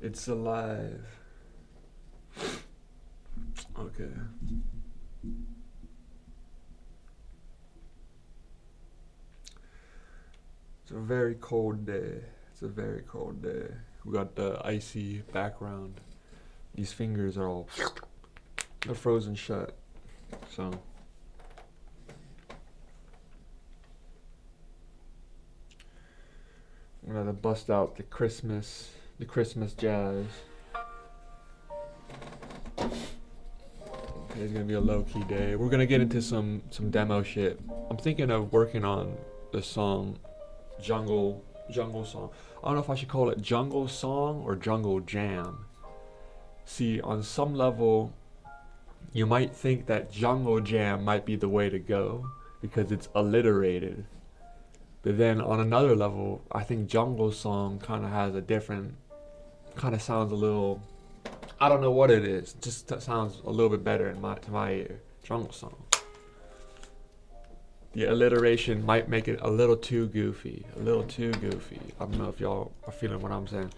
It's alive. Okay. It's a very cold day. It's a very cold day. We got the icy background. These fingers are all they're frozen shut. So I'm gonna bust out the Christmas jazz. Okay, it's gonna be a low-key day. We're gonna get into some demo shit. I'm thinking of working on the song jungle song. I don't know if I should call it jungle song or jungle jam. See, on some level, you might think that jungle jam might be the way to go because it's alliterated. But then on another level, I think jungle song kind of has a different, kind of sounds a little, I don't know what it is. It just sounds a little bit better to my ear. Jungle song. The alliteration might make it a little too goofy. A little too goofy. I don't know if y'all are feeling what I'm saying.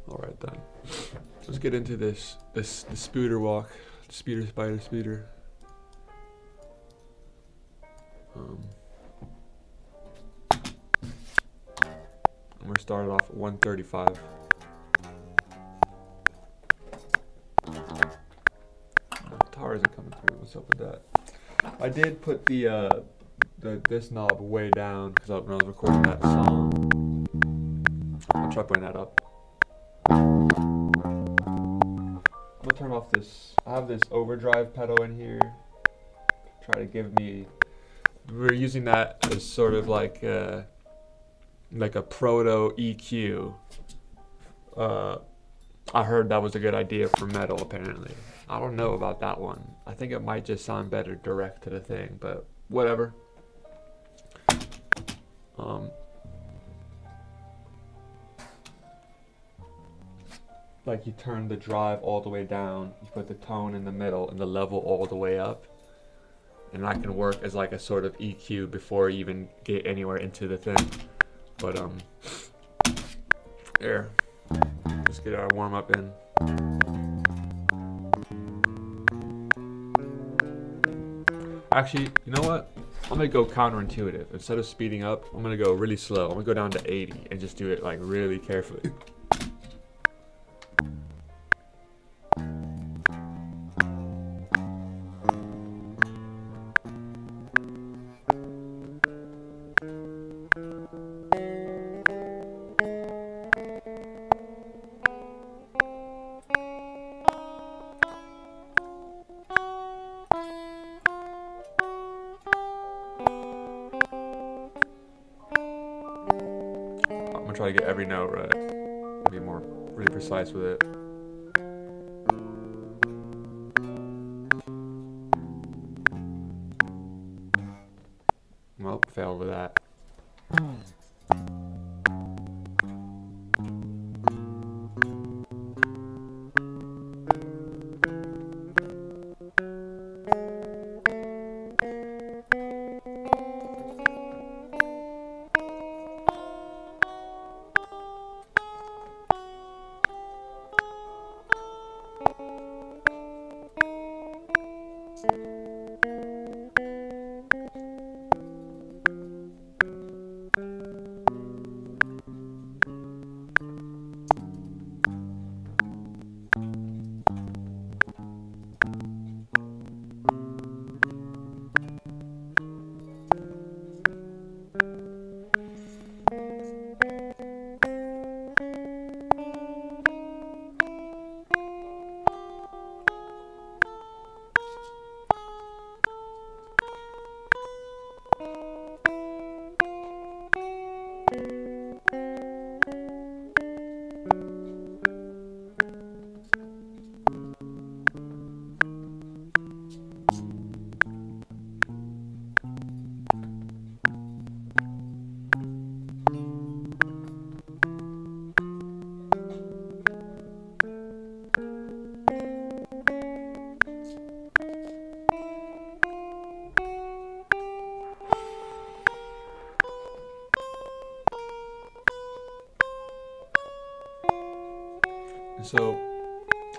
Alright then. Let's get into the spooter walk. Speeder, spider, speeder. I'm gonna start it off at 135. Guitar isn't coming through. What's up with that? I did put this knob way down because when I was recording that song. I'll try putting that up. I'm gonna turn off this. I have this overdrive pedal in here. Try to give me. We're using that as sort of like a proto EQ. I heard that was a good idea for metal. Apparently, I don't know about that one. I think it might just sound better direct to the thing, but whatever. Like you turn the drive all the way down, you put the tone in the middle and the level all the way up. And that can work as like a sort of EQ before you even get anywhere into the thing. But here, let's get our warm up in. Actually, you know what? I'm gonna go counterintuitive. Instead of speeding up, I'm gonna go really slow. I'm gonna go down to 80 and just do it like really carefully. I'm gonna try to get every note right. Be more really precise with it. Well, failed with that. And so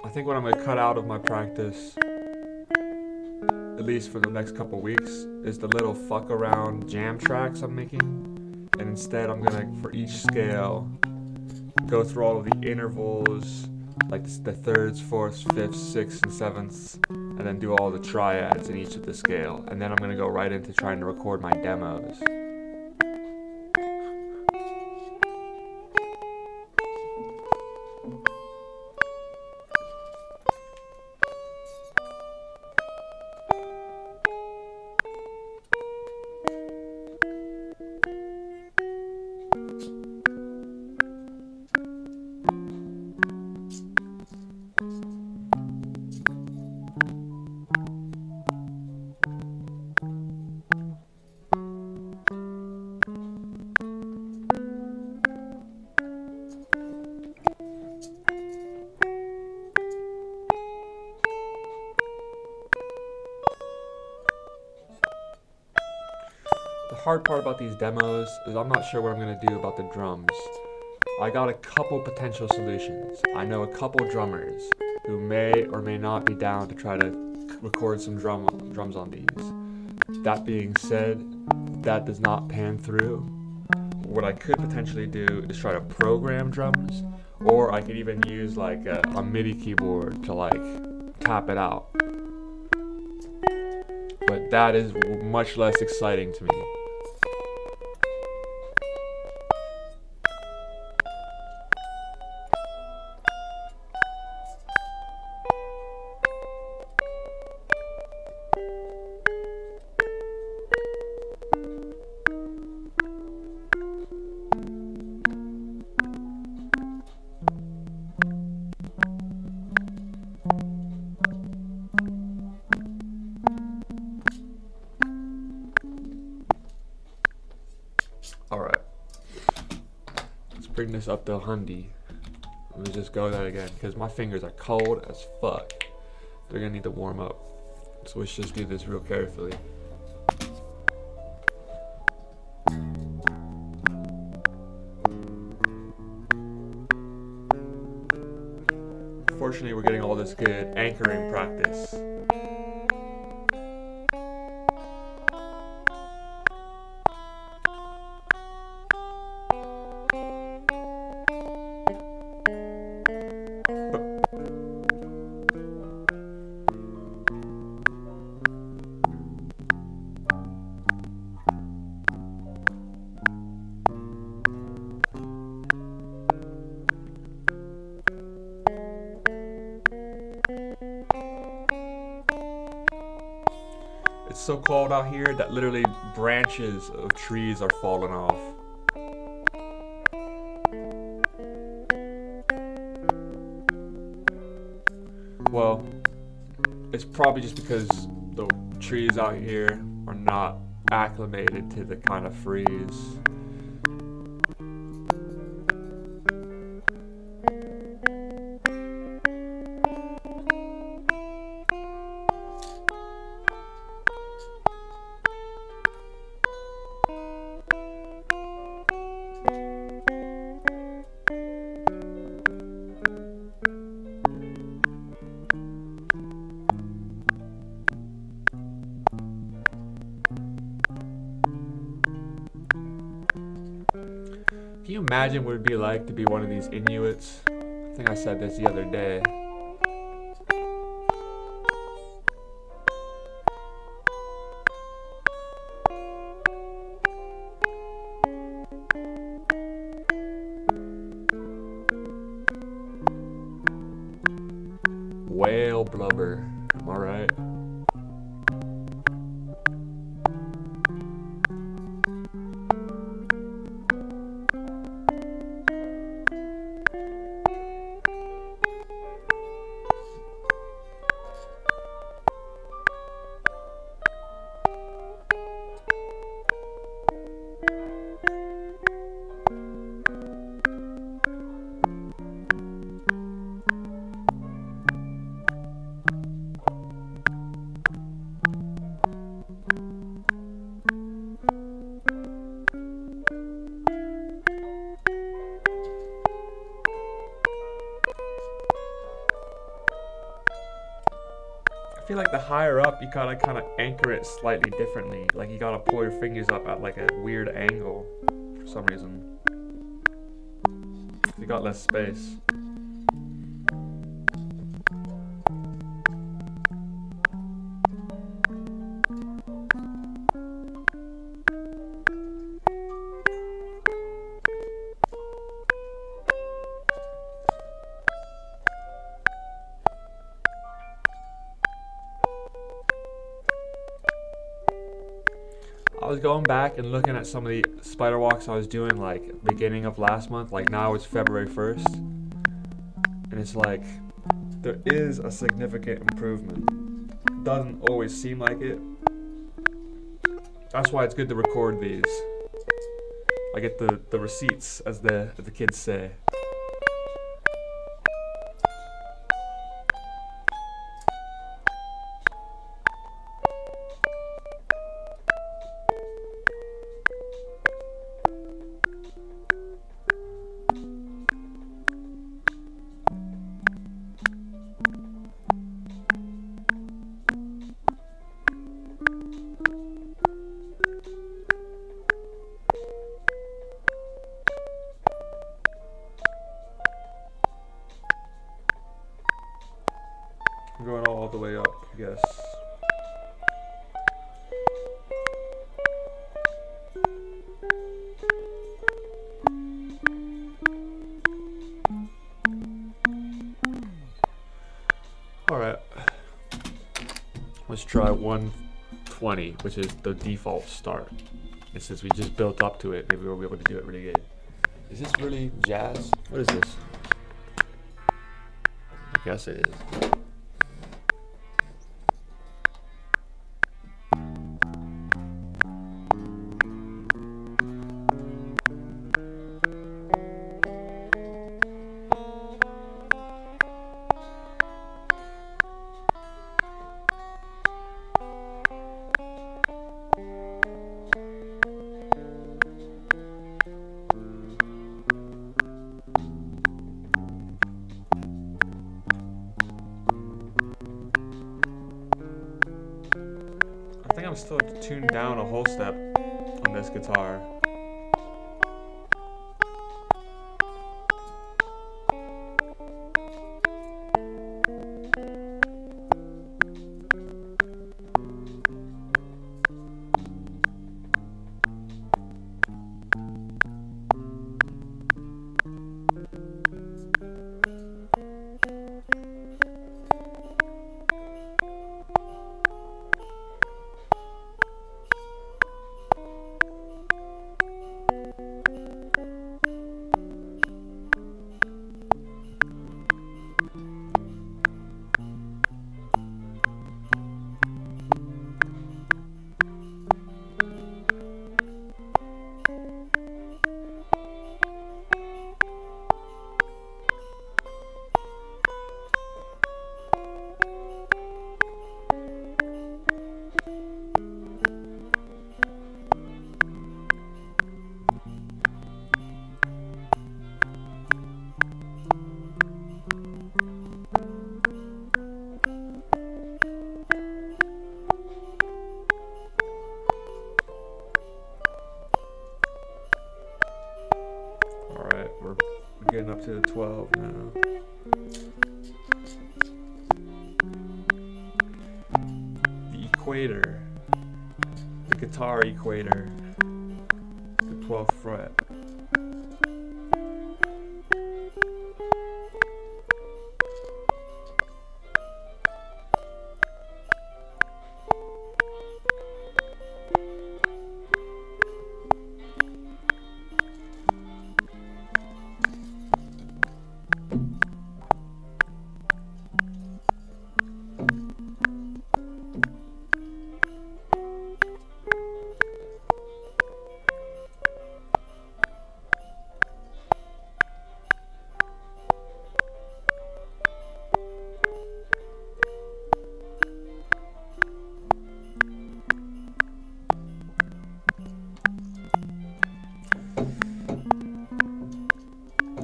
I think what I'm gonna cut out of my practice, at least for the next couple weeks, is the little fuck around jam tracks I'm making. And instead I'm gonna, for each scale, go through all of the intervals, like the thirds, fourths, fifths, sixths, and sevenths, and then do all the triads in each of the scale. And then I'm gonna go right into trying to record my demos. The hard part about these demos is I'm not sure what I'm going to do about the drums. I got a couple potential solutions. I know a couple drummers who may or may not be down to try to record some drums on these. That being said, if that does not pan through, what I could potentially do is try to program drums, or I could even use like a MIDI keyboard to like tap it out. But that is much less exciting to me. Alright, let's bring this up to 100. Let me just go that again, because my fingers are cold as fuck. They're gonna need to warm up. So let's just do this real carefully. Fortunately, we're getting all this good anchoring practice. It's so cold out here that literally branches of trees are falling off. Well, it's probably just because the trees out here are not acclimated to the kind of freeze. Can you imagine what it would be like to be one of these Inuits? I think I said this the other day. Whale blubber, am I right? feel like the higher up, you gotta kind of anchor it slightly differently. Like you gotta pull your fingers up at like a weird angle for some reason. You got less space. I was going back and looking at some of the spider walks I was doing like beginning of last month, like now it's February 1st, and it's like there is a significant improvement. Doesn't always seem like it. That's why it's good to record these. I get the receipts, as the kids say. I'm going all the way up, I guess. Alright. Let's try 120, which is the default start. And since we just built up to it, maybe we'll be able to do it really good. Is this really jazz? What is this? I guess it is. I think I'm still tuned down a whole step on this guitar. We're getting up to the 12 now. The equator, the guitar equator, the 12th fret.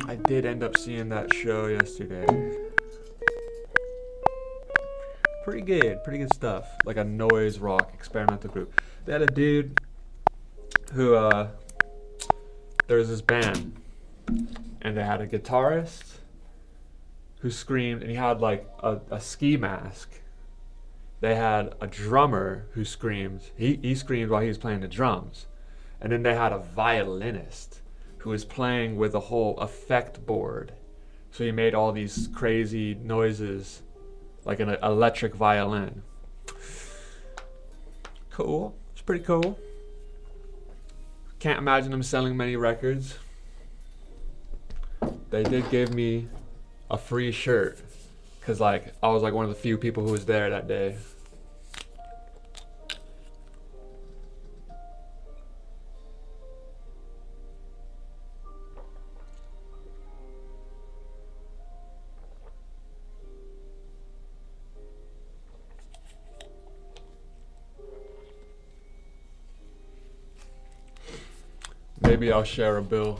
I did end up seeing that show yesterday. pretty good stuff. Like a noise rock experimental group. They had a dude who, there was this band, and they had a guitarist who screamed, and he had like a ski mask. They had a drummer who screamed. He screamed while he was playing the drums. And then they had a violinist who was playing with a whole effect board. So he made all these crazy noises like an electric violin. Cool. It's pretty cool. Can't imagine them selling many records. They did give me a free shirt because like I was like one of the few people who was there that day. Maybe I'll share a bill.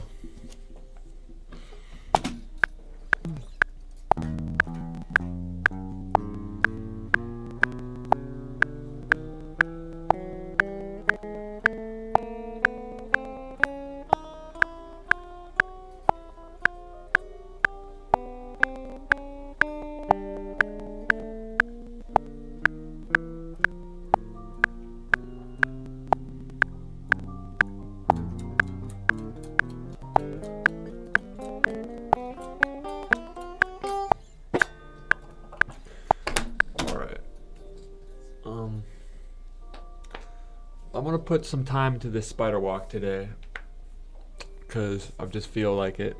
I'm gonna put some time into this spider walk today because I just feel like it.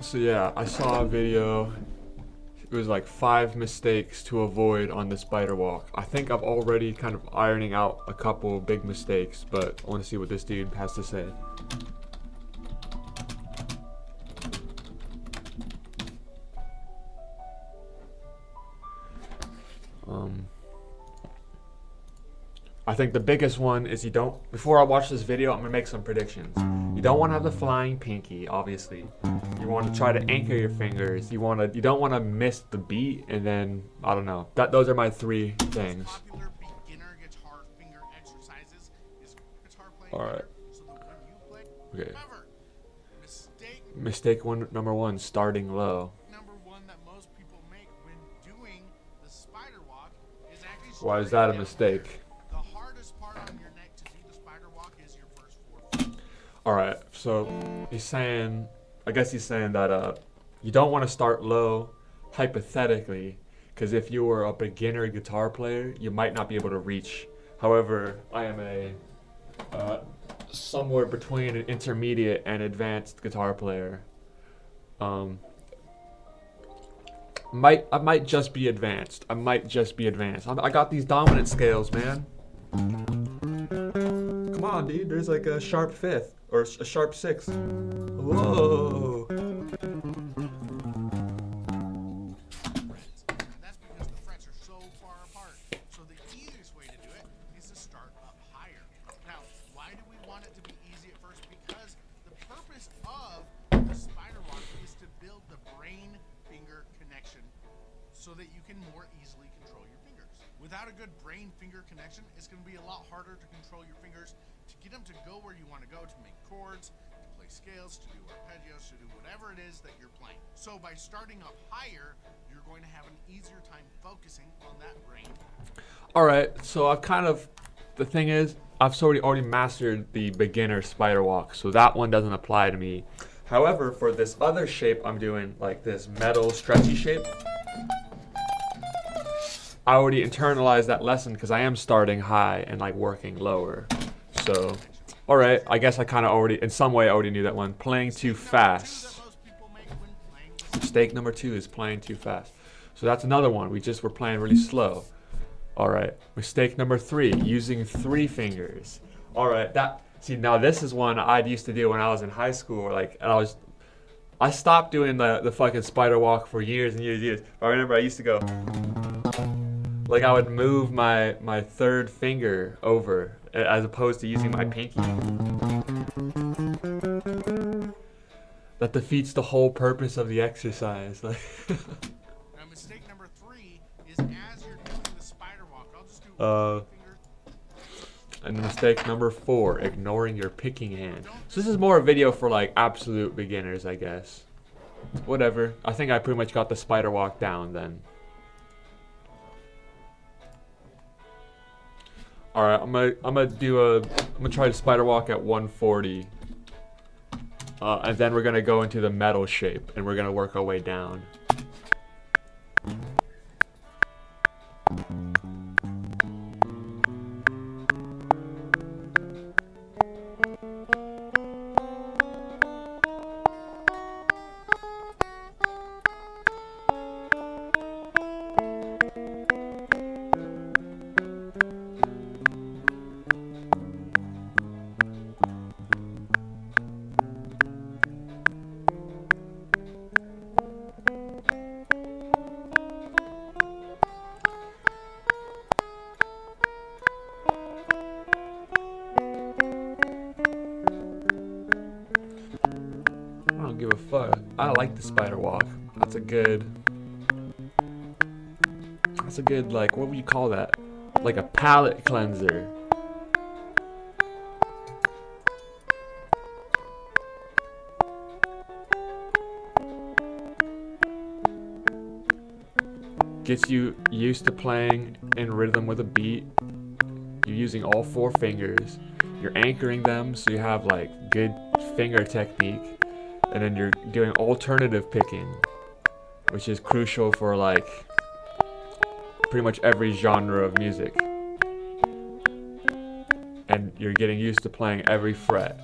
So yeah, I saw a video. It was like 5 mistakes to avoid on the spider walk. I think I've already kind of ironing out a couple big mistakes, but I want to see what this dude has to say. I think the biggest one is you don't, before I watch this video, I'm gonna make some predictions. You don't wanna have the flying pinky, obviously. You wanna try to anchor your fingers. You don't wanna miss the beat, and then, I don't know. Those are my 3 things. Alright. Okay. Mistake number 1, starting low. Why is that a mistake? Alright, so he's saying, I guess he's saying that you don't want to start low, hypothetically, because if you were a beginner guitar player, you might not be able to reach. However, I am a somewhere between an intermediate and advanced guitar player. I might just be advanced. I got these dominant scales, man. Come on, dude. There's like a sharp 5th or a sharp 6th. Whoa. That's because the frets are so far apart. So the easiest way to do it is to start up higher. Now, why do we want it to be easy at first? Because the purpose of the spider walk is to build the brain-finger connection so that you can more easily control your fingers. Without a good brain-finger connection, it's going to be a lot harder to control your fingers, to get them to go where you want to go, to make chords, to play scales, to do arpeggios, to do whatever it is that you're playing. So by starting up higher, you're going to have an easier time focusing on that brain. Alright, so I've kind of, the thing is, I've already mastered the beginner spider walk, so that one doesn't apply to me. However, for this other shape I'm doing, like this metal stretchy shape, I already internalized that lesson because I am starting high and like working lower. So, alright, I guess I kind of already, in some way I already knew that one. Playing too fast. Mistake number 2 is playing too fast. So that's another one. We just were playing really slow. Alright, mistake number 3, using 3 fingers. Alright, See, now this is one I used to do when I was in high school. Like, and I stopped doing the fucking spider walk for years and years and years. But I remember I used to go, like I would move my third finger over as opposed to using my pinky. That defeats the whole purpose of the exercise. Like, Now, mistake number 3 is as you're doing the spider walk. I'll just do one finger. and mistake number 4, ignoring your picking hand. So this is more a video for like absolute beginners, I guess. Whatever. I think I pretty much got the spider walk down then. All right, I'm gonna try the spider walk at 140, and then we're gonna go into the metal shape, and we're gonna work our way down. I don't give a fuck. I like the spider walk. That's a good, like, what would you call that? Like a palate cleanser. Gets you used to playing in rhythm with a beat. You're using all 4 fingers. You're anchoring them so you have like good finger technique. And then you're doing alternative picking, which is crucial for like pretty much every genre of music. And you're getting used to playing every fret.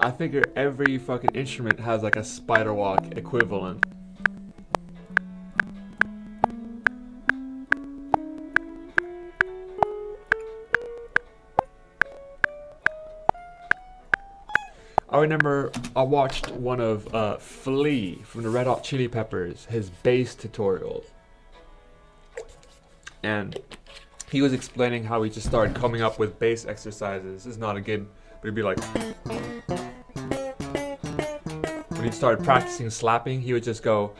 I figure every fucking instrument has like a spider walk equivalent. I remember I watched one of Flea from the Red Hot Chili Peppers, his bass tutorials. And he was explaining how he just started coming up with bass exercises. This is not a good, but he'd be like, when he started practicing slapping, he would just go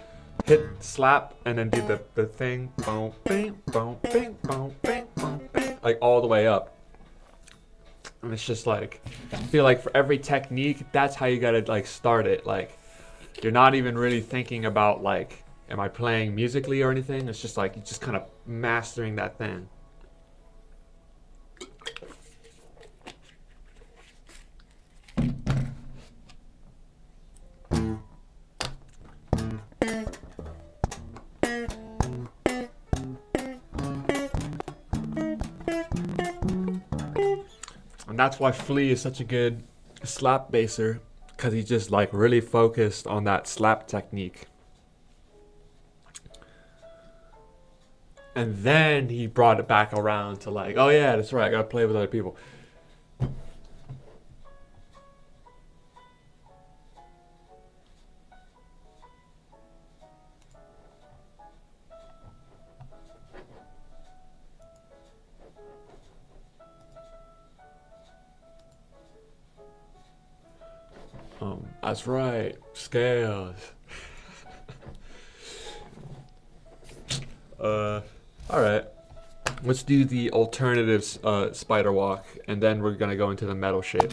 hit slap and then do the thing, boom, bing, boom, bing, boom, bing, boom, bing, like all the way up. And it's just like, I feel like for every technique, that's how you gotta like start it. Like, you're not even really thinking about like, am I playing musically or anything? It's just like, you're just kind of mastering that thing. And that's why Flea is such a good slap basser, because he's just like really focused on that slap technique. And then he brought it back around to like, oh yeah, that's right, I gotta play with other people. That's right, scales. Alright. Let's do the alternatives spider walk, and then we're gonna go into the metal shape.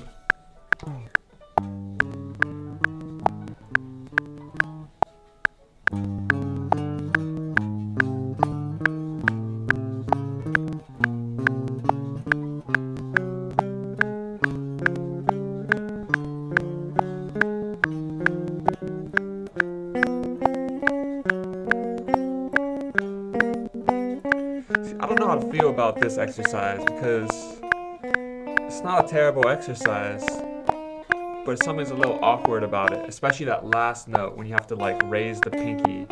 know how to feel about this exercise because it's not a terrible exercise, but something's a little awkward about it, especially that last note when you have to like raise the pinky.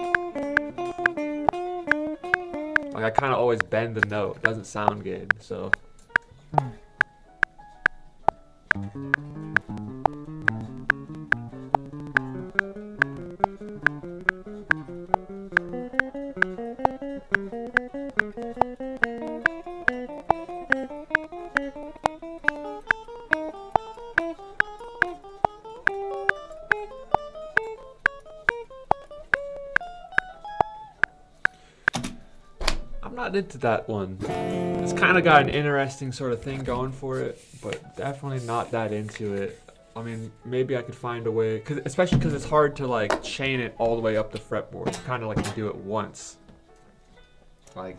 Like I kind of always bend the note. It doesn't sound good, so. I'm not into that one. It's kind of got an interesting sort of thing going for it, but definitely not that into it. I mean, maybe I could find a way, especially because it's hard to like chain it all the way up the fretboard. It's kind of like you do it once. Like.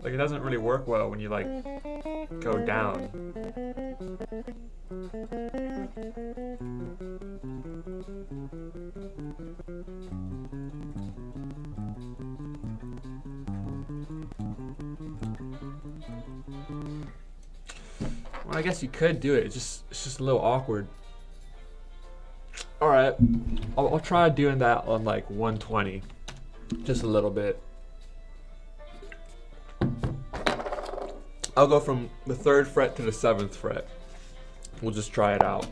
Like it doesn't really work well when you like go down. Well, I guess you could do it. It's just a little awkward. All right, I'll try doing that on like 120, just a little bit. I'll go from the 3rd fret to the 7th fret. We'll just try it out.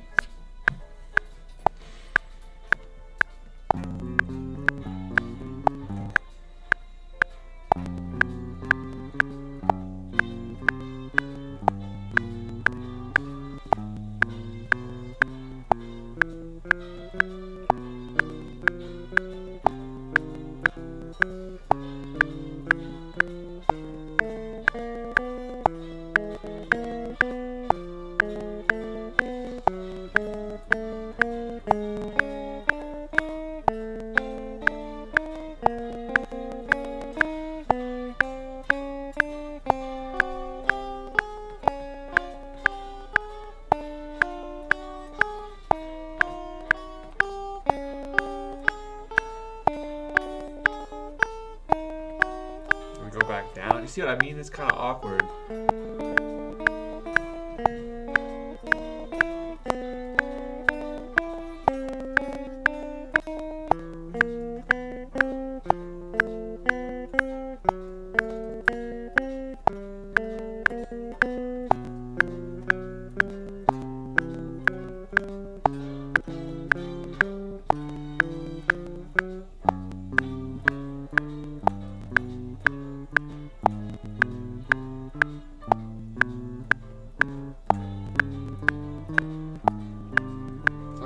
Go back down. You see what I mean? It's kind of awkward.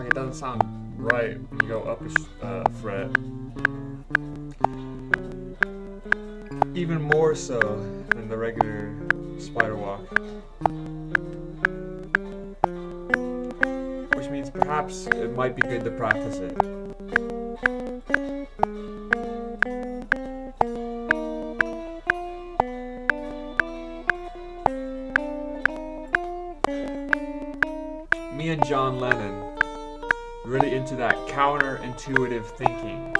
It doesn't sound right when you go up a fret. Even more so than the regular spider walk. Which means perhaps it might be good to practice it. Me and John Lennon. Really into that counterintuitive thinking.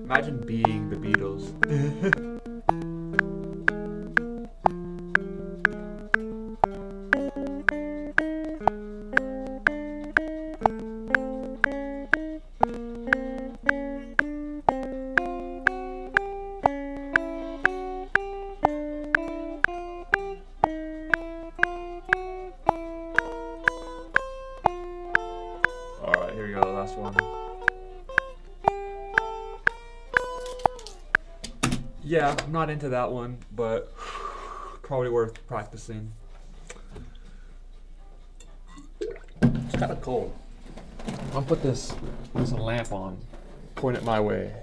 Imagine being the Beatles. Yeah, I'm not into that one, but probably worth practicing. It's kind of cold. I'll put this lamp on, point it my way.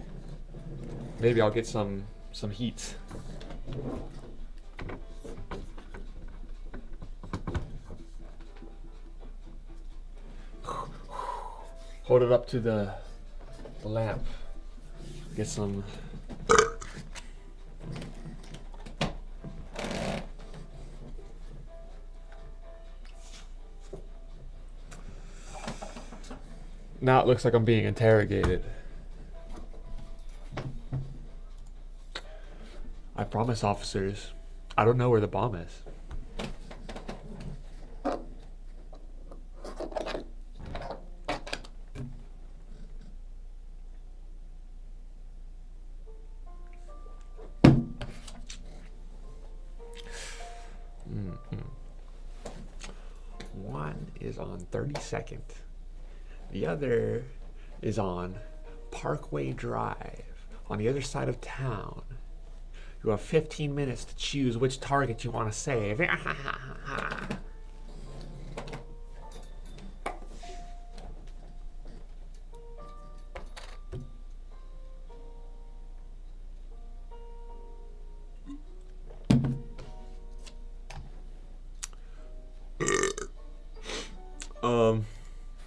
Maybe I'll get some heat. Hold it up to the lamp. Get some. Now it looks like I'm being interrogated. I promise, officers, I don't know where the bomb is. One is on 32nd. The other is on Parkway Drive, on the other side of town. You have 15 minutes to choose which target you want to save.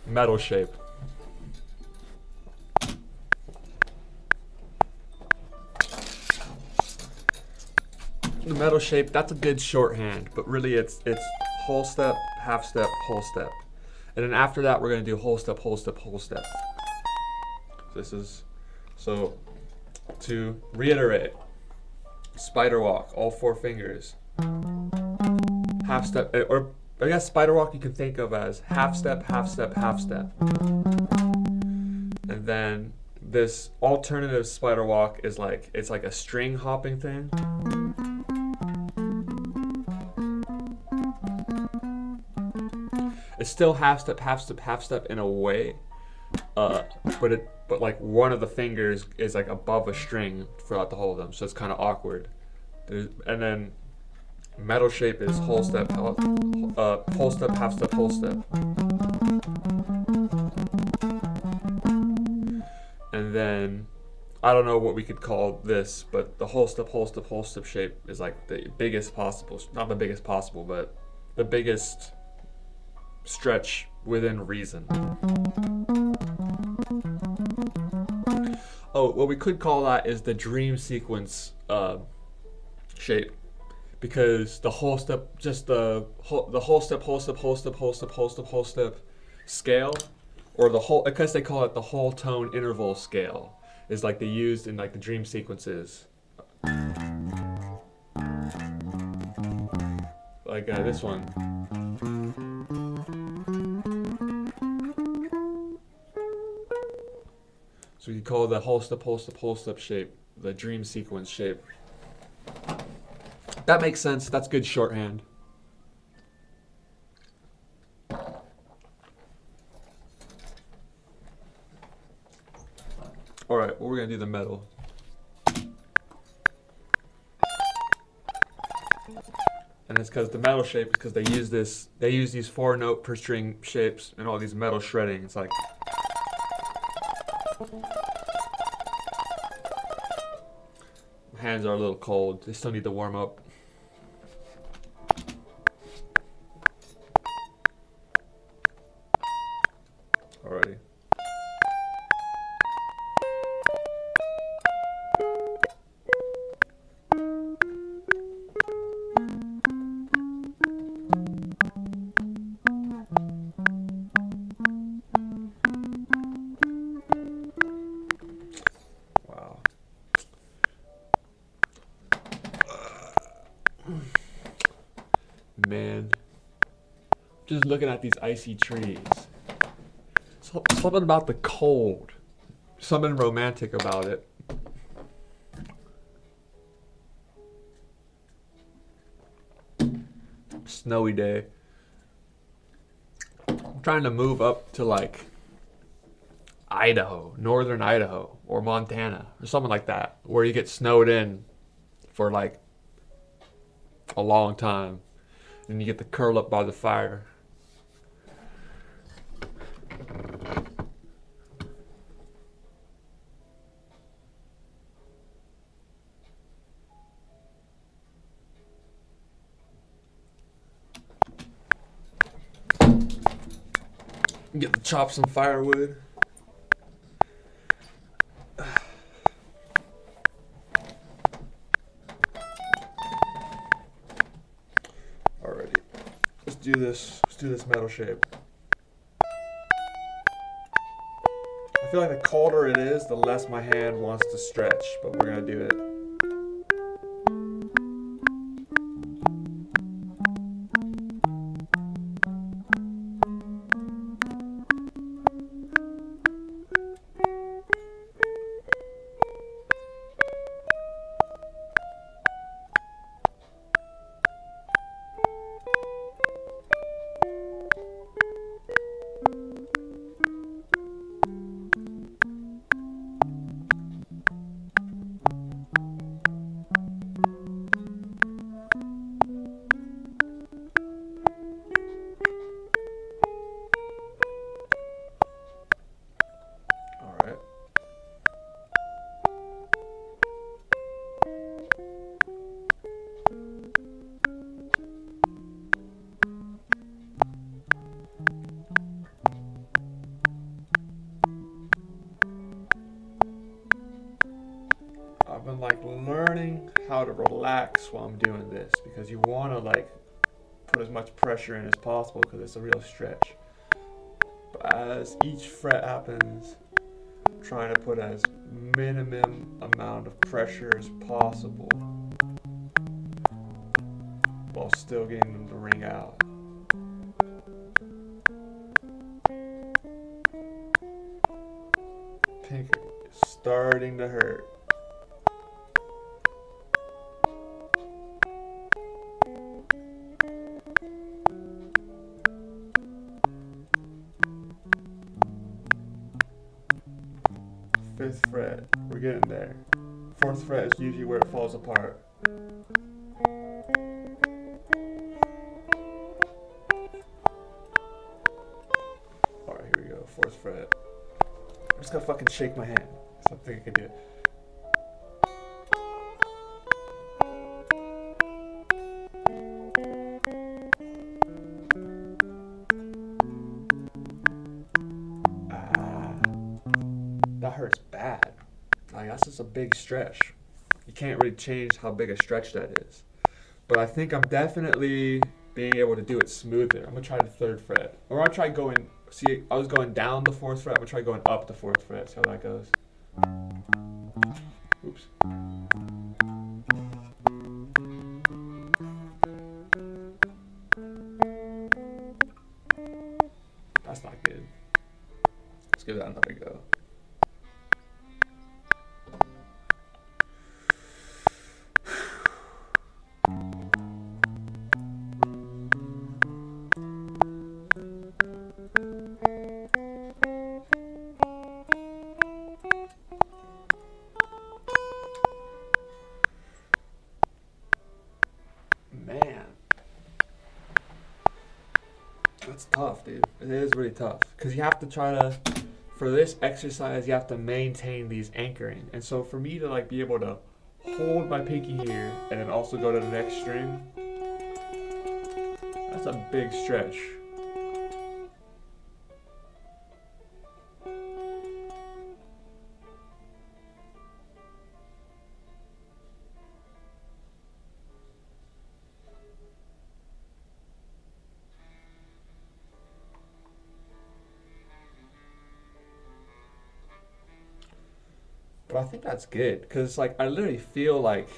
Metal shape. The metal shape, that's a good shorthand, but really it's whole step, half step, whole step. And then after that we're gonna do whole step, whole step, whole step. So to reiterate, spider walk, all four fingers. Half step, or I guess spider walk you can think of as half step, half step, half step. And then this alternative spider walk is like, it's like a string hopping thing. It's still half step, half step, half step in a way, but like one of the fingers is like above a string throughout the whole of them, so it's kind of awkward. And then metal shape is whole step, whole step, half step, whole step. And then I don't know what we could call this, but the whole step, whole step, whole step shape is like the biggest possible, not the biggest possible, but the biggest stretch within reason. Oh, what we could call that is the dream sequence shape, because the whole step, just the whole step, whole step, whole step, whole step, whole step, whole step scale, or the whole, because they call it the whole tone interval scale, is like they used in like the dream sequences. Like this one. So you call the whole step, whole step, whole step shape the dream sequence shape. That makes sense. That's good shorthand. All right, well, we're gonna do the metal. And it's because the metal shape, because they use these 4-note per string shapes and all these metal shredding. It's like. My hands are a little cold. They still need to warm up. Alrighty. Wow. Man, just looking at these icy trees. Something about the cold. Something romantic about it. Snowy day. I'm trying to move up to like Idaho, northern Idaho, or Montana, or something like that, where you get snowed in for like a long time. And you get to curl up by the fire. Get to chop some firewood. Alrighty, let's do this. Let's do this metal shape. I feel like the colder it is, the less my hand wants to stretch, but we're gonna do it. Alright. I've been like learning how to relax while I'm doing this because you want to like put as much pressure in as possible because it's a real stretch. But as each fret happens, I'm trying to put as minimum amount of pressure as possible while still getting them to ring out. Pinky is starting to hurt. Fifth fret, we're getting there. Fourth fret is usually where it falls apart. Alright, here we go, fourth fret. I'm just gonna fucking shake my hand, so I think I can do it. That hurts bad. Like, that's just a big stretch. You can't really change how big a stretch that is. But I think I'm definitely being able to do it smoother. I'm gonna try the third fret. Or I'll try going, see, I was going down the fourth fret. I'm gonna try going up the fourth fret, see how that goes. Oops. That's not good. Let's give that another go. Man, that's tough, dude. It is really tough because you have to try to, for this exercise, you have to maintain these anchoring. And so for me to like be able to hold my pinky here and then also go to the next string, that's a big stretch. But I think that's good because like I literally feel like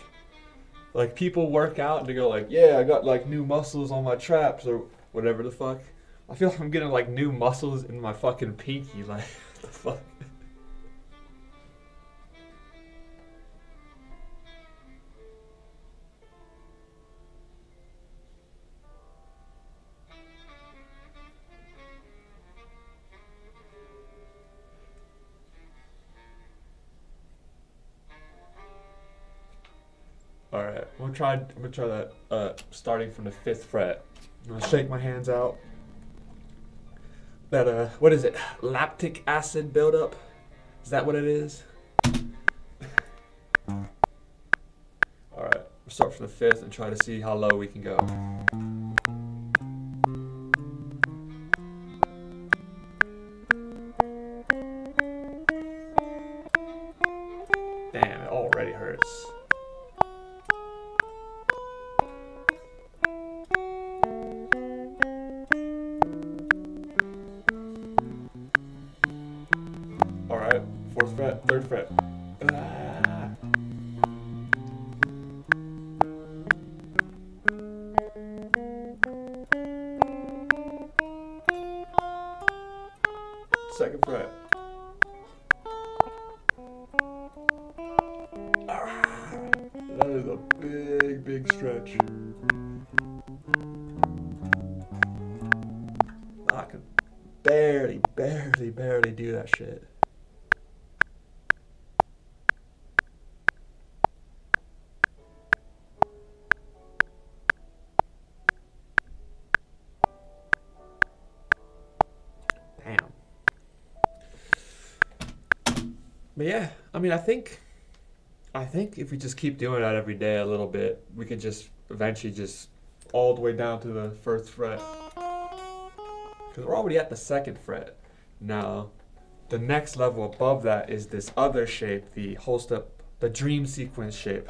people work out and they go like, yeah, I got like new muscles on my traps or whatever the fuck. I feel like I'm getting like new muscles in my fucking pinky. Like, what the fuck? All right, I'm gonna try that. Starting from the 5th fret. I'm gonna shake my hands out. That what is it? Lactic acid buildup? Is that what it is? All right, we'll start from the 5th and try to see how low we can go. Damn, it already hurts. All right, 4th fret, 3rd fret. Ah. 2nd fret. Ah. That is a big, big stretch. I can barely do that shit. Damn. But yeah, I mean, I think if we just keep doing that every day a little bit, we could just eventually just all the way down to the 1st fret. Because we're already at the 2nd fret. Now, the next level above that is this other shape, the whole step, the dream sequence shape.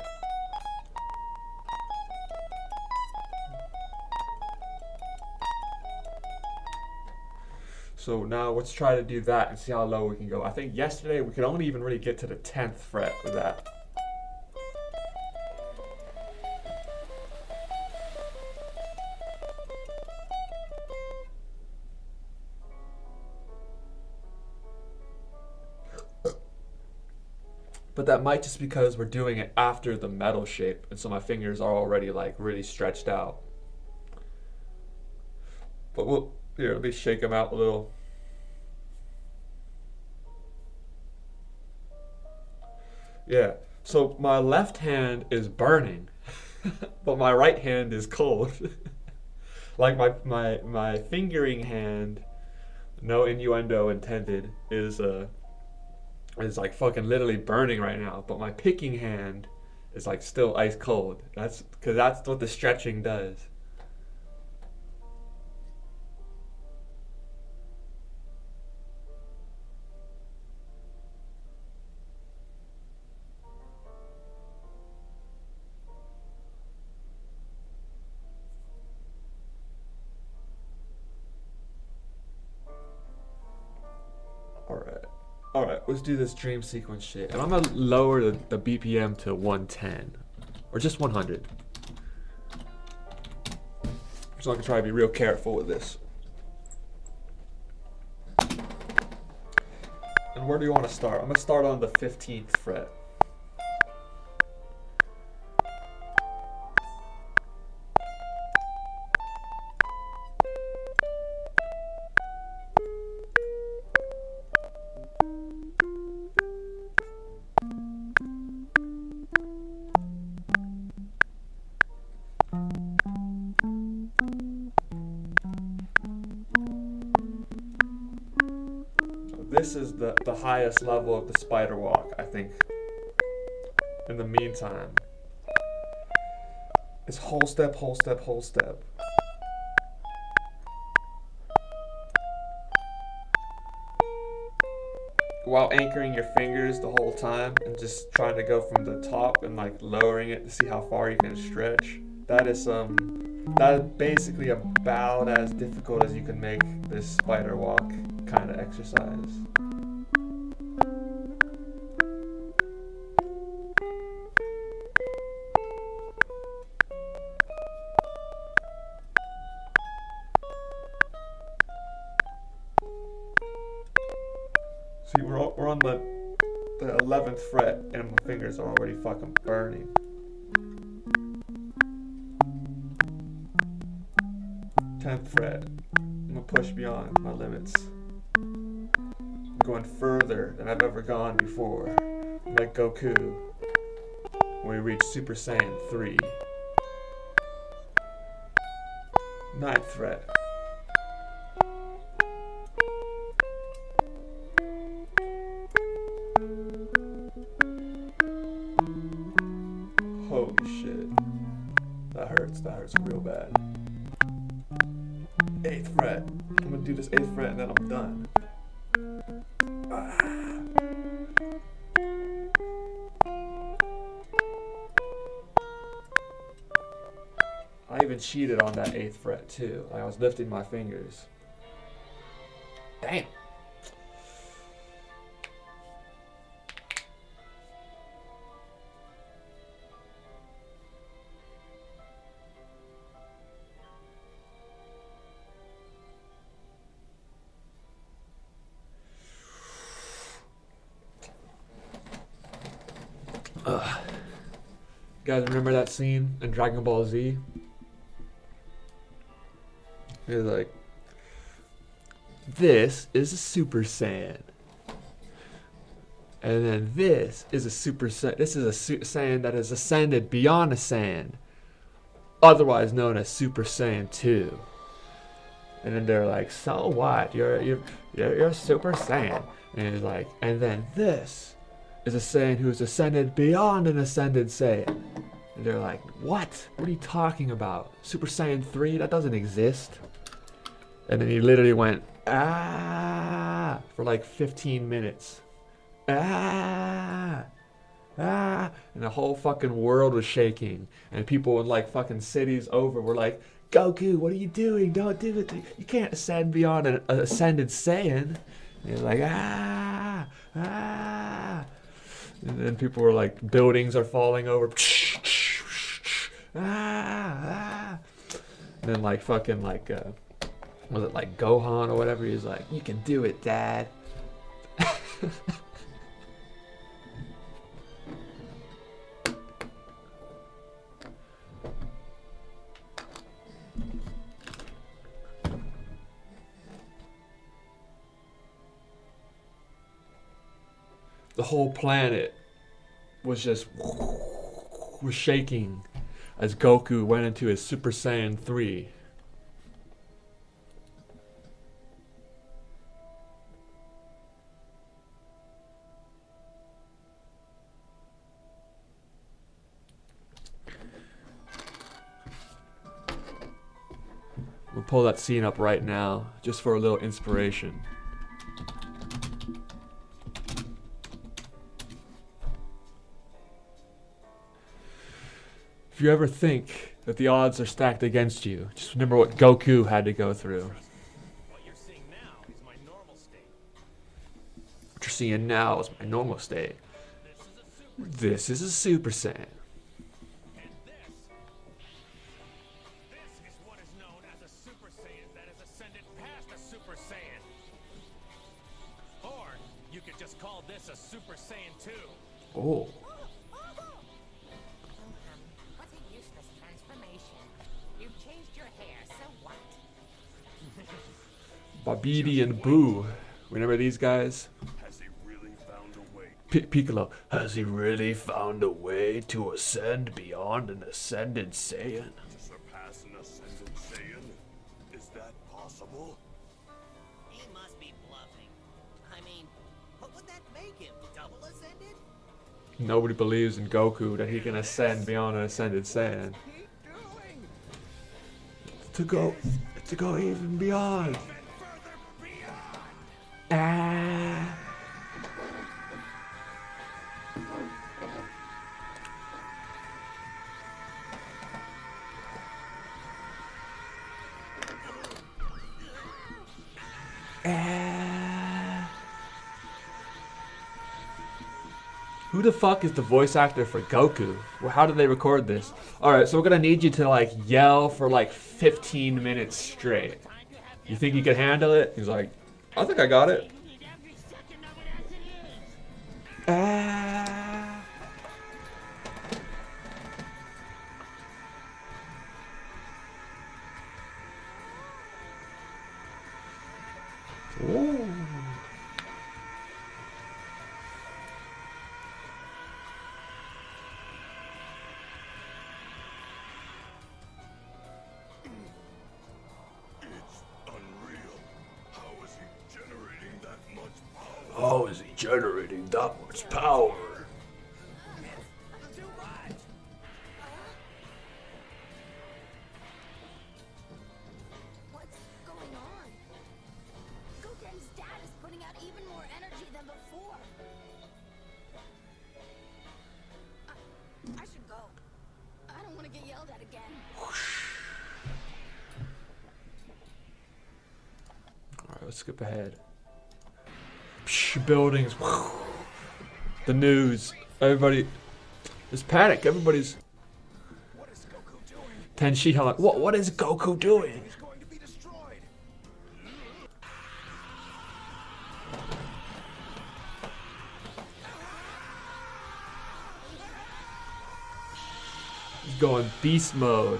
So now let's try to do that and see how low we can go. I think yesterday we could only even really get to the 10th fret with that. But that might just because we're doing it after the metal shape, and so my fingers are already like really stretched out. But we'll, here, let me shake them out a little. Yeah, so my left hand is burning, but my right hand is cold. Like my fingering hand, no innuendo intended, is like fucking literally burning right now, but my picking hand is like still ice cold. That's because that's what the stretching does. All right, let's do this dream sequence shit. And I'm gonna lower the BPM to 110 or just 100. So I can try to be real careful with this. And where do you want to start? I'm gonna start on the 15th fret. This is the highest level of the spider walk, I think. In the meantime, it's whole step, whole step, whole step. While anchoring your fingers the whole time and just trying to go from the top and like lowering it to see how far you can stretch. That is basically about as difficult as you can make this spider walk kind of exercise. See, we're on the 11th fret and my fingers are already fucking burning. Tenth fret. I'm gonna push beyond my limits. I'm going further than I've ever gone before. Like Goku when we reach Super Saiyan 3. 9th fret. Holy shit. That hurts real bad. 8th fret. I'm gonna do this 8th fret and then I'm done. I even cheated on that 8th fret too. Like I was lifting my fingers. Damn. You guys remember that scene in Dragon Ball Z? It's like, this is a Super Saiyan. And then this is a Super Saiyan. This is a Saiyan that has ascended beyond a Saiyan, otherwise known as Super Saiyan 2. And then they're like, so what? You're a Super Saiyan. And he's like, and then this is a Saiyan who's ascended beyond an ascended Saiyan. And they're like, what? What are you talking about? Super Saiyan 3? That doesn't exist. And then he literally went, ah, for like 15 minutes. Ah, ah. And the whole fucking world was shaking. And people in like fucking cities over were like, Goku, what are you doing? Don't do it. You can't ascend beyond an ascended Saiyan. And he's like, ah, ah. And then people were like, buildings are falling over. Ah, ah. And then like fucking like, was it like Gohan or whatever? He's like, you can do it, Dad. The whole planet was just was shaking as Goku went into his Super Saiyan 3. We'll pull that scene up right now, just for a little inspiration. If you ever think that the odds are stacked against you, just remember what Goku had to go through. What you're seeing now is my normal state. What you're seeing now is my normal state. This is a Super Saiyan. And this is what is known as a Super Saiyan that has ascended past a Super Saiyan. Or you could just call this a Super Saiyan 2. Oh. What's a useless transformation? You've changed your hair, so what? Babidi and Boo. Remember these guys? Has he really found a way? Piccolo. Has he really found a way to ascend beyond an ascended Saiyan? To surpass an ascended Saiyan? Is that possible? He must be bluffing. I mean, what would that make him? Double ascended? Nobody believes in Goku that he can ascend beyond an ascended Saiyan. Keep doing. To go even beyond. Even further beyond. Ah. Ah. Who the fuck is the voice actor for Goku? Well, how did they record this? Alright, so we're gonna need you to like yell for like 15 minutes straight. You think you can handle it? He's like, I think I got it. Ah. Ooh. generating that much power. Too much. What's going on? Goten's dad is putting out even more energy than before. I should go. I don't want to get yelled at again. Alright, let's skip ahead. Buildings. The news. Everybody. There's panic. Everybody's. What is Goku doing? Tenshi like, what is Goku doing? He's going to be destroyed. He's going beast mode.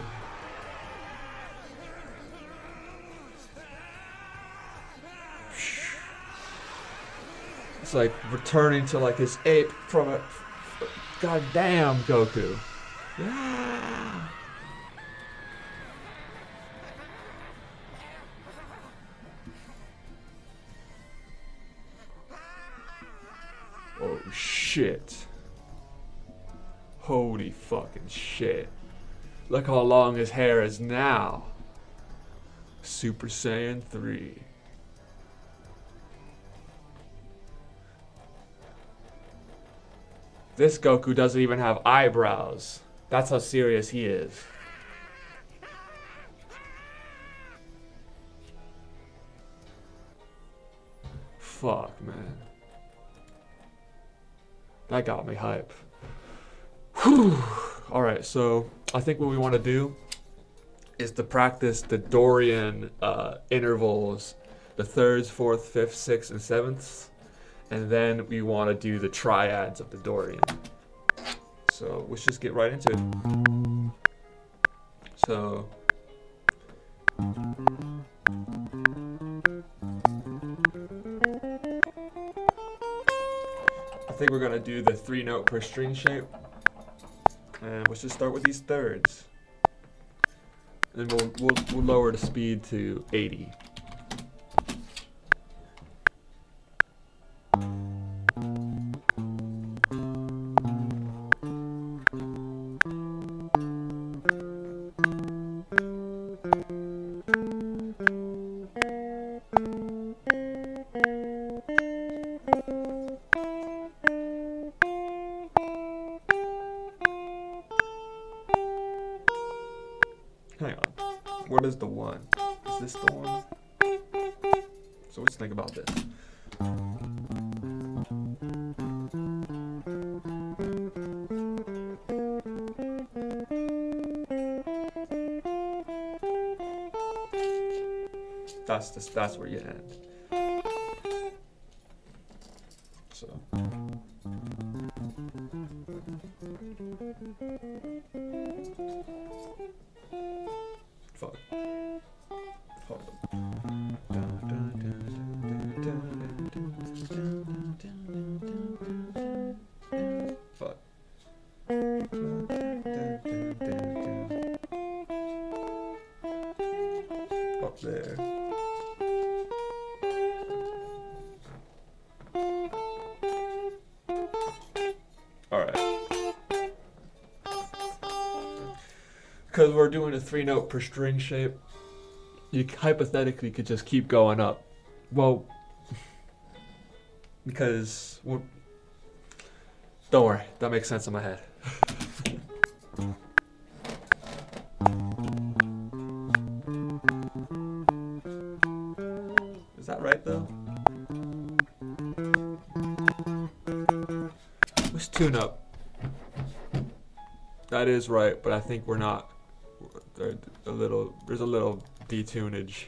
It's like returning to like his ape from a goddamn Goku. Yeah. Oh shit. Holy fucking shit. Look how long his hair is now. Super Saiyan 3. This Goku doesn't even have eyebrows. That's how serious he is. Fuck, man. That got me hype. Whew. Alright, so I think what we want to do is to practice the Dorian intervals, the thirds, fourth, fifth, sixth, and sevenths. And then we want to do the triads of the Dorian. So let's just get right into it. So I think we're gonna do the 3-note per string shape. And let's just start with these thirds. And we'll lower the speed to 80. Hang on. What is the one? Is this the one? So let's think about this. That's where you end. So fuck. Hold on. Fuck. Up there. Because we're doing a 3-note per string shape, you hypothetically could just keep going up. Well, because don't worry, that makes sense in my head. Is that right though? Let's tune up. That is right, but I think we're not. There's a little detunage.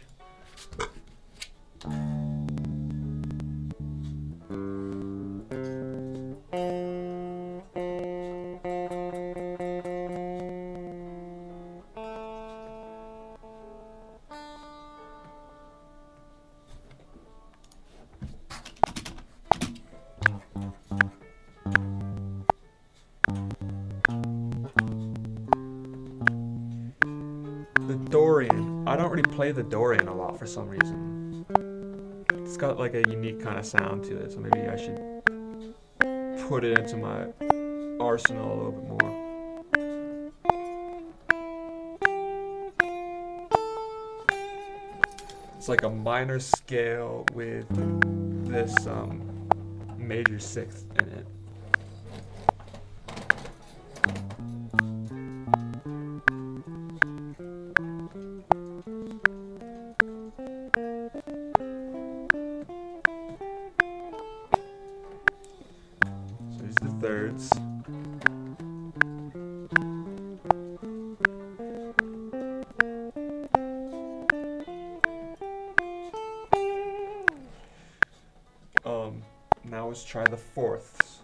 Dorian. I don't really play the Dorian a lot for some reason. It's got like a unique kind of sound to it, so maybe I should put it into my arsenal a little bit more. It's like a minor scale with this major sixth in it. So these are the thirds. Now let's try the fourths.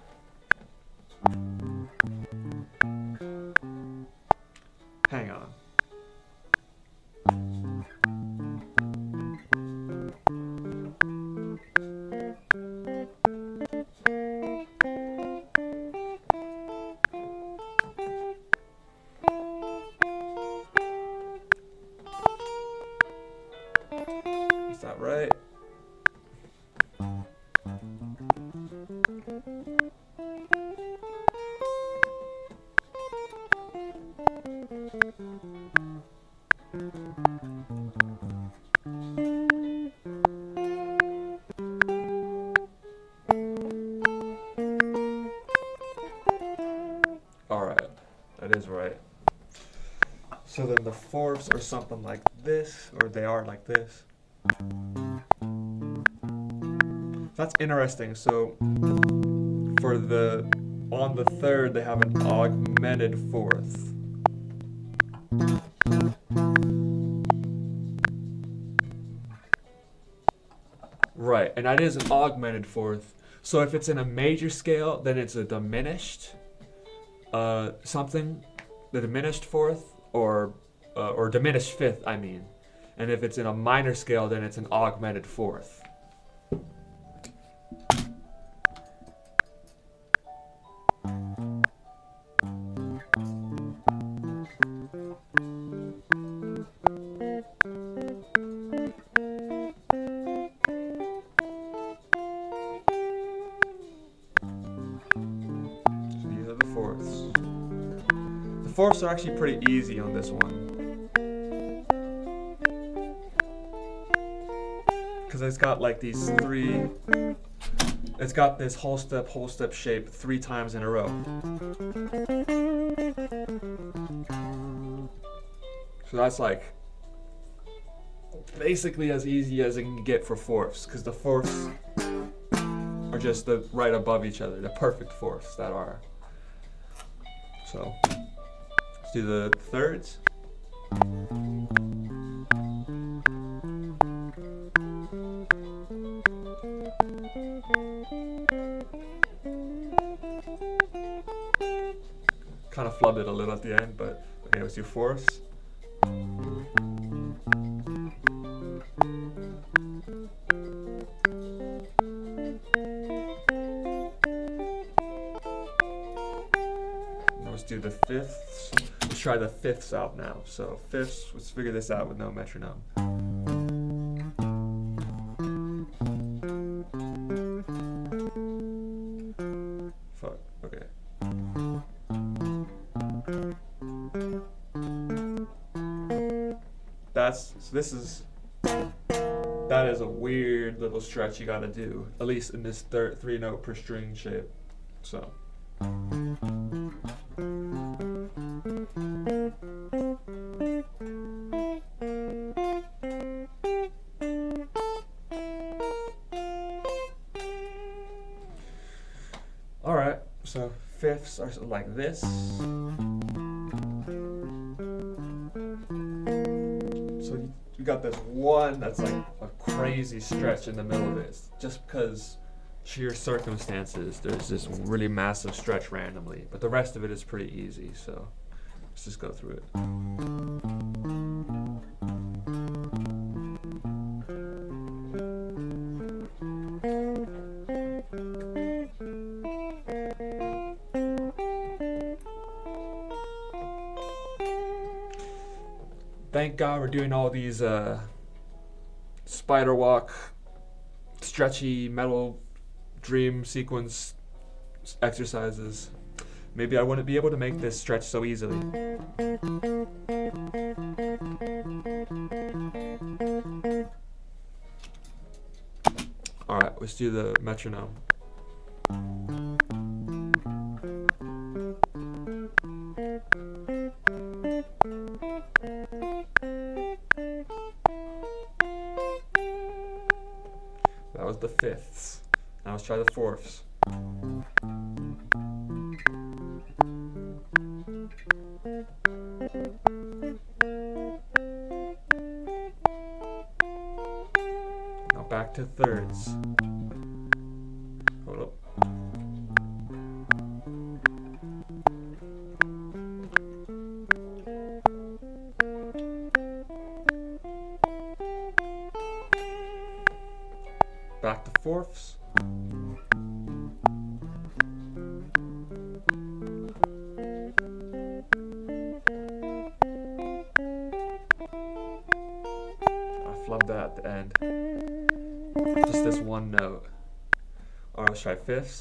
Hang on. Is that right? Alright, that is right. So then the fourths are something like this, or they are like this. That's interesting. So for on the third, they have an augmented fourth. Right, and that is an augmented fourth. So if it's in a major scale, then it's a diminished something, the diminished fourth, or diminished fifth, I mean. And if it's in a minor scale, then it's an augmented fourth. The fourths are actually pretty easy on this one, because it's got like these three, it's got this whole step shape 3 times in a row. So that's like basically as easy as it can get for fourths, because the fourths are just right above each other, the perfect fourths that are. So let's do the thirds. Kind of flubbed it a little at the end, but okay, let's do fourths. Let's do the fifths. Let's try the fifths out now. So fifths, let's figure this out with no metronome. Fuck, okay. That is a weird little stretch you gotta do, at least in this 3-note per string shape. So. Alright, so fifths are like this. So you got this one that's like a crazy stretch in the middle of it, just because sheer circumstances, there's this really massive stretch randomly, but the rest of it is pretty easy, so let's just go through it. Thank God we're doing all these spider walk, stretchy metal dream sequence exercises, maybe I wouldn't be able to make this stretch so easily. Alright, let's do the metronome. That was the fifths. Now let's try the fourths. Now back to thirds. Hold up. Back to fourths. I flubbed that at the end. Just this one note. Alright, let's try fifths.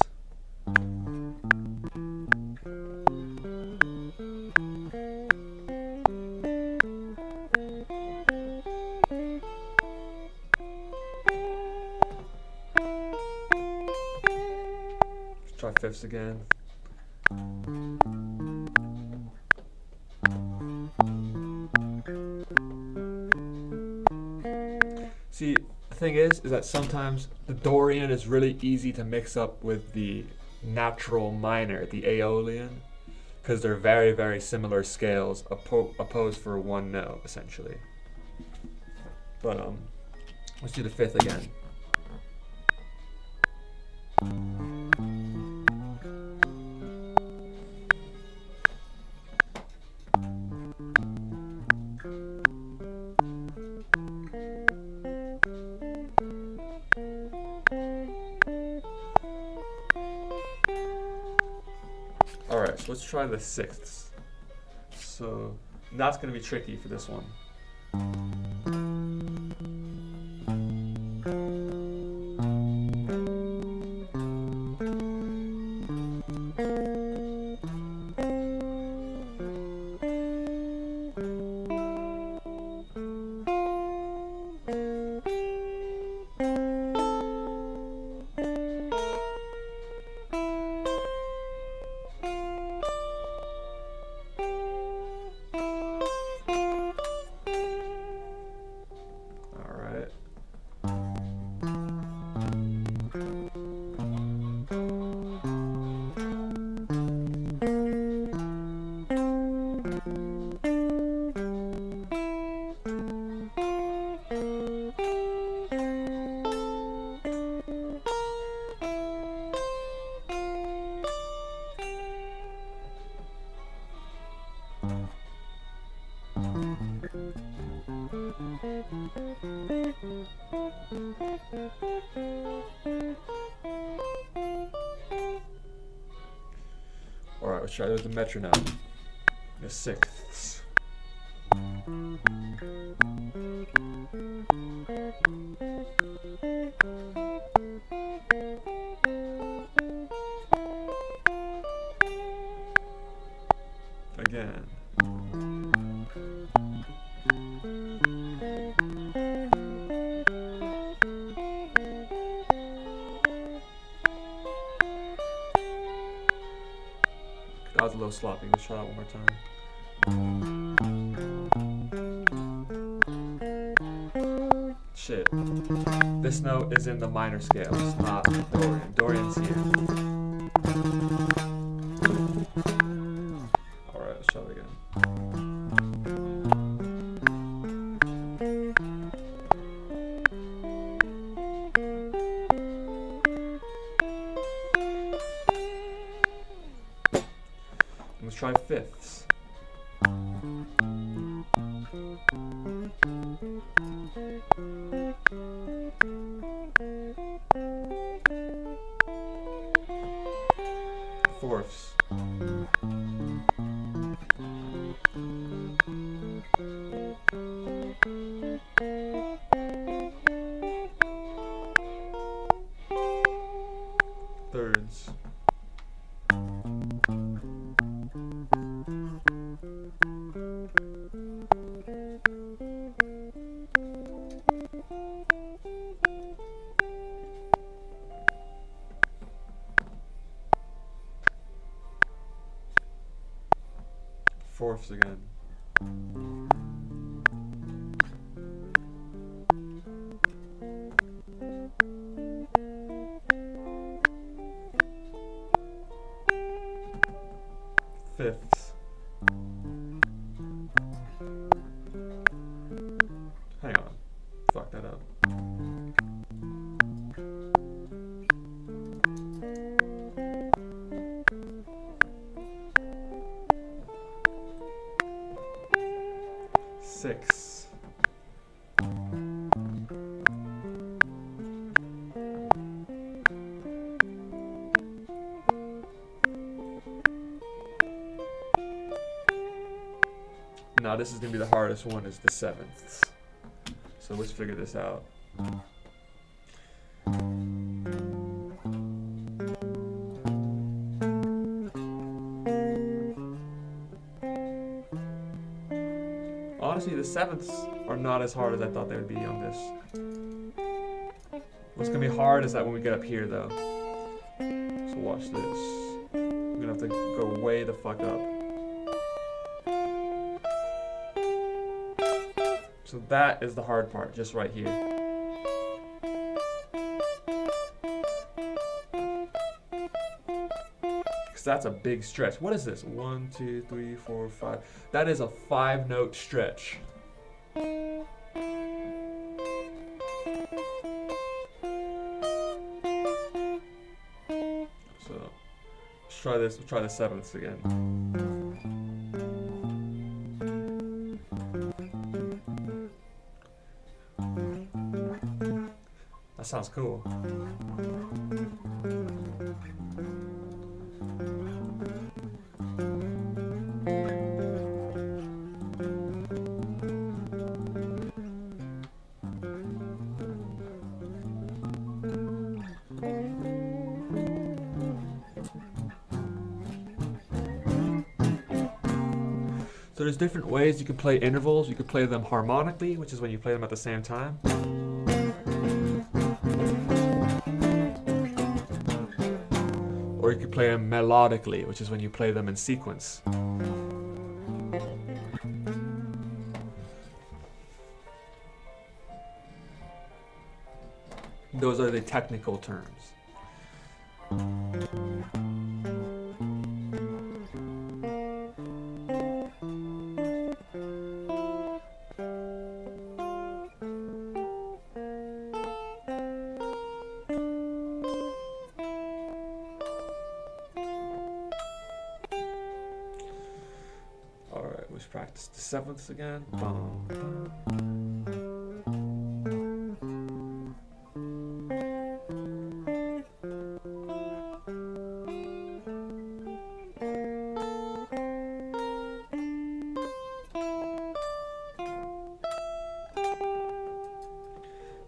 Let's try fifths again. See, the thing is that sometimes the Dorian is really easy to mix up with the natural minor, the Aeolian, because they're very, very similar scales opposed for one note, essentially. But let's do the fifth again. Alright, so let's try the sixths. So that's going to be tricky for this one. Alright, let's try with the metronome. The sixths. Again. That was a little sloppy. Let's try that one more time. Shit. This note is in the minor scale. It's not Dorian. Dorian's here. Alright, let's try it again. Let's try fifths. Fourths. Thirds. Fourths again. Fifths. Hang on. Fuck that up. Six. Now this is gonna be the hardest one, is the sevenths. So let's figure this out. Honestly, the sevenths are not as hard as I thought they would be on this. What's gonna be hard is that when we get up here though. So watch this. I'm gonna have to go way the fuck up. So that is the hard part, just right here. Because that's a big stretch. What is this? 1, 2, 3, 4, 5. That is a 5-note stretch. So let's try this. We'll try the sevenths again. That sounds cool. So there's different ways you can play intervals. You could play them harmonically, which is when you play them at the same time. Or you could play them melodically, which is when you play them in sequence. Those are the technical terms. Alright, let's practice the sevenths again. Bum, bum.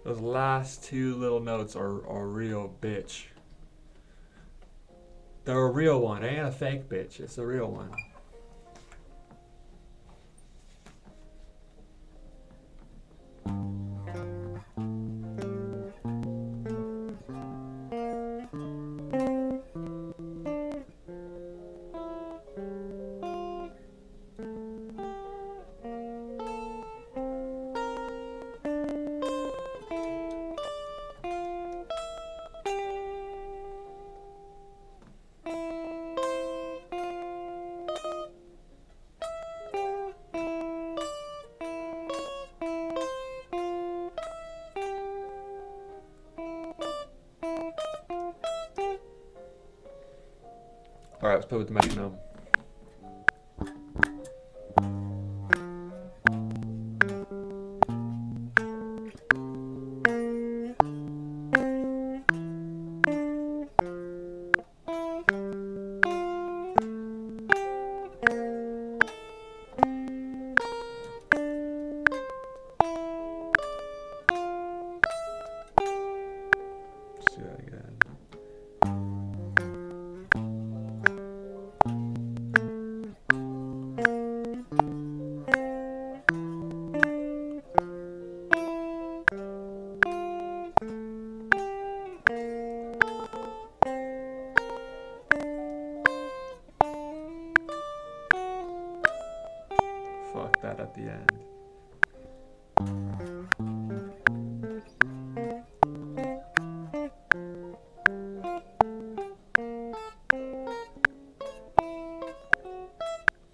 Those last two little notes are a real bitch. They're a real one. It ain't a fake bitch. It's a real one. Alright, let's play with the metronome. Let's do that again. Fuck that at the end.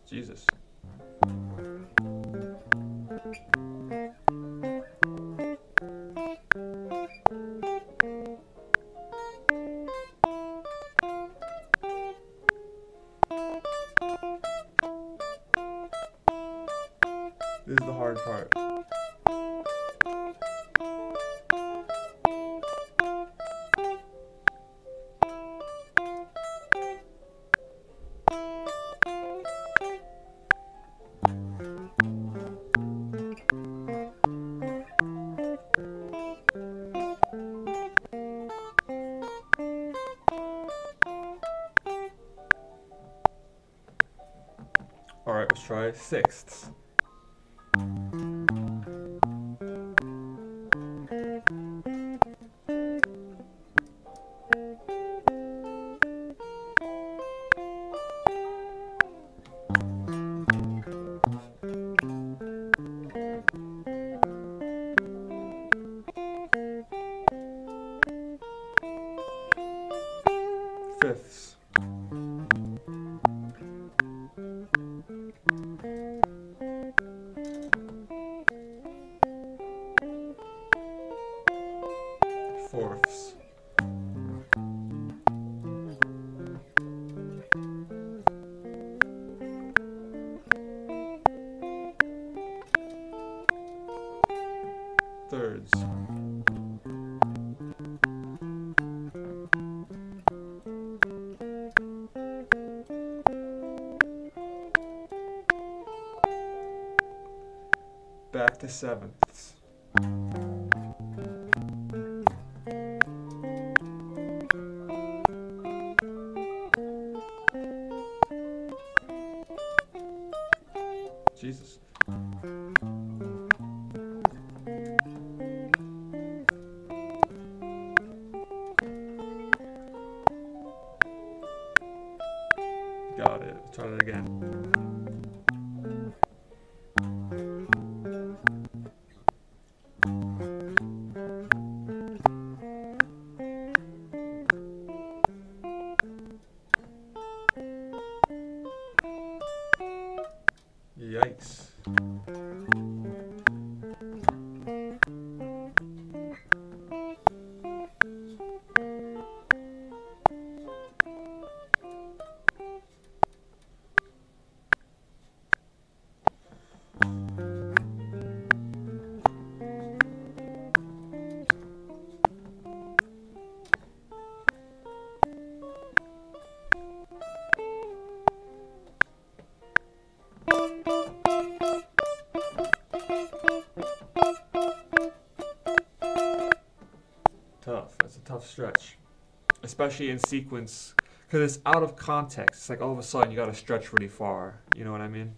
Jesus. This is the hard part. Alright, let's try sixths. Fifths. Fourths. Thirds. Back to sevenths. Jesus. Got it. Try it again. Yikes. Tough. That's a tough stretch, especially in sequence, because it's out of context. It's like all of a sudden you got to stretch really far. You know what I mean?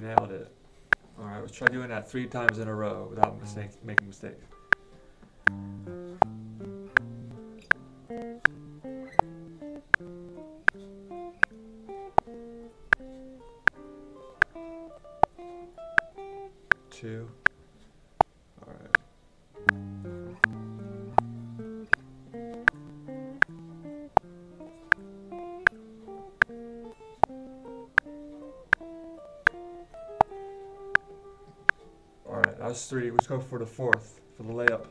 Nailed it. Alright, let's try doing that 3 times in a row without making mistakes. Two. Alright. Alright, that was 3. Let's go for the 4th, for the layup.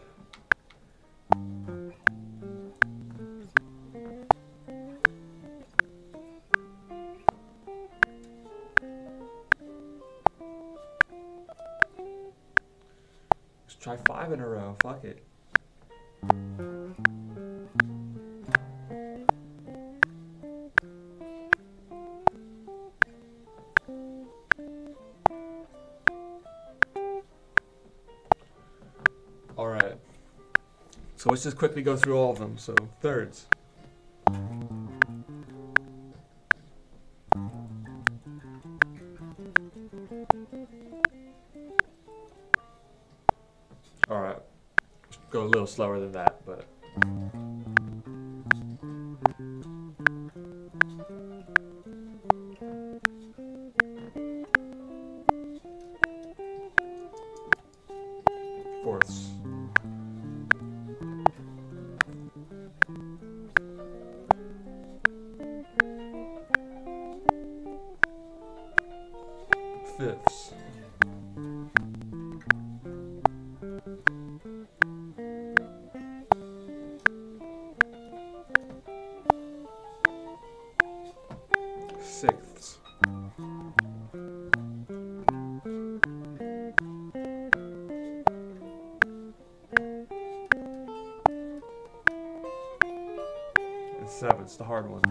Let's try 5 in a row, fuck it. So let's just quickly go through all of them. So thirds. All right, go a little slower than that, but. Fourths. Fifths. Sixths. And sevenths, the hard one.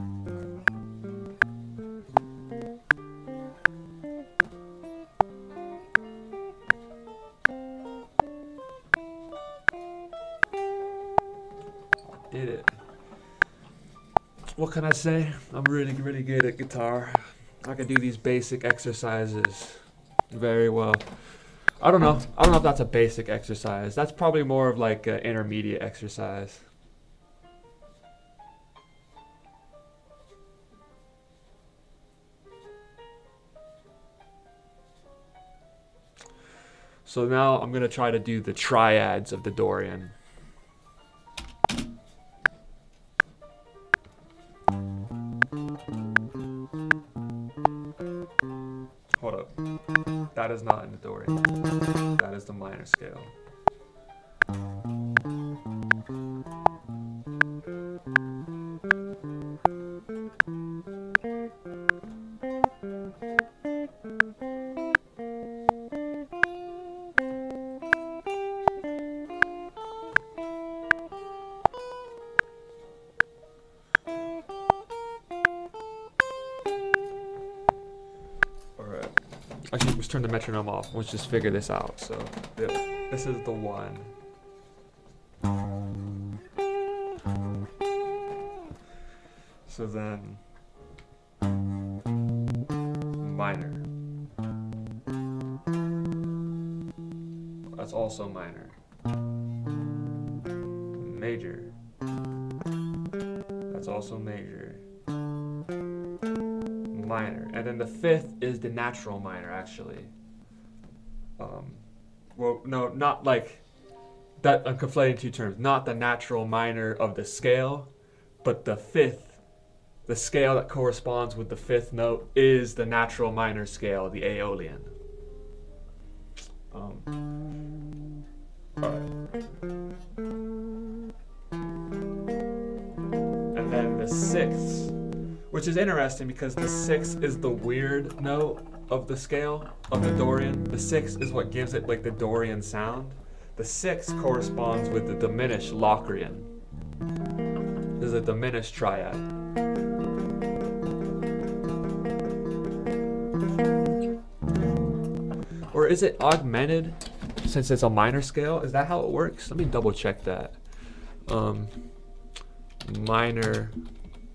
Did it. What can I say? I'm really, really good at guitar. I can do these basic exercises very well. I don't know if that's a basic exercise. That's probably more of like an intermediate exercise. So now I'm gonna try to do the triads of the Dorian. Hold up. That is not in the Dorian. That is the minor scale. Actually, let's turn the metronome off. Let's just figure this out. So, yeah, this is the one. So then, minor. That's also minor. Major. That's also major. Minor, and then the fifth is the natural minor, actually. Well, no, not like that. I'm conflating two terms. Not the natural minor of the scale, but the fifth, the scale that corresponds with the fifth note is the natural minor scale, the Aeolian. All right. And then the sixth, which is interesting because the sixth is the weird note of the scale of the Dorian. The sixth is what gives it like the Dorian sound. The sixth corresponds with the diminished Locrian. This is a diminished triad. Or is it augmented since it's a minor scale? Is that how it works? Let me double check that. Minor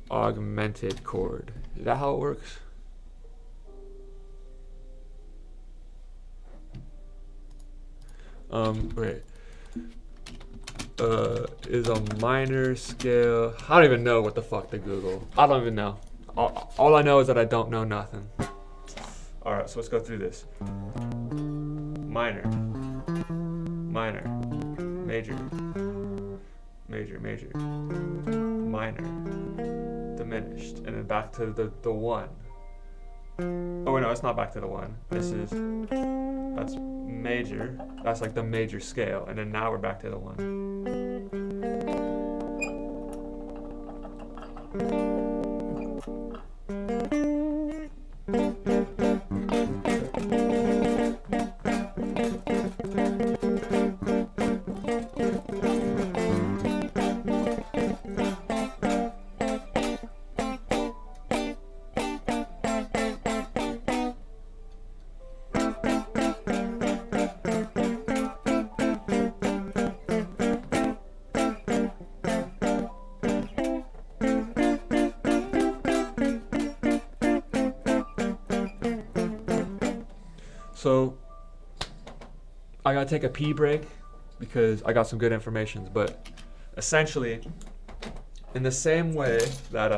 augmented chord. Is that how it works? Wait. Is a minor scale. I don't even know what the fuck to Google. I don't even know. All I know is that I don't know nothing. Alright, so let's go through this. Minor. Minor. Major. Major, major. Minor. Diminished. And then back to the one. Oh wait, no, it's not back to the one. This is, that's major. That's like the major scale. And then now we're back to the one. So I gotta take a pee break because I got some good information. But essentially, in the same way that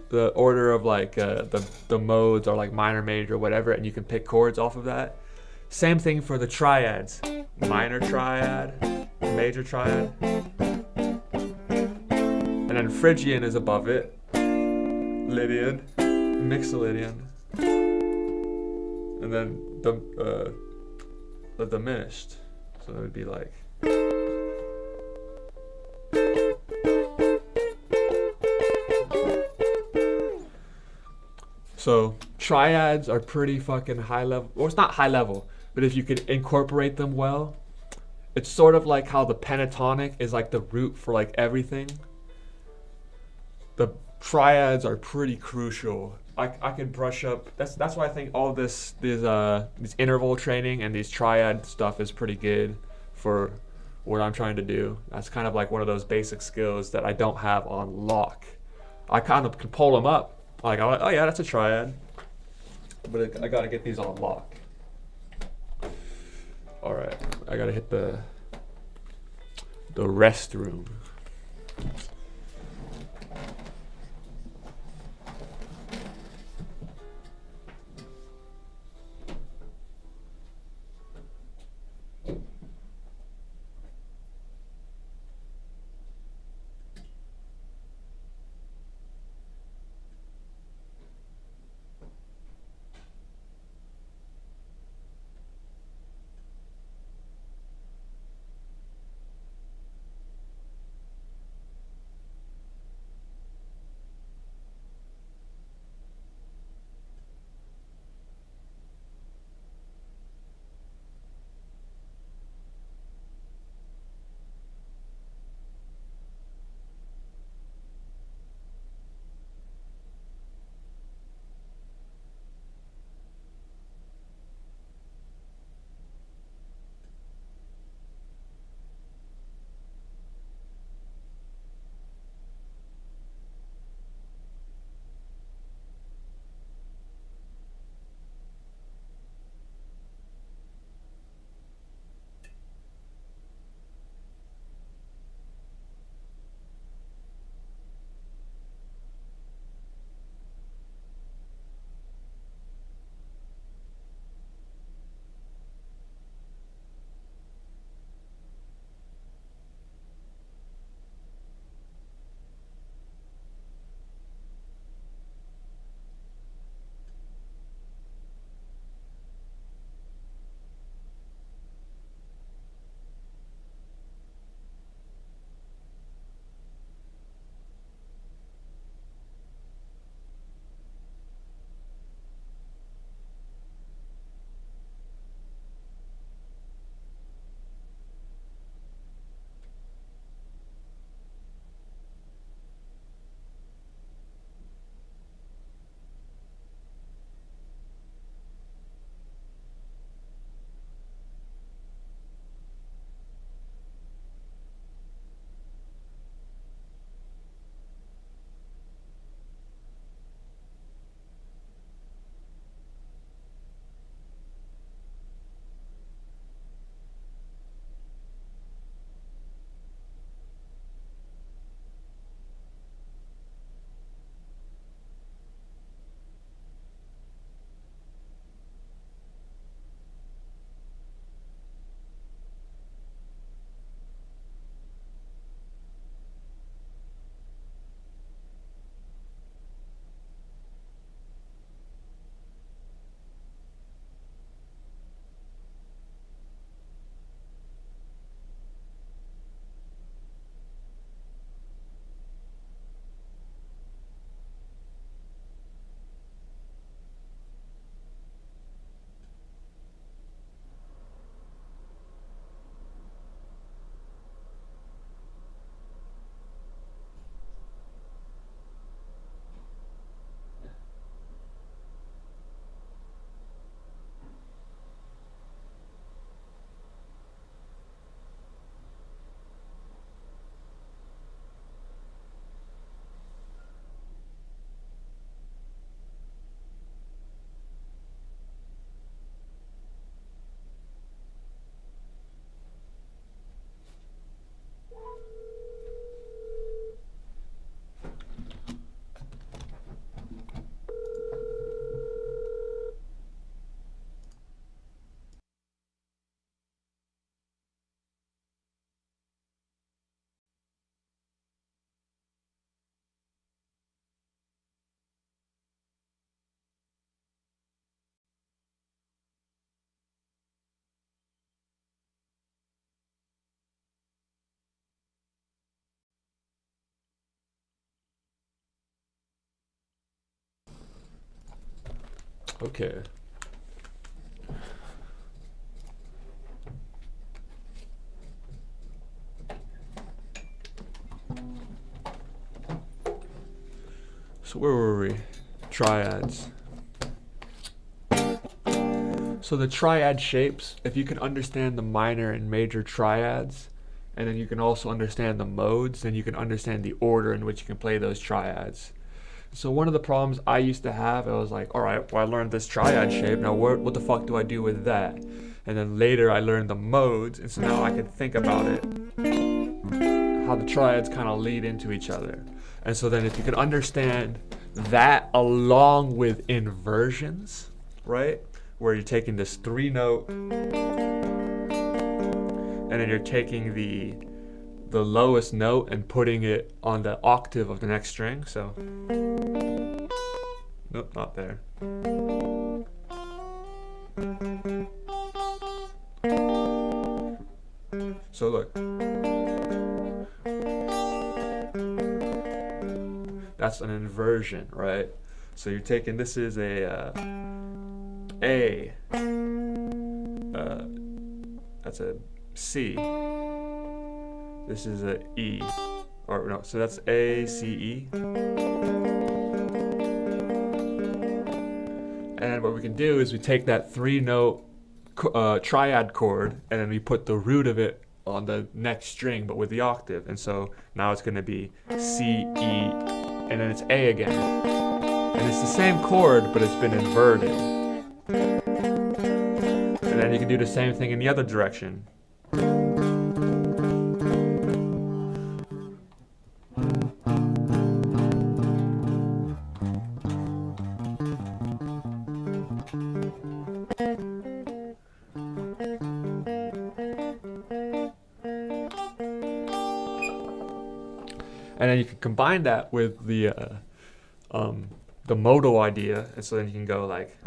the order of like the modes are like minor, major, whatever, and you can pick chords off of that. Same thing for the triads: minor triad, major triad, and then Phrygian is above it, Lydian, Mixolydian, and then the diminished. So it would be like. So triads are pretty fucking high level, or it's not high level, but if you could incorporate them well, it's sort of like how the pentatonic is like the root for like everything. The triads are pretty crucial. I can brush up. That's why I think all these interval training and these triad stuff is pretty good for what I'm trying to do. That's kind of like one of those basic skills that I don't have on lock. I kind of can pull them up. Like, oh yeah, that's a triad. But I gotta get these on lock. All right, I gotta hit the restroom. Okay. So where were we? Triads. So the triad shapes, if you can understand the minor and major triads, and then you can also understand the modes, then you can understand the order in which you can play those triads. So one of the problems I used to have, I was like, all right, well, I learned this triad shape. Now what the fuck do I do with that? And then later I learned the modes, and so now I can think about it, how the triads kind of lead into each other. And so then if you can understand that along with inversions, right? Where you're taking this 3-note, and then you're taking the lowest note and putting it on the octave of the next string. So, nope, not there. So look, that's an inversion, right? So you're taking, this is a that's a C. This is a E, or no, so that's A, C, E. And what we can do is we take that 3-note triad chord, and then we put the root of it on the next string, but with the octave. And so now it's going to be C, E, and then it's A again. And it's the same chord, but it's been inverted. And then you can do the same thing in the other direction. And then you can combine that with the modal idea, and so then you can go like.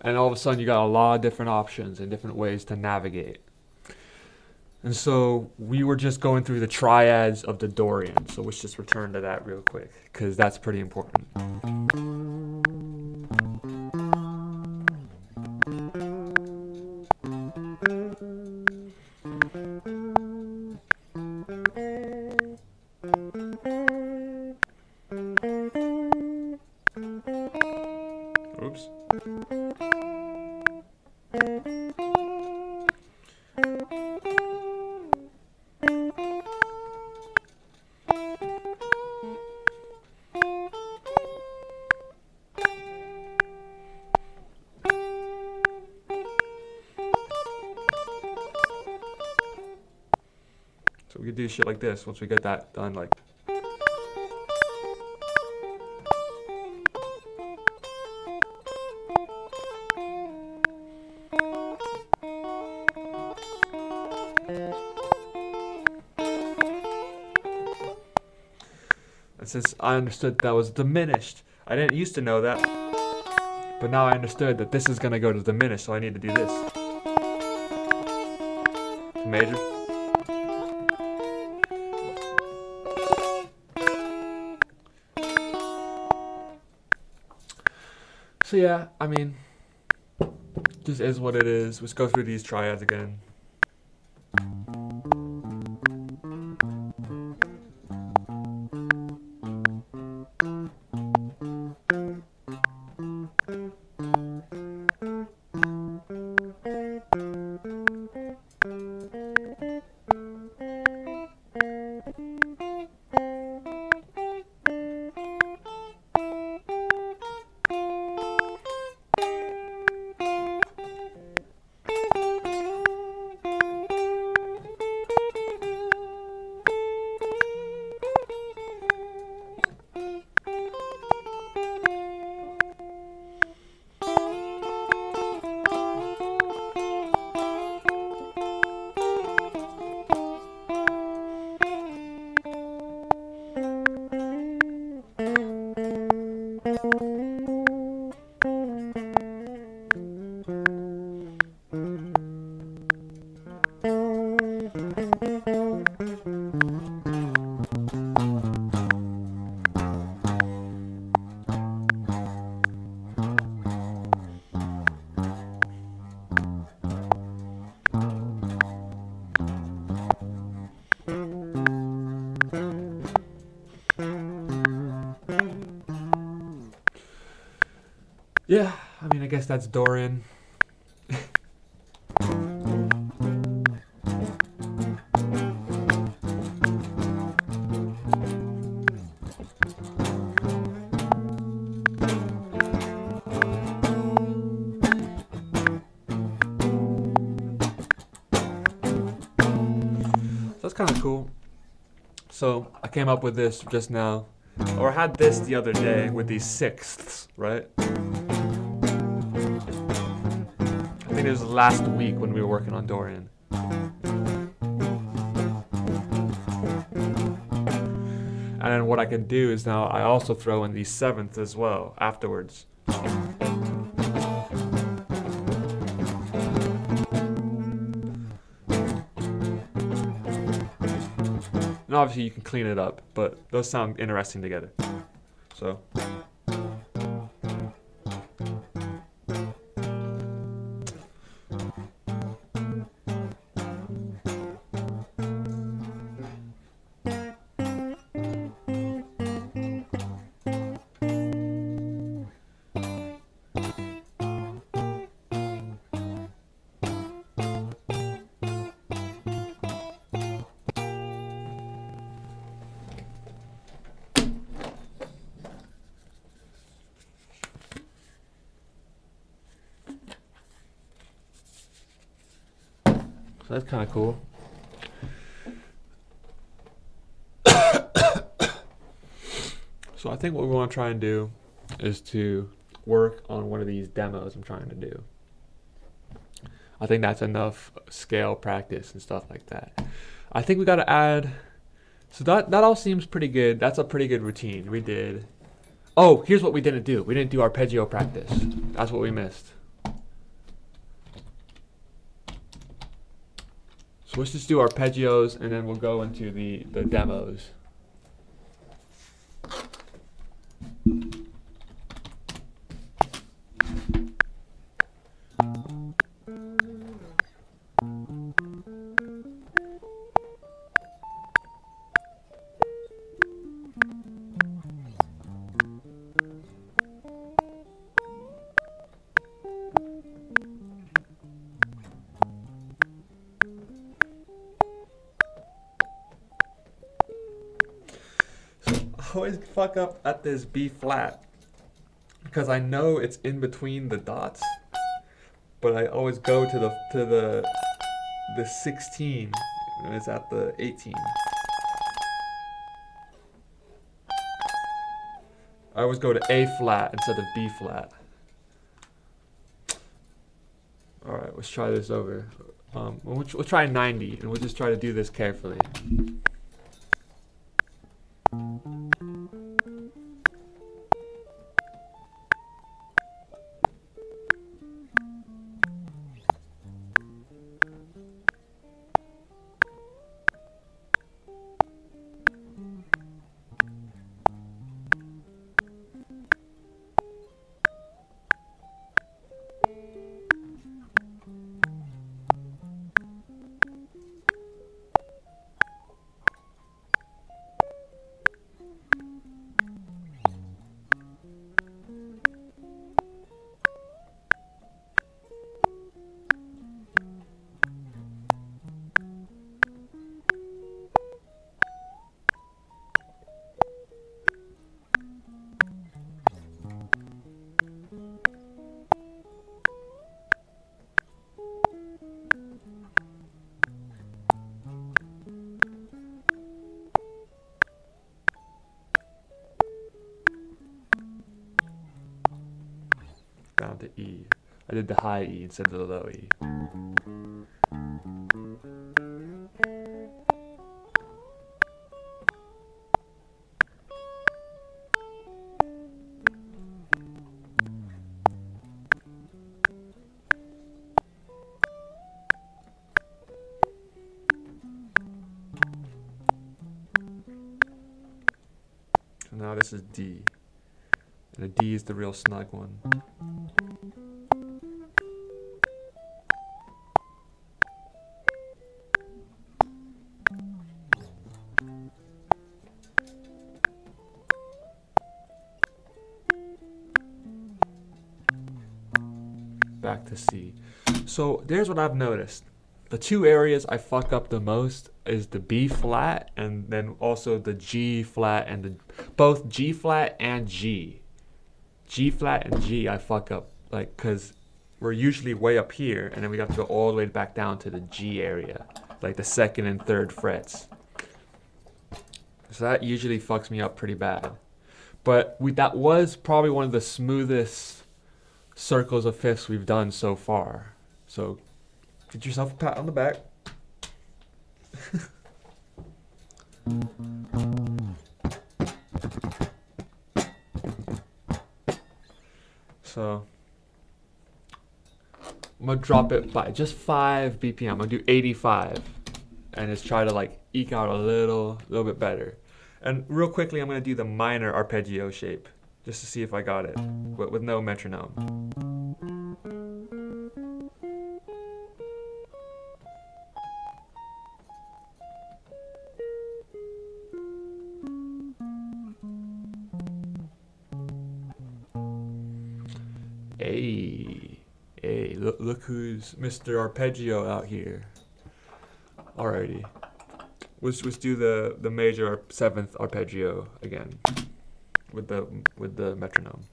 And all of a sudden you got a lot of different options and different ways to navigate. And so we were just going through the triads of the Dorian. So let's just return to that real quick, because that's pretty important. Oops. So we could do shit like this once we get that done, like. And since I understood that was diminished, I didn't used to know that, but now I understood that this is gonna go to diminished, so I need to do this. To major. So yeah, I mean, this is what it is. Let's go through these triads again. Yeah, I mean, I guess that's Dorian. That's kind of cool. So I came up with this just now, or I had this the other day with these sixths, right? I think it was last week when we were working on Dorian. And then what I can do is now I also throw in these sevenths as well afterwards. And obviously you can clean it up, but those sound interesting together. So. So that's kind of cool. So I think what we want to try and do is to work on one of these demos I'm trying to do. I think that's enough scale practice and stuff like that. I think we got to add, so that all seems pretty good. That's a pretty good routine. We did. Oh, here's what we didn't do. We didn't do arpeggio practice. That's what we missed. So let's just do arpeggios and then we'll go into the demos. I always fuck up at this B flat because I know it's in between the dots, but I always go to the 16 and it's at the 18. I always go to A flat instead of B flat. All right, let's try this over. We'll try 90 and we'll just try to do this carefully. Down to E. I did the high E instead of the low E. So now this is D. And a D is the real snug one. back to C. So there's what I've noticed. The two areas I fuck up the most is the B flat and then also the G flat and both G flat and G. G flat and G I fuck up, like, cause we're usually way up here and then we have to go all the way back down to the G area, like the second and third frets. So that usually fucks me up pretty bad. But that was probably one of the smoothest circles of fifths we've done so far. So get yourself a pat on the back. So I'm gonna drop it by just 5 BPM. I'm gonna do 85 and just try to like eke out a little bit better. And real quickly, I'm gonna do the minor arpeggio shape just to see if I got it with no metronome. Hey, look who's Mr. Arpeggio out here. Alrighty, let's do the major 7th arpeggio again with the metronome.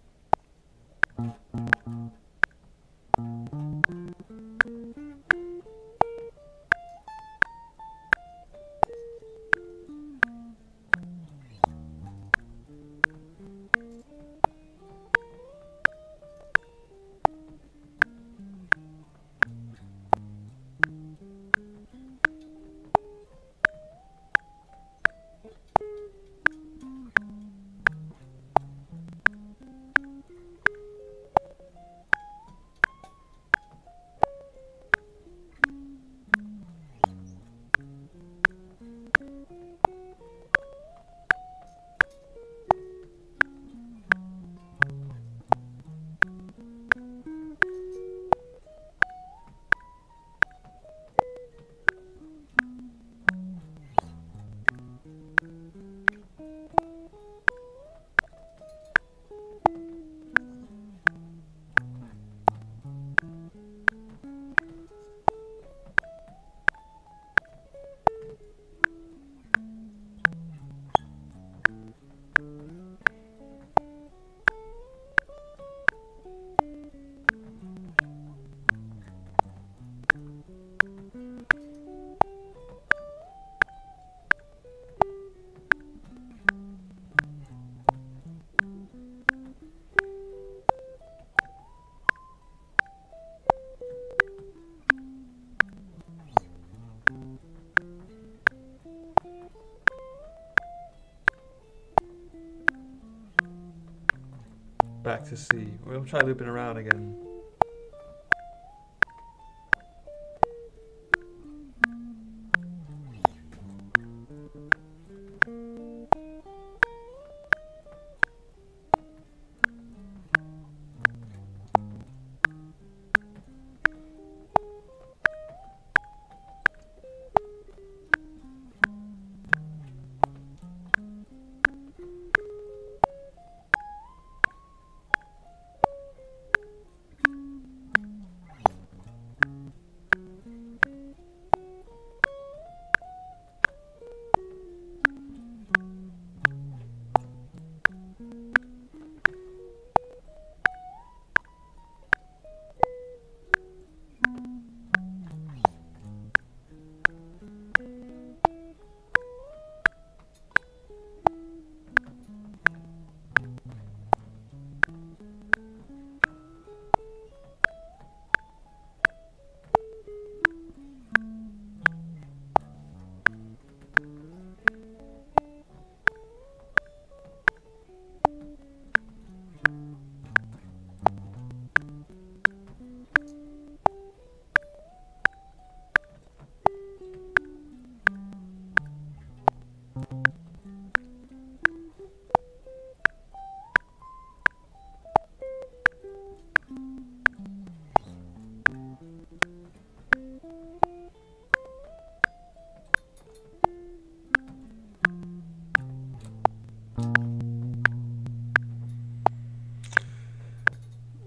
Back to C. We'll try looping around again.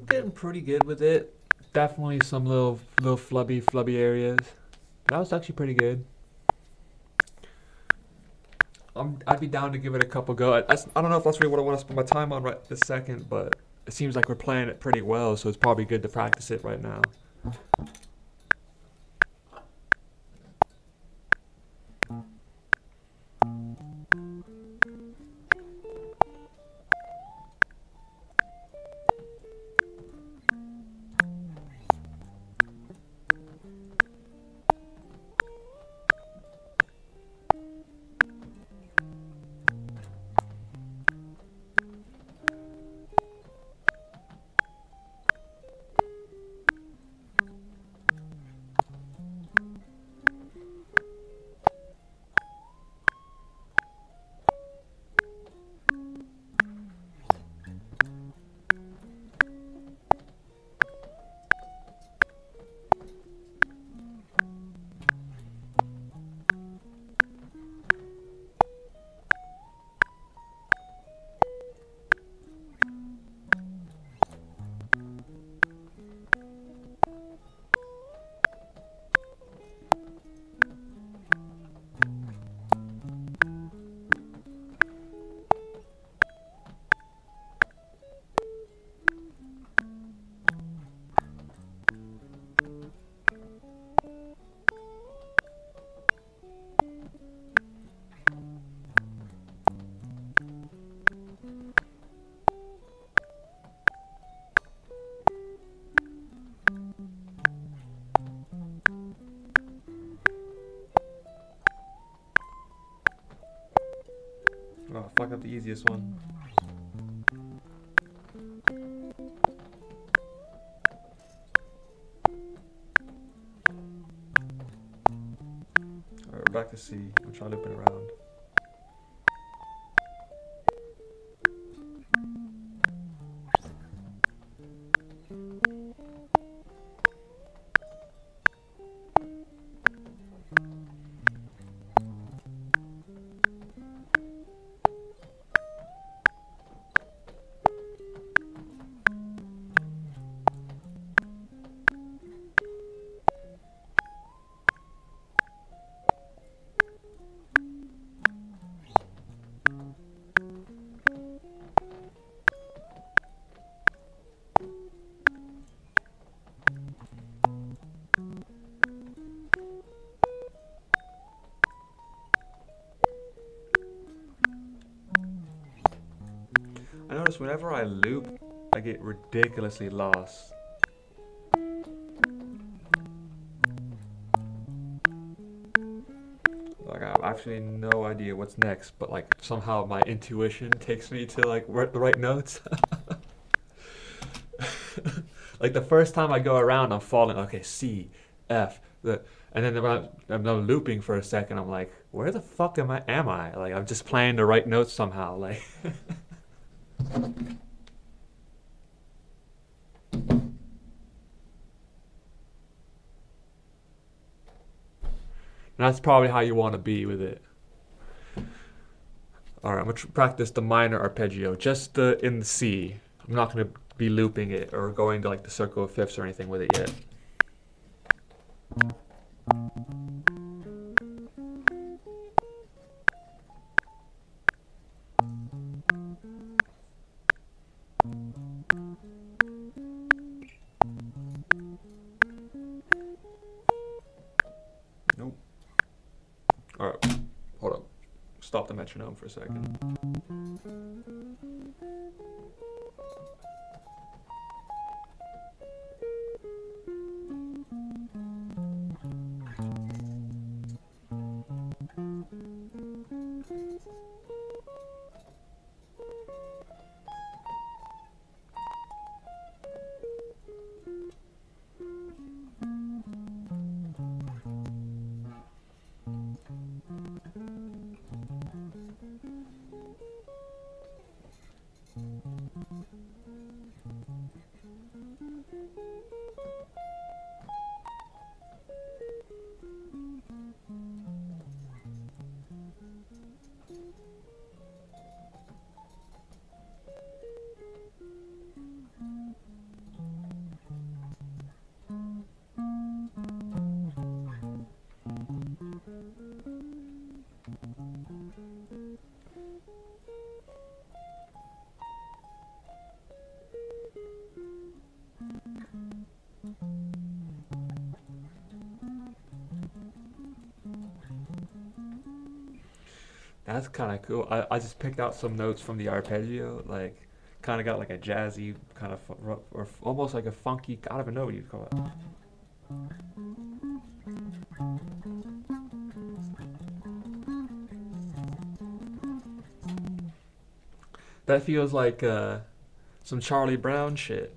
Getting pretty good with it. Definitely some little flubby areas. That was actually pretty good. I'd be down to give it a couple go. I don't know if that's really what I want to spend my time on right this second, but it seems like we're playing it pretty well, so it's probably good to practice it right now. Oh, fuck up the easiest one. Alright, we're back to C. We'll try looping around. I notice whenever I loop, I get ridiculously lost. Like I have actually no idea what's next, but like somehow my intuition takes me to like the right notes. Like the first time I go around, I'm falling. Okay, C, F, and then when I'm looping for a second. I'm like, where the fuck am I? Like I'm just playing the right notes somehow. Like. And that's probably how you want to be with it. Alright, I'm going to practice the minor arpeggio, just in the C. I'm not going to be looping it or going to like the circle of fifths or anything with it yet. Nope. Alright, hold up. Stop the metronome for a second. That's kind of cool. I just picked out some notes from the arpeggio, like kind of got like a jazzy kind of or almost like a funky. I don't even know what you'd call it. That feels like some Charlie Brown shit.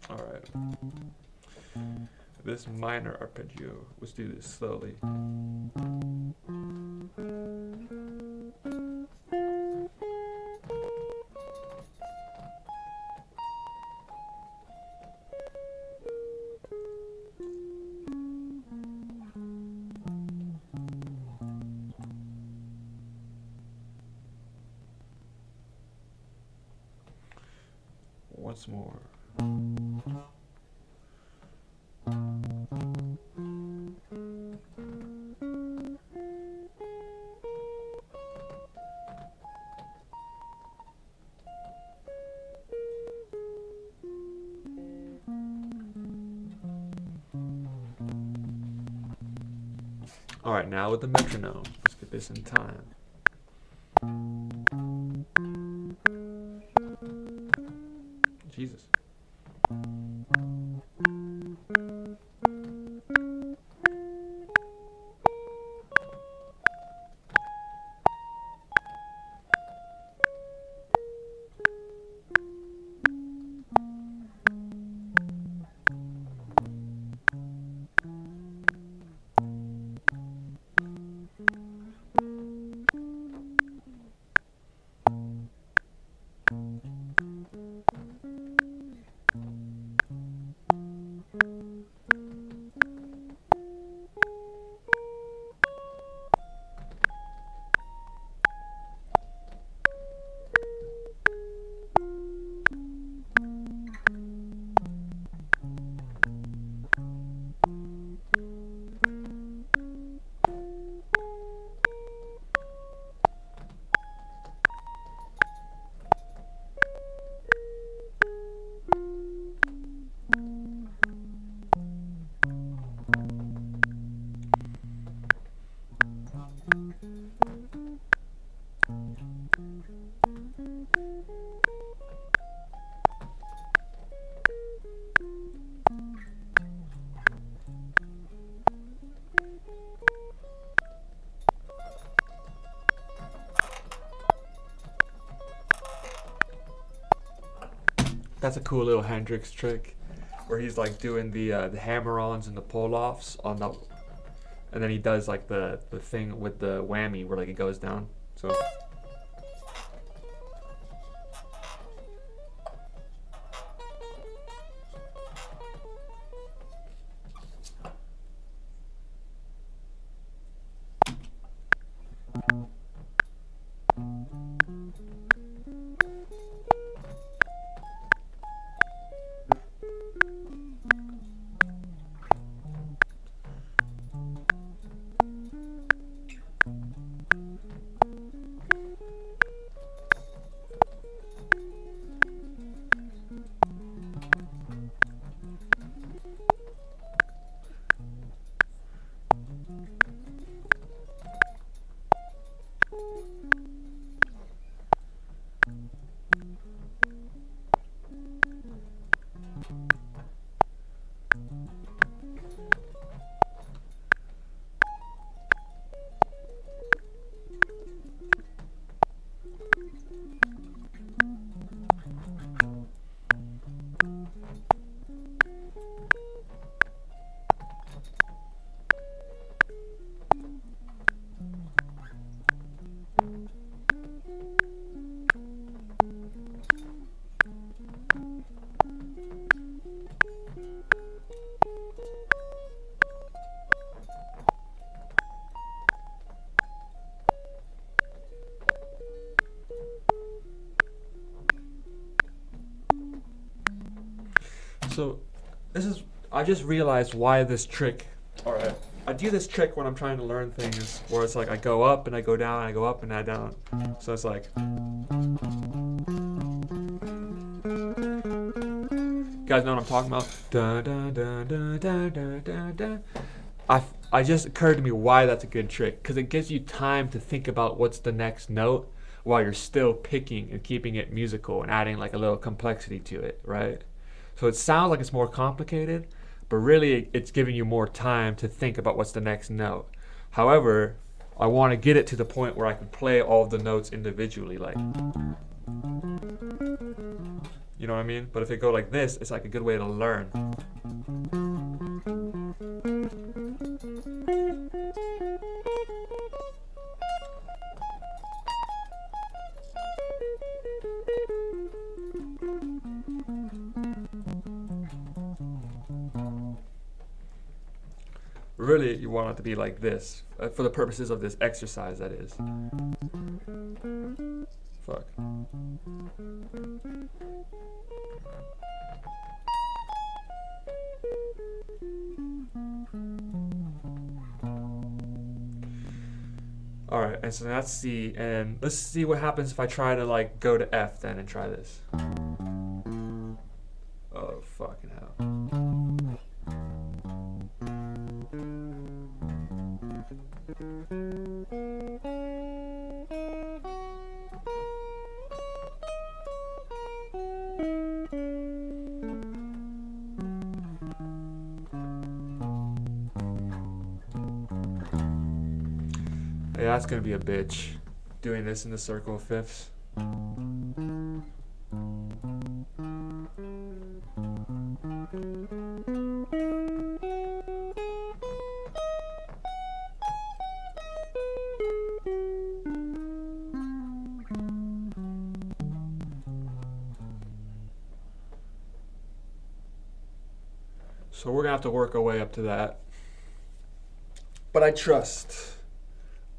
Alright. This minor arpeggio. Let's do this slowly. Once more. All right, now with the metronome. Let's get this in time. Jesus. That's a cool little Hendrix trick, where he's like doing the hammer-ons and the pull-offs on the, and then he does like the thing with the whammy where like it goes down. So. So, this is, I just realized why this trick, alright, I do this trick when I'm trying to learn things where it's like I go up and I go down, I go up and I down. So it's like, you guys know what I'm talking about? Da, da, da, da, da, da, da, da. I just occurred to me why that's a good trick, because it gives you time to think about what's the next note while you're still picking and keeping it musical and adding like a little complexity to it, right? So it sounds like it's more complicated, but really it's giving you more time to think about what's the next note. However, I want to get it to the point where I can play all the notes individually, like, you know what I mean? But if it go like this, it's like a good way to learn. Really, you want it to be like this, for the purposes of this exercise, that is. Fuck. Alright, and so that's C, and let's see what happens if I try to like go to F then and try this. Oh, fucking hell. Yeah, that's gonna be a bitch, doing this in the circle of fifths. So we're gonna have to work our way up to that. But I trust.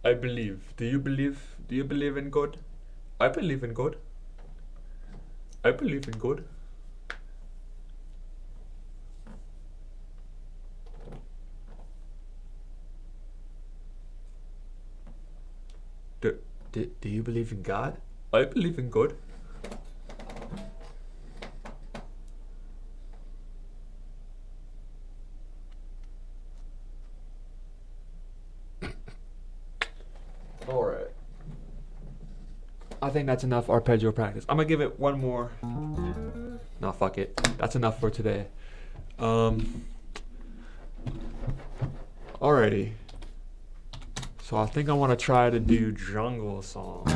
I believe. Do you believe? Do you believe in God? I believe in God. I believe in God. Do you believe in God? I believe in God. Alright. I think that's enough arpeggio practice. I'm gonna give it one more. Nah, fuck it. That's enough for today. Alrighty. So I think I want to try to do jungle song.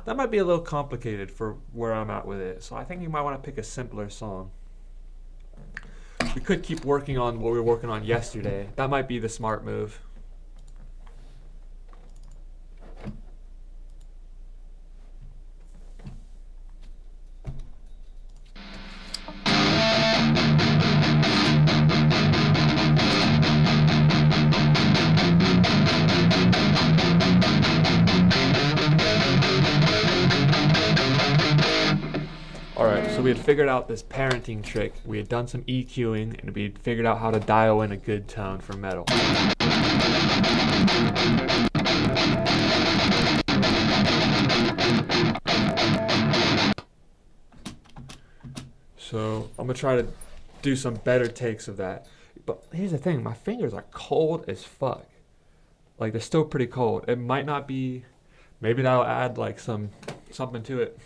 That might be a little complicated for where I'm at with it, so I think you might want to pick a simpler song. We could keep working on what we were working on yesterday. That might be the smart move. Alright, so we had figured out this parenting trick. We had done some EQing, and we had figured out how to dial in a good tone for metal. So I'm gonna try to do some better takes of that. But here's the thing, my fingers are cold as fuck. Like, they're still pretty cold. It might not be, maybe that'll add like something to it.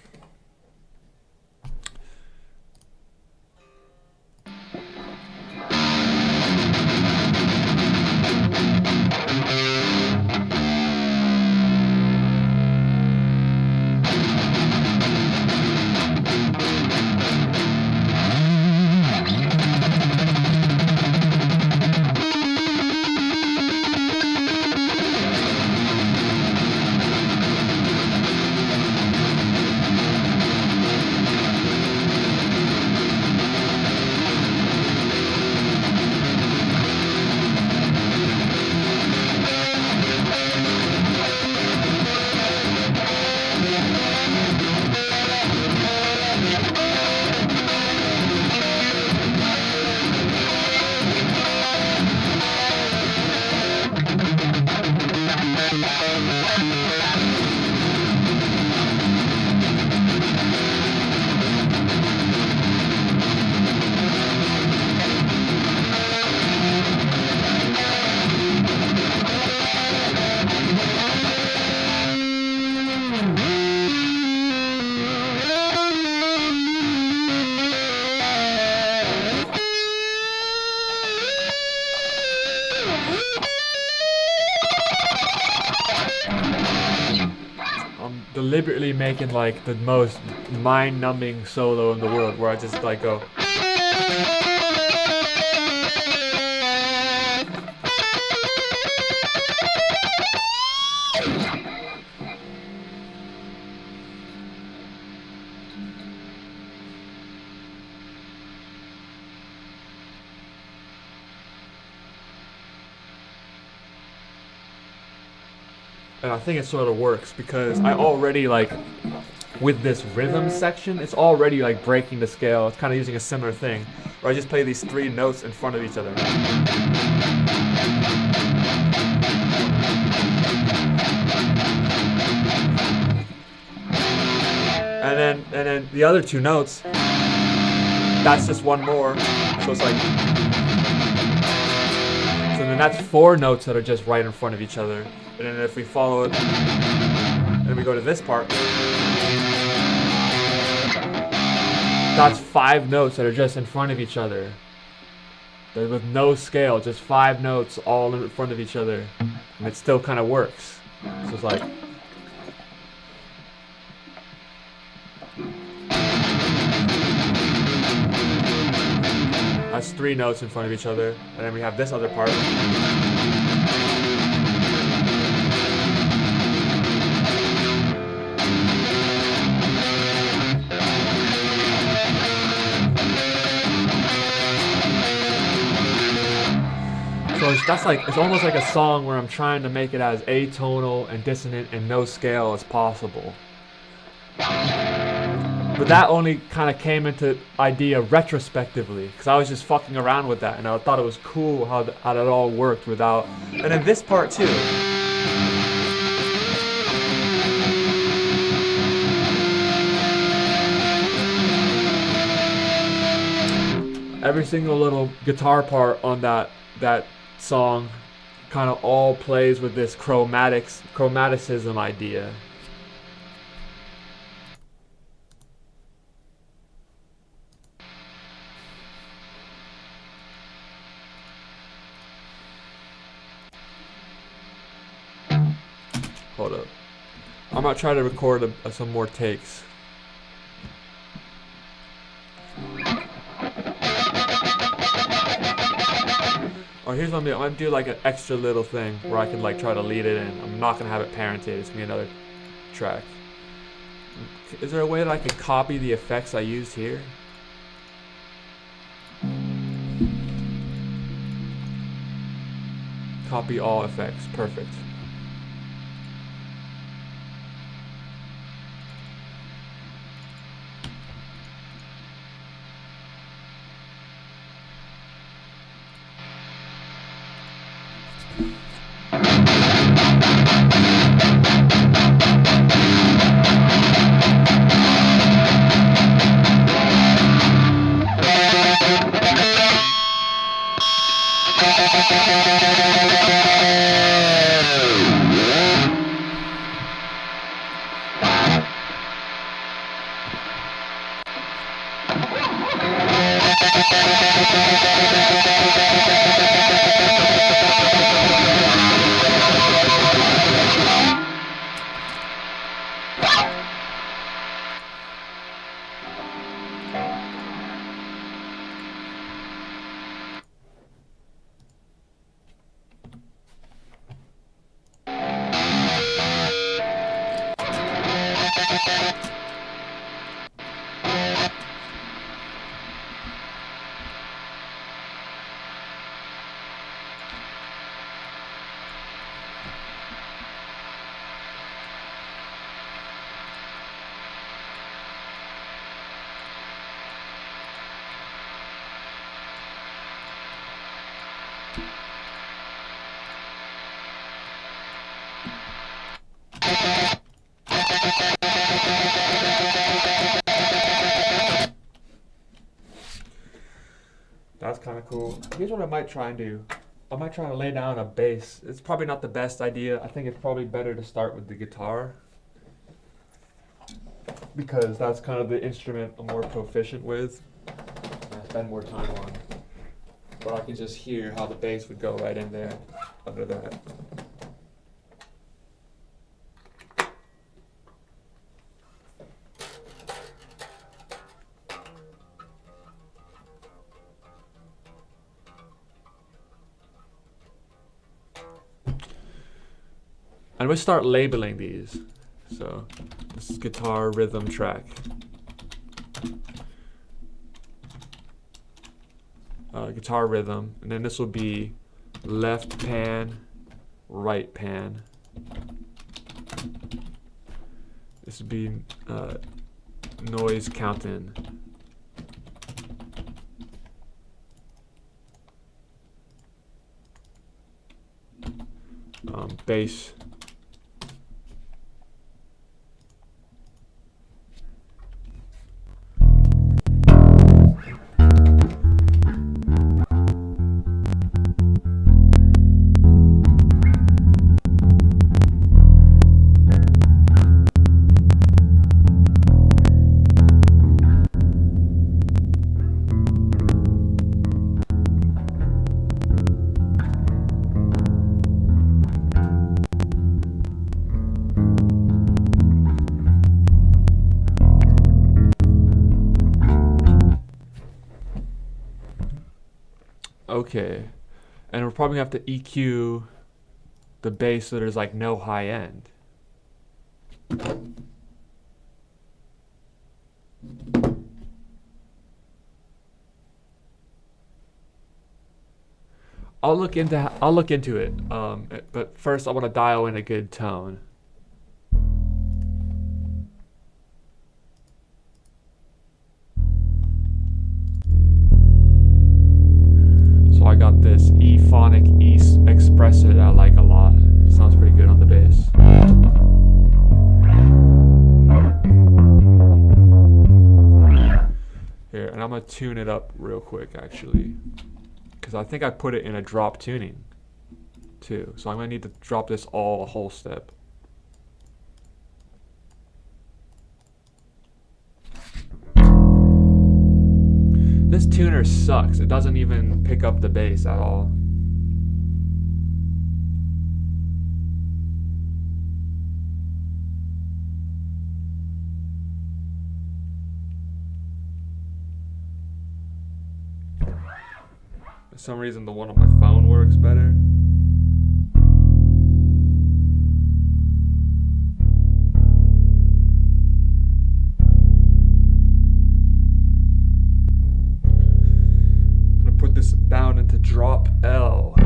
deliberately making like the most mind-numbing solo in the world, where I just like go. And I think it sort of works because I already like, with this rhythm section, it's already like breaking the scale. It's kind of using a similar thing, where I just play these 3 notes in front of each other. And then the other 2 notes, that's just one more. So it's like, so then that's 4 notes that are just right in front of each other. And then if we follow it, and we go to this part, that's 5 notes that are just in front of each other. They're with no scale, just 5 notes all in front of each other. And it still kind of works. So it's like, that's 3 notes in front of each other. And then we have this other part. So that's like, it's almost like a song where I'm trying to make it as atonal and dissonant and no scale as possible. But that only kind of came into idea retrospectively, because I was just fucking around with that and I thought it was cool how that all worked without. And then this part too. Every single little guitar part on that song kind of all plays with this chromaticism idea. Hold up. I'm gonna try to record some more takes. Or here's what I'm gonna do like an extra little thing where I can like try to lead it in. I'm not gonna have it parented, it's gonna be another track. Is there a way that I can copy the effects I used here? Copy all effects, perfect. That's kind of cool. Here's what I might try and do. I might try to lay down a bass. It's probably not the best idea. I think it's probably better to start with the guitar, because that's kind of the instrument I'm more proficient with and I spend more time on. But I can just hear how the bass would go right in there under that. And we start labeling these. So this is guitar rhythm track. Guitar rhythm, and then this will be left pan, right pan. This would be noise counting. Bass. Okay, and we're probably gonna have to EQ the bass so there's like no high end. I'll look into it. But first I want to dial in a good tone. So I got this E-phonic expressor that I like a lot. Sounds pretty good on the bass. Here, and I'm gonna tune it up real quick actually, because I think I put it in a drop tuning too. So I'm gonna need to drop this all a whole step. This tuner sucks. It doesn't even pick up the bass at all. For some reason, the one on my phone works better. Put this down into drop L.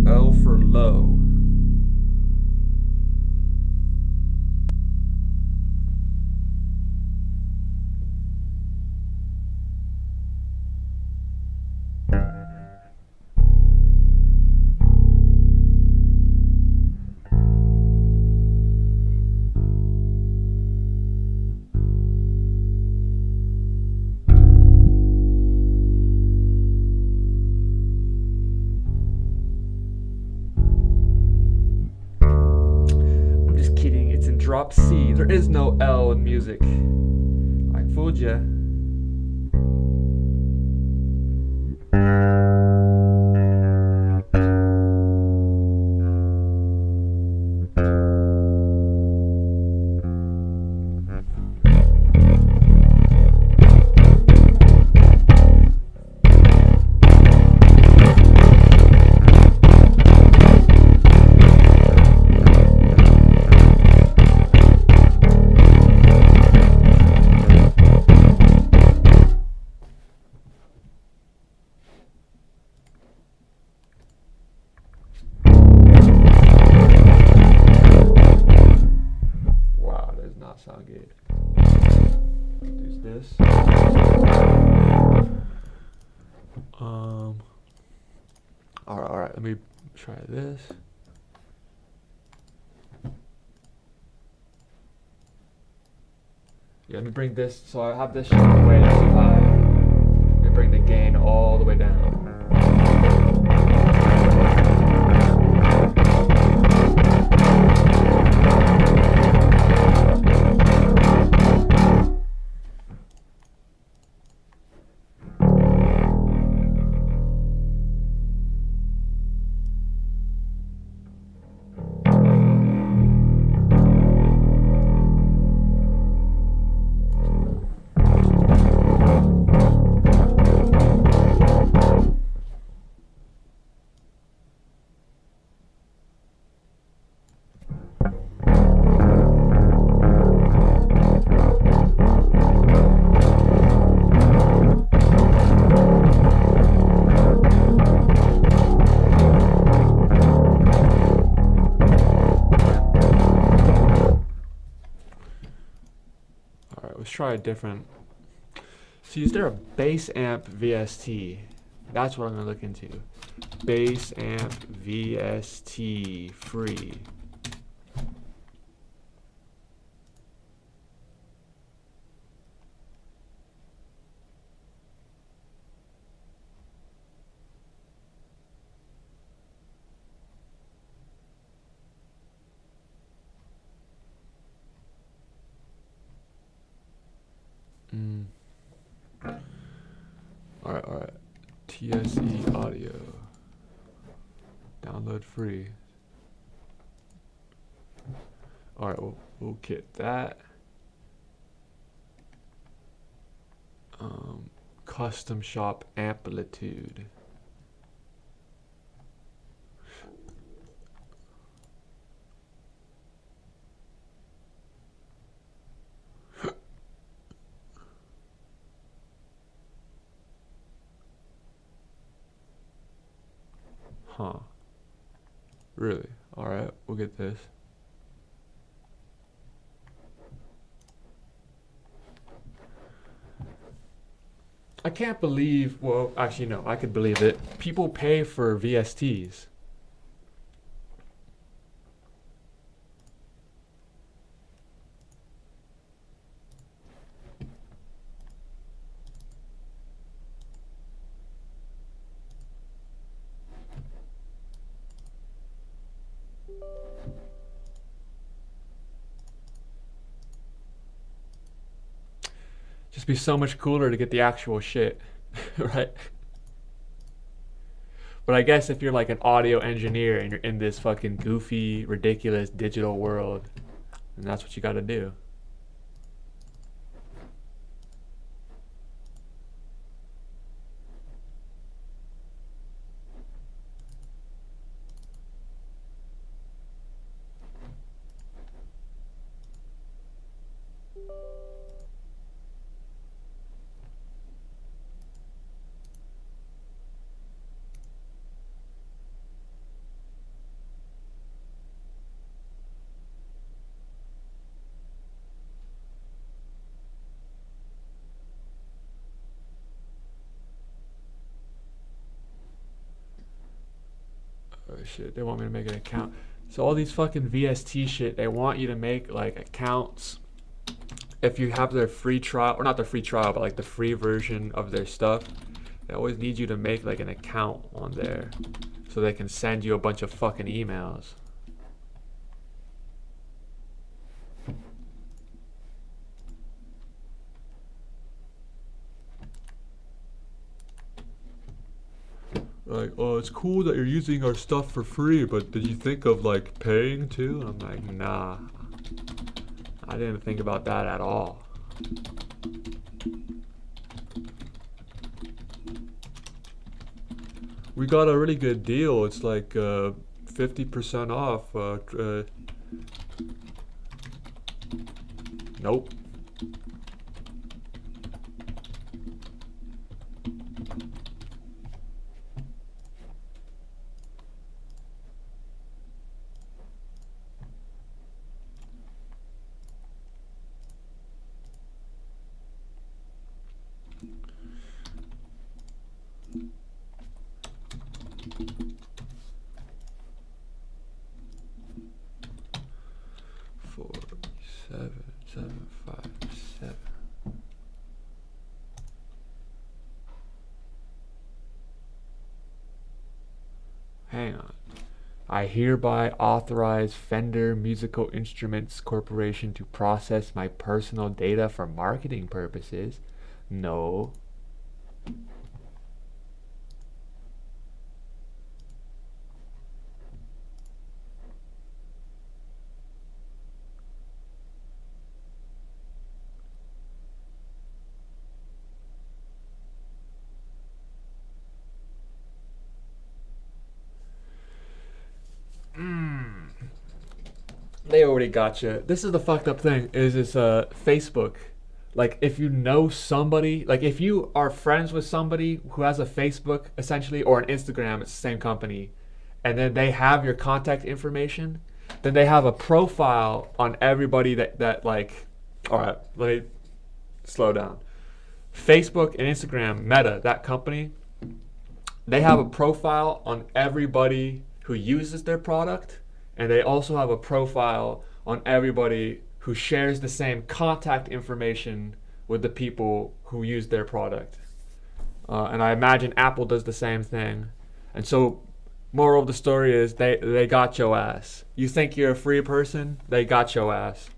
L for low. Drop C. There is no L in music. I fooled ya. Sound good. Use this. All right. Let me try this. Yeah, let me bring this. So I have this shit way too high. Let me bring the gain all the way down. try a different. See, is there a bass amp VST? That's what I'm gonna look into. Bass amp VST free. Alright. TSE audio. Download free. Alright, we'll get that. Custom shop amplitude. Huh. Really? Alright, we'll get this. I can't believe, well, actually no, I could believe it. People pay for VSTs. Just be so much cooler to get the actual shit, right? But I guess if you're like an audio engineer and you're in this fucking goofy, ridiculous digital world, then that's what you gotta do. Oh shit, they want me to make an account. So all these fucking VST shit, they want you to make like accounts. If you have their free trial, or not the free trial, but like the free version of their stuff, they always need you to make like an account on there so they can send you a bunch of fucking emails. Like, oh, it's cool that you're using our stuff for free, but did you think of like paying too? I'm like, nah, I didn't think about that at all. We got a really good deal. It's like 50% off. Nope. Hang on. I hereby authorize Fender Musical Instruments Corporation to process my personal data for marketing purposes. No. They already got you. This is the fucked up thing, is this Facebook. Like, if you know somebody, like if you are friends with somebody who has a Facebook, essentially, or an Instagram, it's the same company, and then they have your contact information, then they have a profile on everybody that like, all right, let me slow down. Facebook and Instagram, Meta, that company, they have a profile on everybody who uses their product, and they also have a profile on everybody who shares the same contact information with the people who use their product. And I imagine Apple does the same thing. And so, moral of the story is they got your ass. You think you're a free person? They got your ass.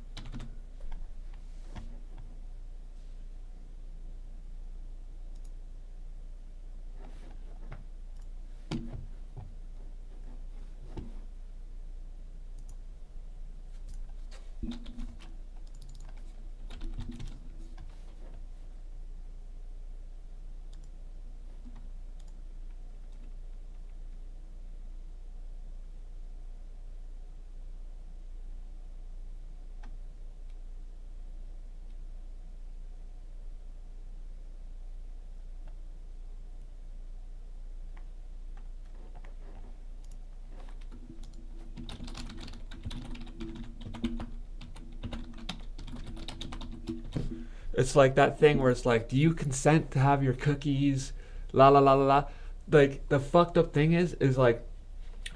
It's like that thing where it's like, do you consent to have your cookies? La la la la la. Like, the fucked up thing is like,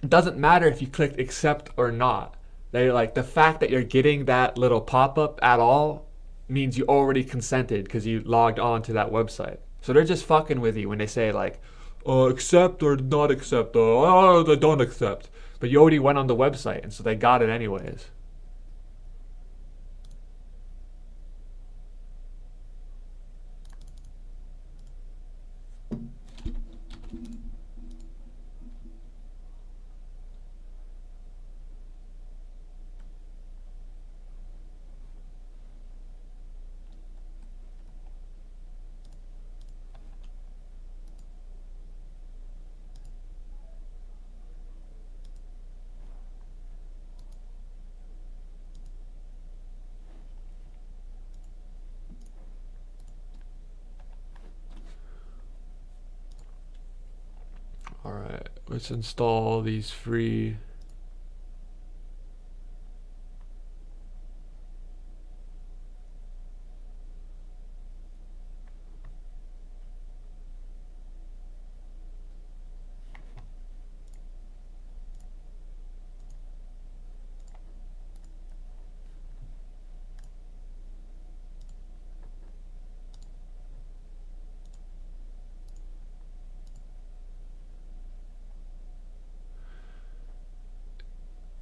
it doesn't matter if you clicked accept or not. They like, the fact that you're getting that little pop-up at all means you already consented because you logged on to that website. So they're just fucking with you when they say like, accept or not accept, or they don't accept. But you already went on the website, and so they got it anyways. Alright, let's install these free.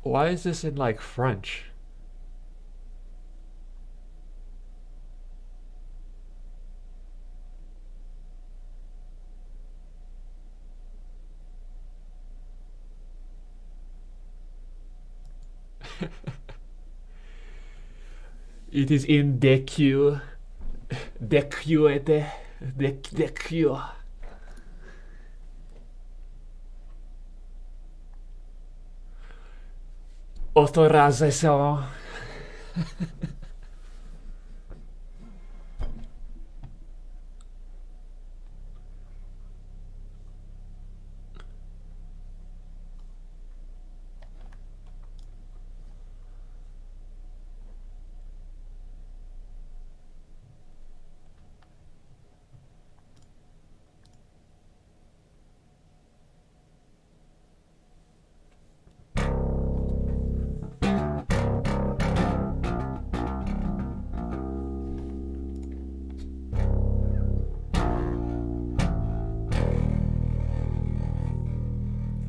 Why is this in like French? It is in DQ. DQ. Autorisation.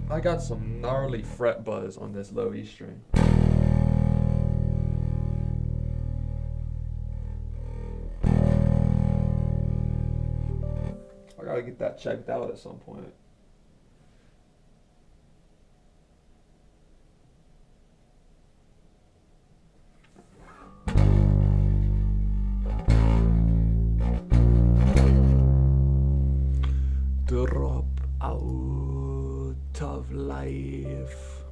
I got some gnarly fret buzz on this low E string. I gotta get that checked out at some point. Drop out of life.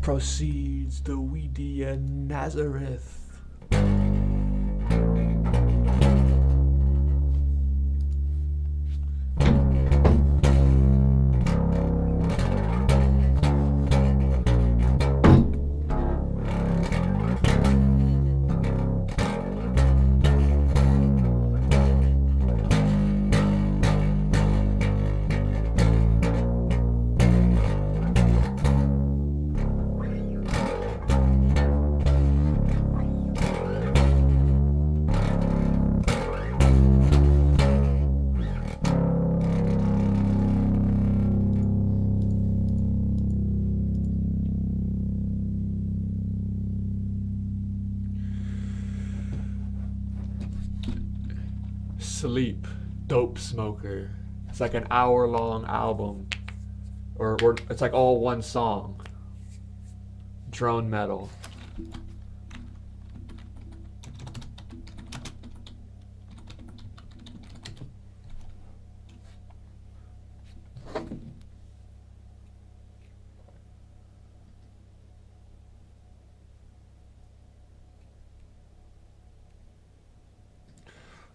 Proceeds the weedy and Nazareth. Sleep, Dope Smoker. It's like an hour-long album. Or it's like all one song. Drone metal.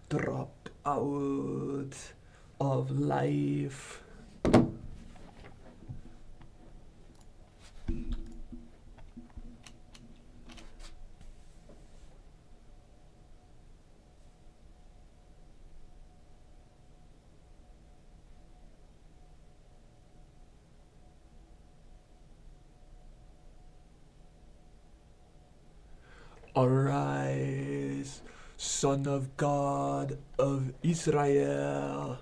Dropped out of life. Arise, Son of God of Israel.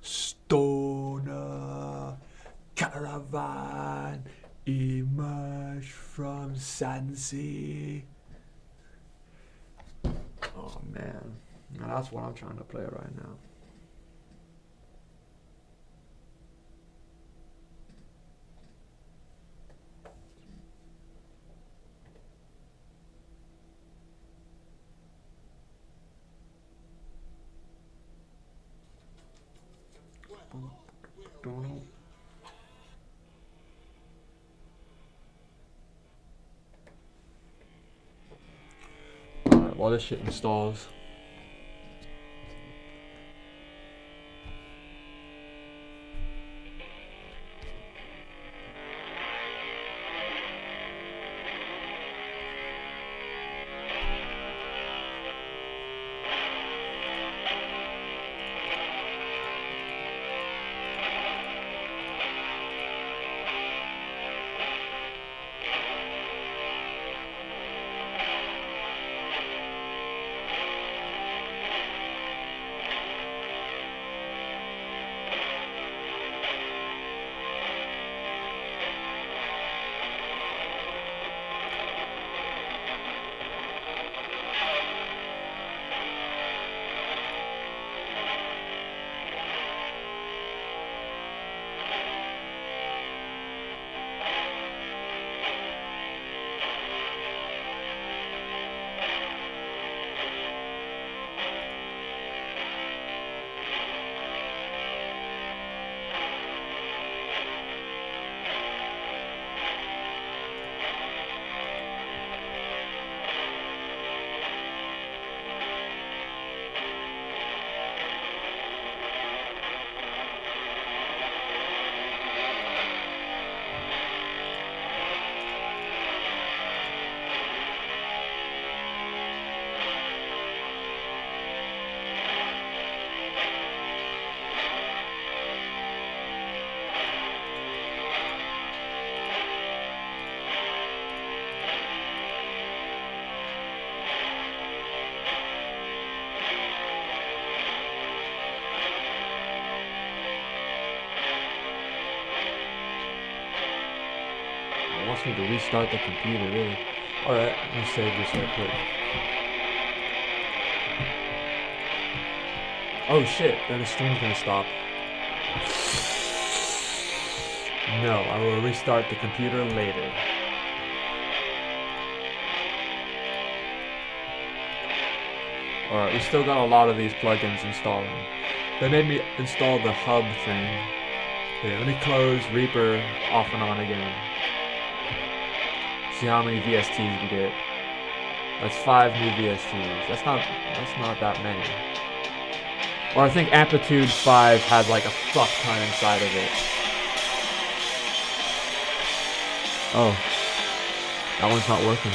Stoner caravan emerged from Sansi. Oh man, now that's what I'm trying to play right now. Alright, while this shit installs. Wants me to restart the computer, really. Alright, let's save this real quick. Oh shit, then the stream's gonna stop. No, I will restart the computer later. Alright, we still got a lot of these plugins installing. They made me install the hub thing. Okay, let me close Reaper off and on again. See how many VSTs we get. That's 5 new VSTs. That's not that many. Or I think Amplitude 5 had like a fuck ton inside of it. Oh. That one's not working.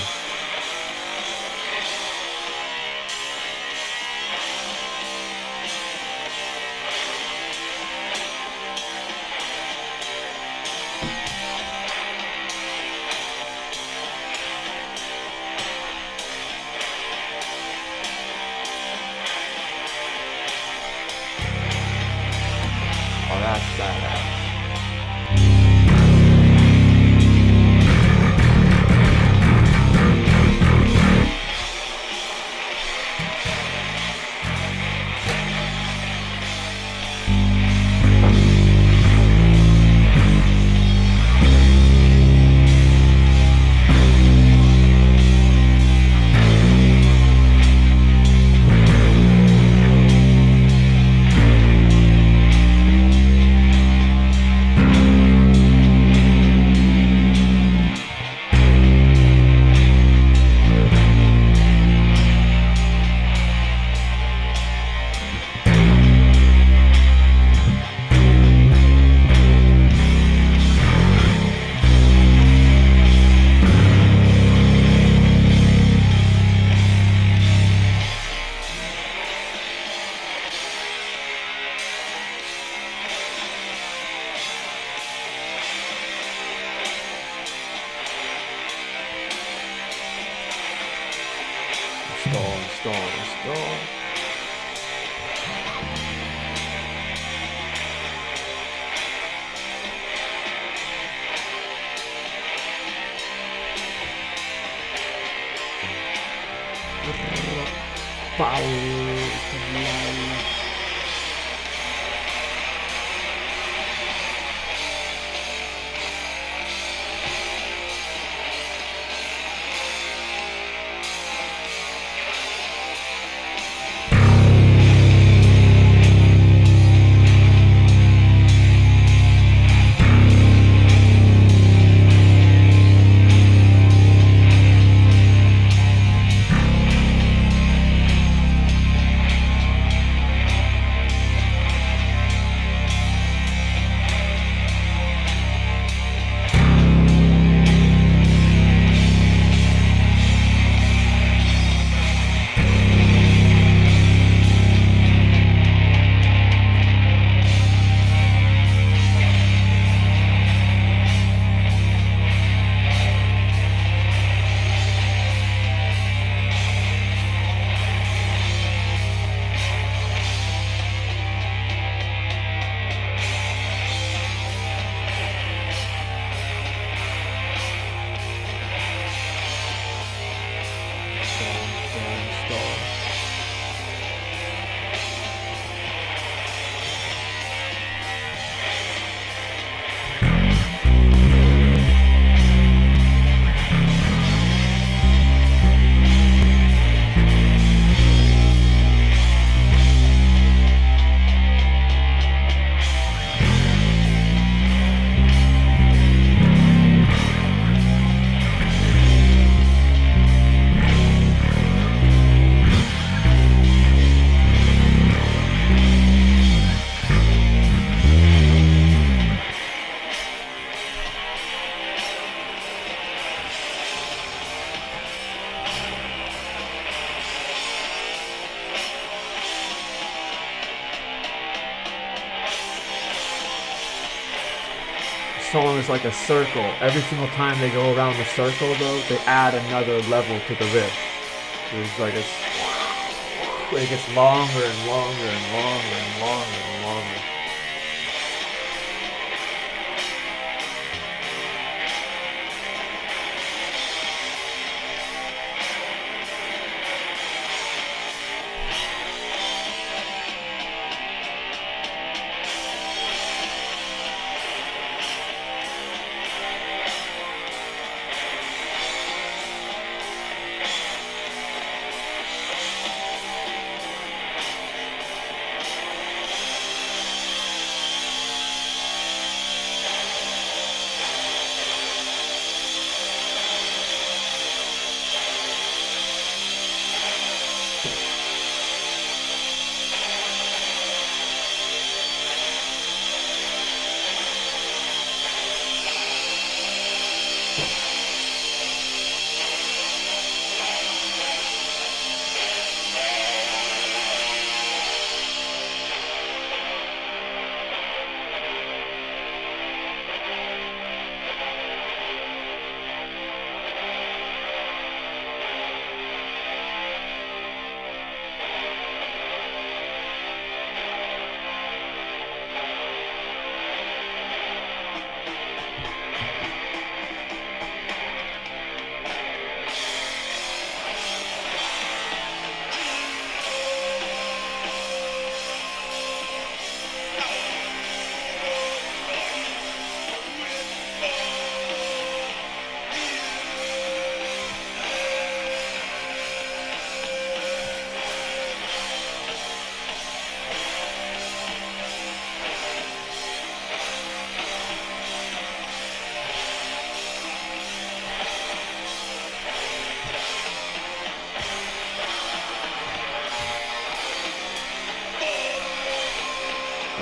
Oh, that's badass. Install, install. Power to life. Song is like a circle. Every single time they go around the circle, though, they add another level to the riff. It's like it gets longer and longer and longer and longer and longer.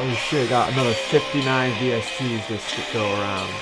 Oh shit, got another 59 VSTs to go around.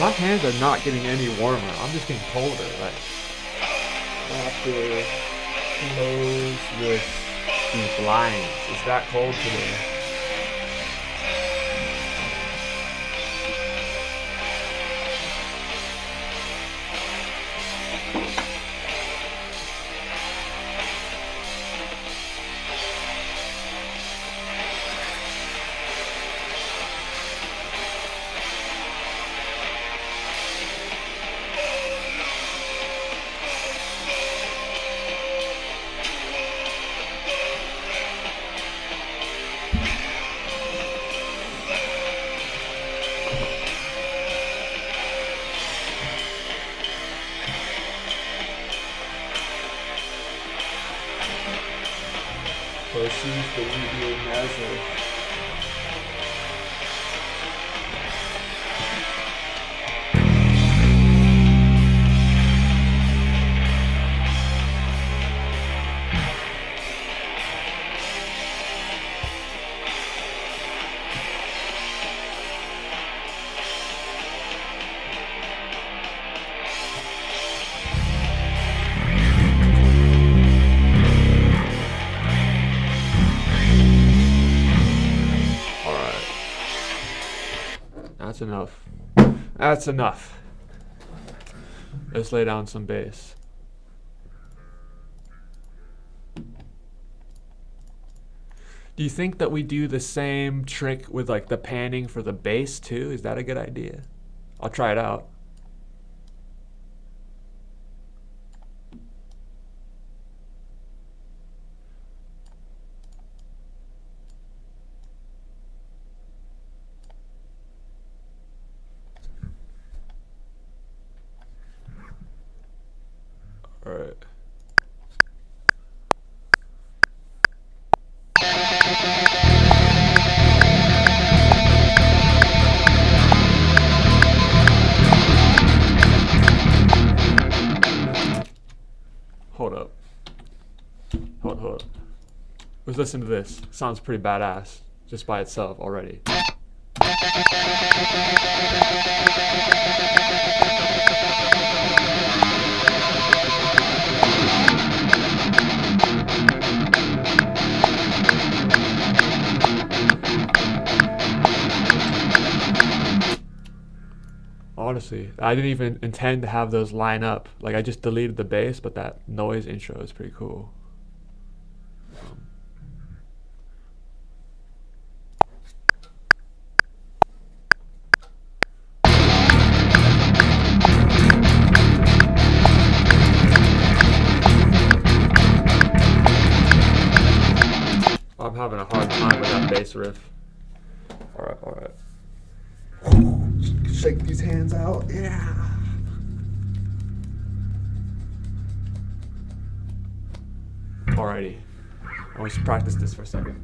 My hands are not getting any warmer. I'm just getting colder. Like, I have to close these blinds. It's that cold today. Proceed the video measure. That's enough. That's enough. Let's lay down some bass. Do you think that we do the same trick with like the panning for the bass too? Is that a good idea? I'll try it out. All right. Hold up. Hold up. Let's listen to this. Sounds pretty badass just by itself already. Honestly, I didn't even intend to have those line up. Like, I just deleted the bass, but that noise intro is pretty cool. I'm having a hard time with that bass riff. Alright, alright. Shake these hands out. Yeah. Alrighty. I want to practice this for a second.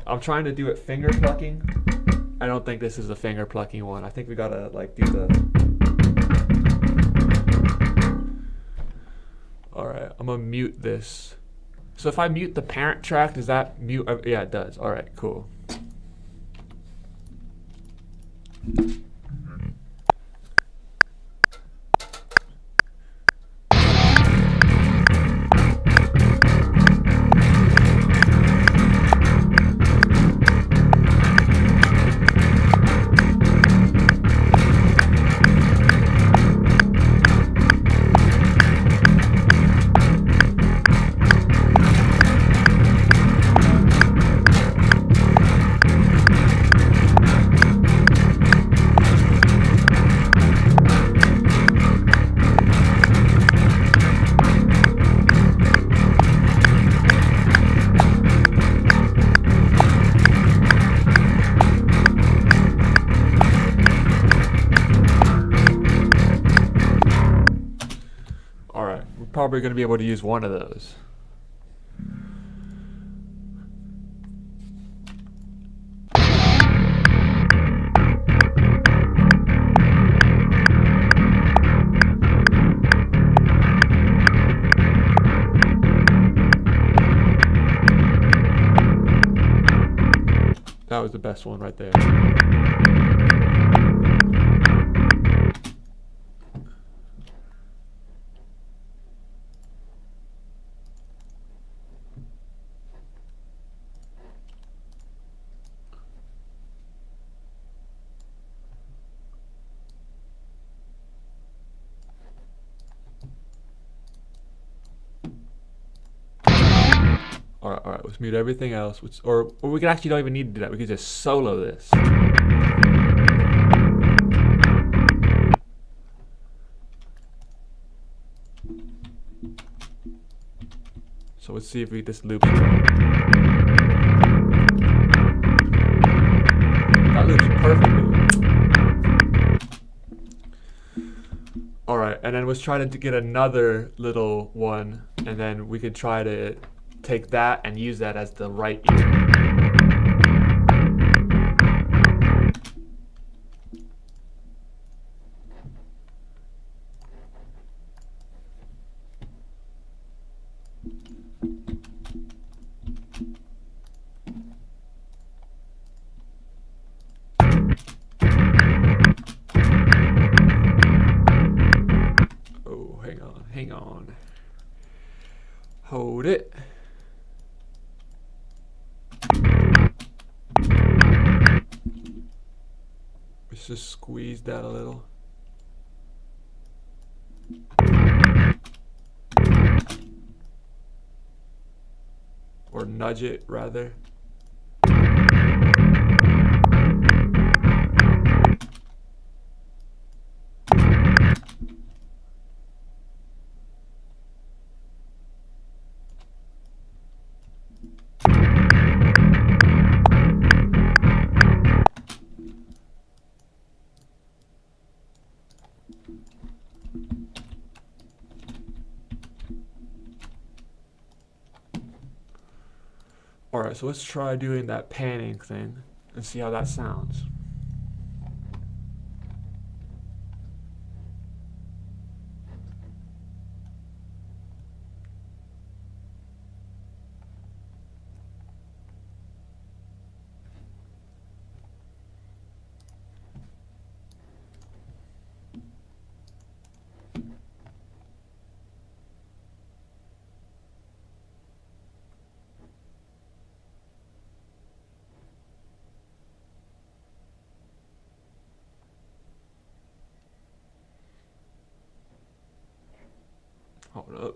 I'm trying to do it finger plucking. I don't think this is a finger plucking one. I think we gotta like do the. Alright, I'm gonna mute this. So if I mute the parent track, does that mute? Yeah, it does. All right, cool. Probably going to be able to use one of those. That was the best one right there. Alright, let's mute everything else. Or we can actually don't even need to do that. We can just solo this. So let's see if this loops right. That loops perfectly. Alright, and then let's try to get another little one, and then we can try to take that and use that as the right ear. Oh, hang on. Hold it. Let's just squeeze that a little. Or nudge it, rather. Alright, so let's try doing that panning thing and see how that sounds. Hold up.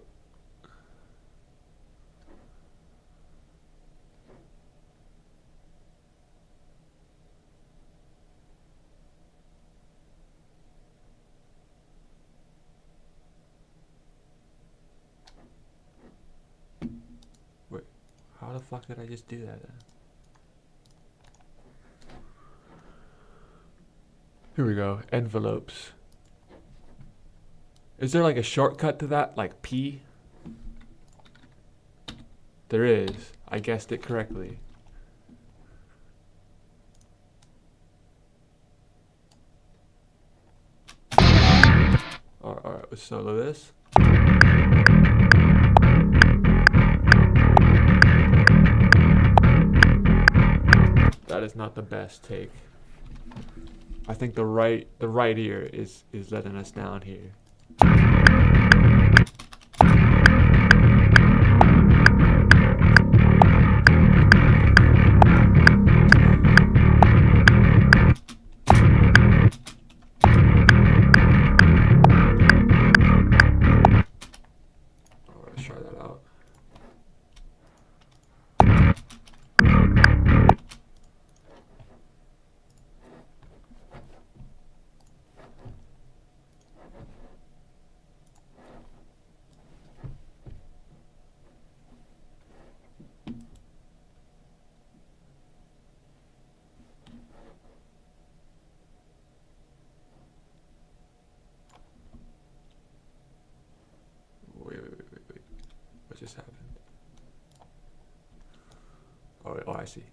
Wait, how the fuck did I just do that then? Here we go, envelopes. Is there like a shortcut to that, like P? There is. I guessed it correctly. Alright, let's solo this. That is not the best take. I think the right ear is letting us down here. Let's try that out. Wait. What just happened? Oh, I see.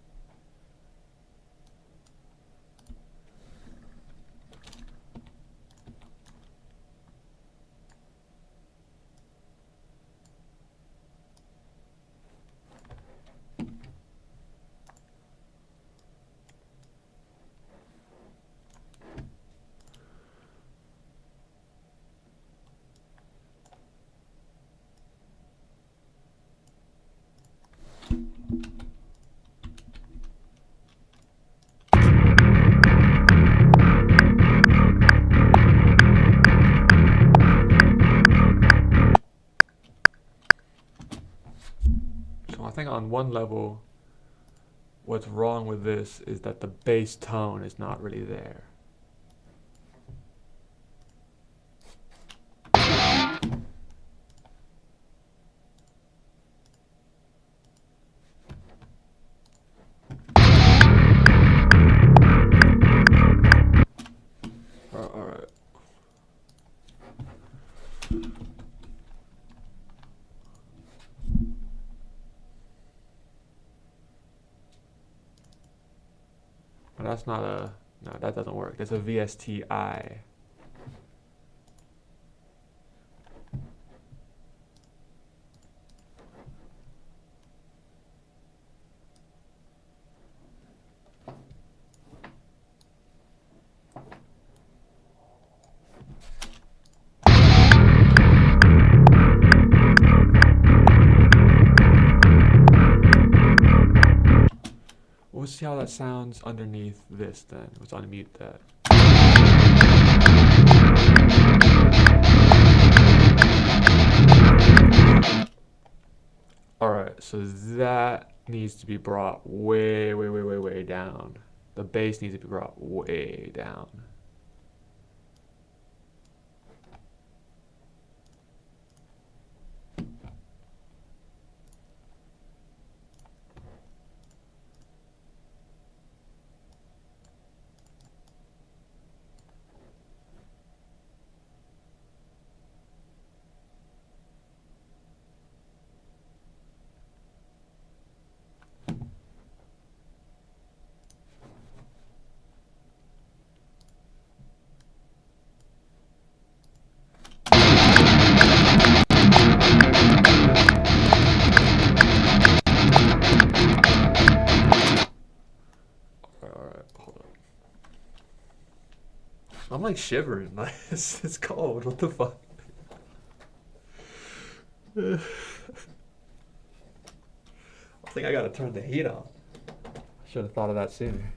on one level, what's wrong with this is that the bass tone is not really there. Alright. Well, that's not a, no, that doesn't work. That's a VSTI. We'll see how that sounds underneath this then. Let's unmute that. Alright, so that needs to be brought way, way, way, way, way down. The bass needs to be brought way down. I'm like shivering. Like it's cold. What the fuck? I think I gotta turn the heat on. I should have thought of that sooner.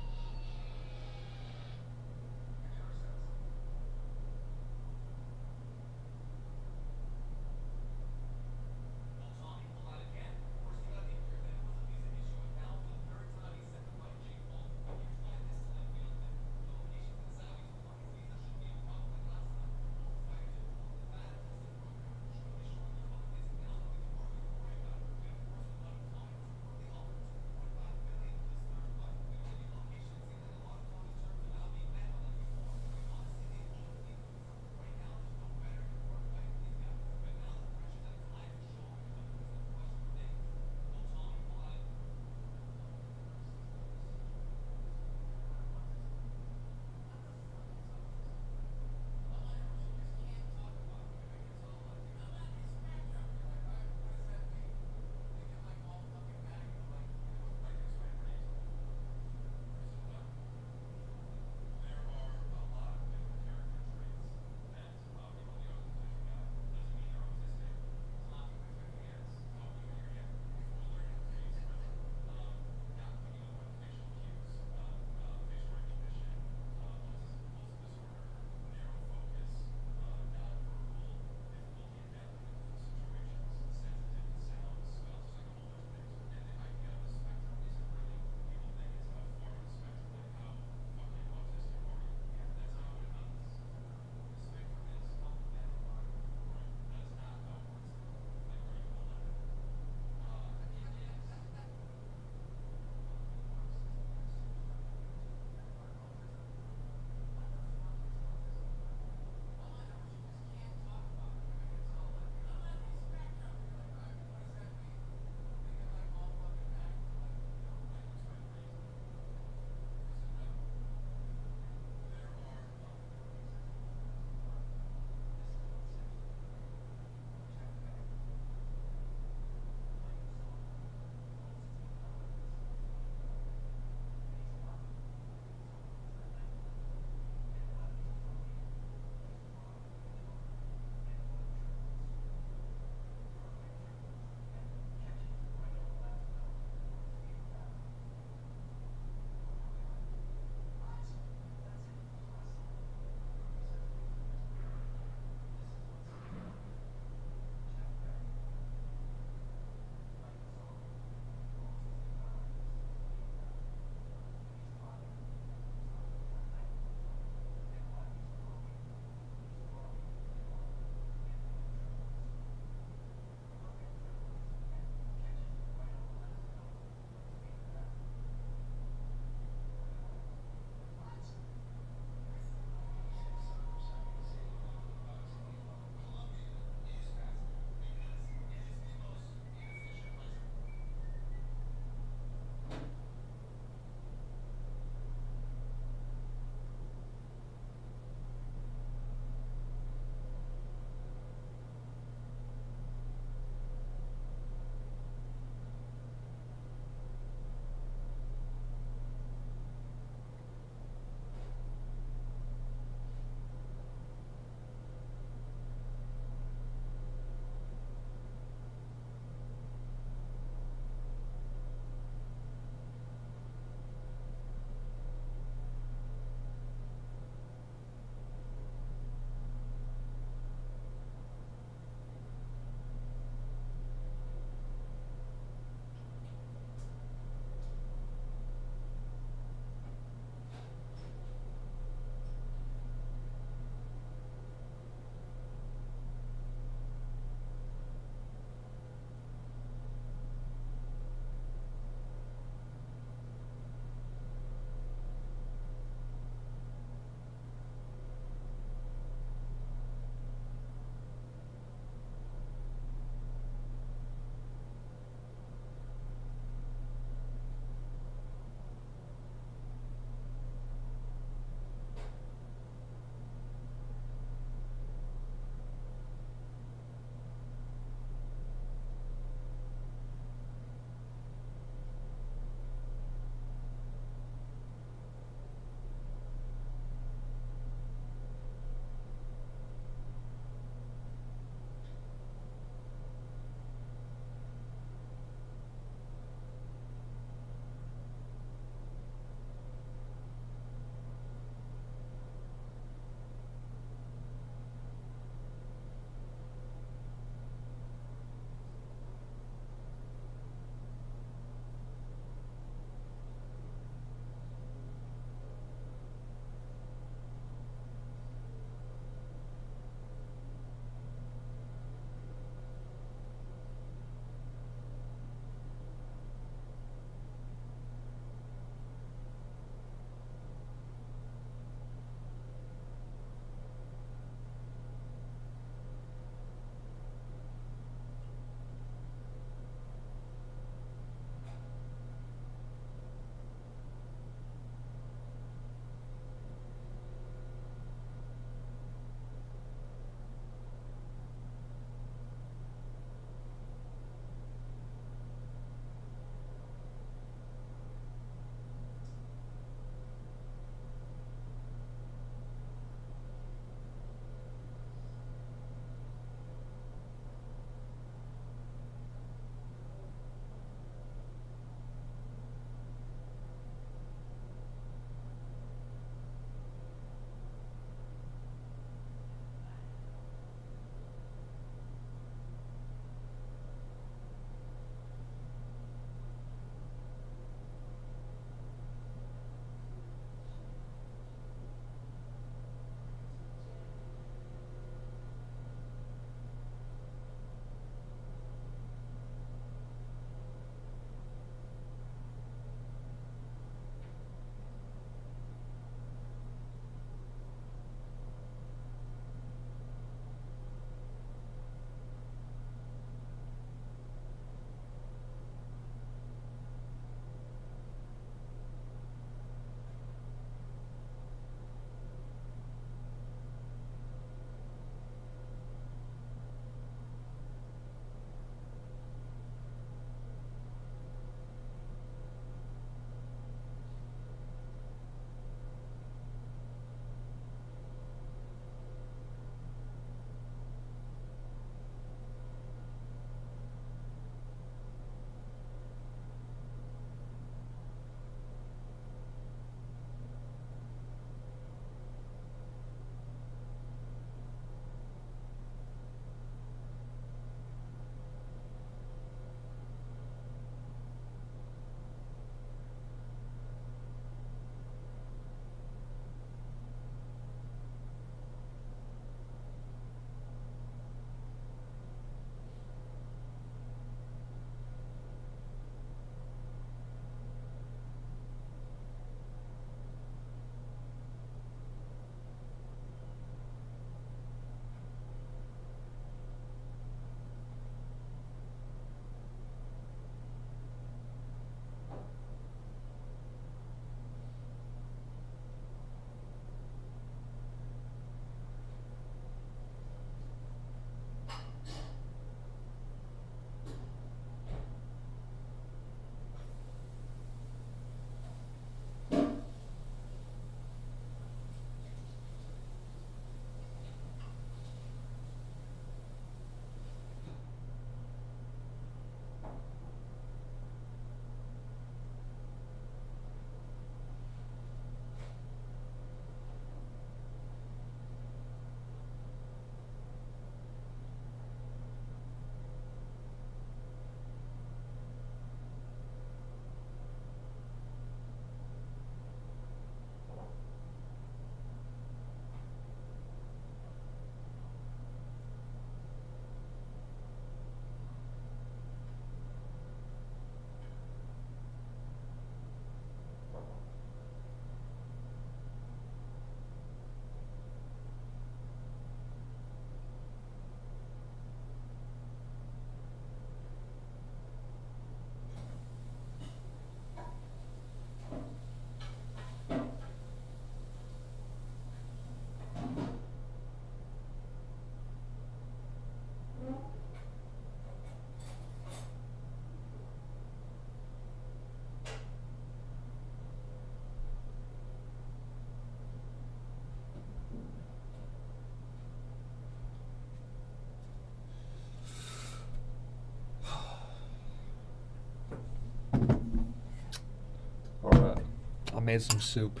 made some soup.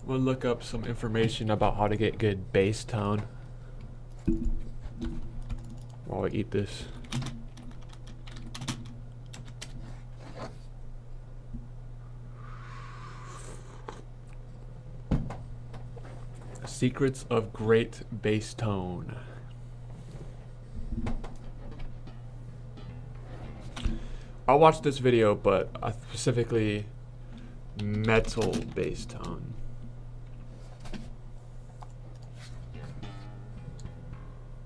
We'll look up some information about how to get good bass tone while we eat this. Secrets of great bass tone. I watched this video, but specifically metal bass tone.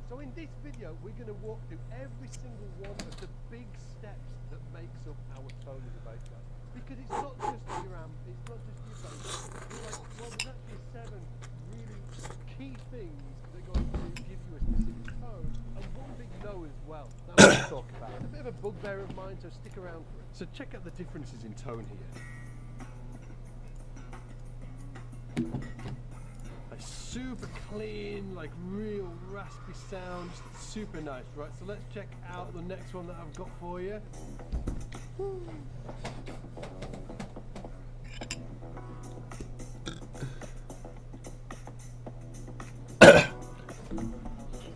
So in this video, we're going to walk through every single one of the big steps that makes up our tone as a bass guy. Because it's not just your amp, it's not just your bass. You're like, well, there's actually 7 really key things that are going to give you a specific tone, and one big no as well. That we're going to talk about. It's a bit of a bugbear of mine, so stick around for it. So check out the differences in tone here. A super clean, like real raspy sound, just super nice, right? So let's check out the next one that I've got for you. Woo.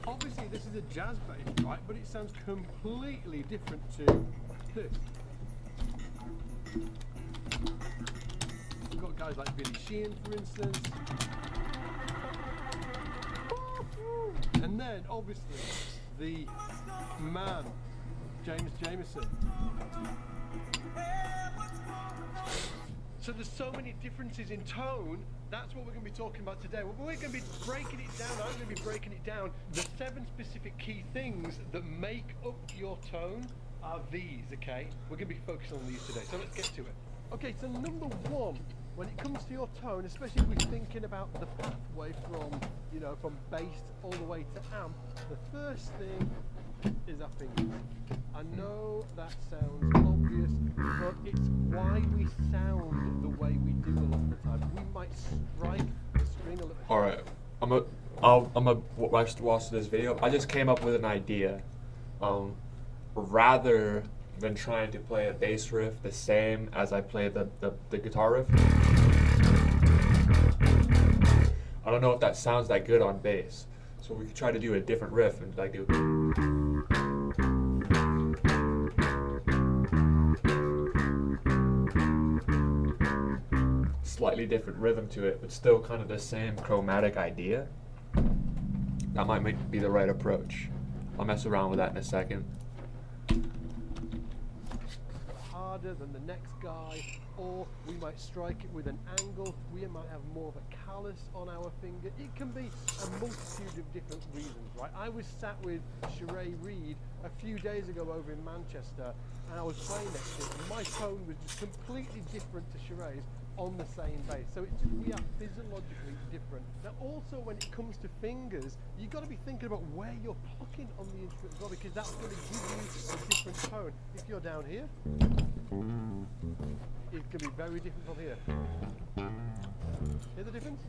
Obviously this is a jazz bass, right? But it sounds completely different to this. You've got guys like Billy Sheehan, for instance. And then, obviously, the man, James Jameson. So there's so many differences in tone. That's what we're going to be talking about today. Well, we're going to be breaking it down. I'm going to be breaking it down. The 7 specific key things that make up your tone are these, okay? We're going to be focusing on these today. So let's get to it. Okay, so number 1, when it comes to your tone, especially if we're thinking about the pathway from, you know, from bass all the way to amp, the first thing is our fingers. I know that sounds obvious, but it's why we sound the way we do a lot of the time. We might strike the string a little. All right, I'm a watch this video. I just came up with an idea. Rather than trying to play a bass riff the same as I play the guitar riff, I don't know if that sounds that good on bass. So we could try to do a different riff and like do slightly different rhythm to it, but still kind of the same chromatic idea. That might be the right approach. I'll mess around with that in a second. Harder than the next guy, or we might strike it with an angle. We might have more of a callus on our finger. It can be a multitude of different reasons, right? I was sat with Sheree Reed a few days ago over in Manchester, and I was playing next to it, and my tone was just completely different to Sheree's on the same bass. So it's just, we are physiologically different. Now also when it comes to fingers, you've got to be thinking about where you're plucking on the instrument as well, because that's going to give you a different tone. If you're down here, it can be very different from here. Hear the difference?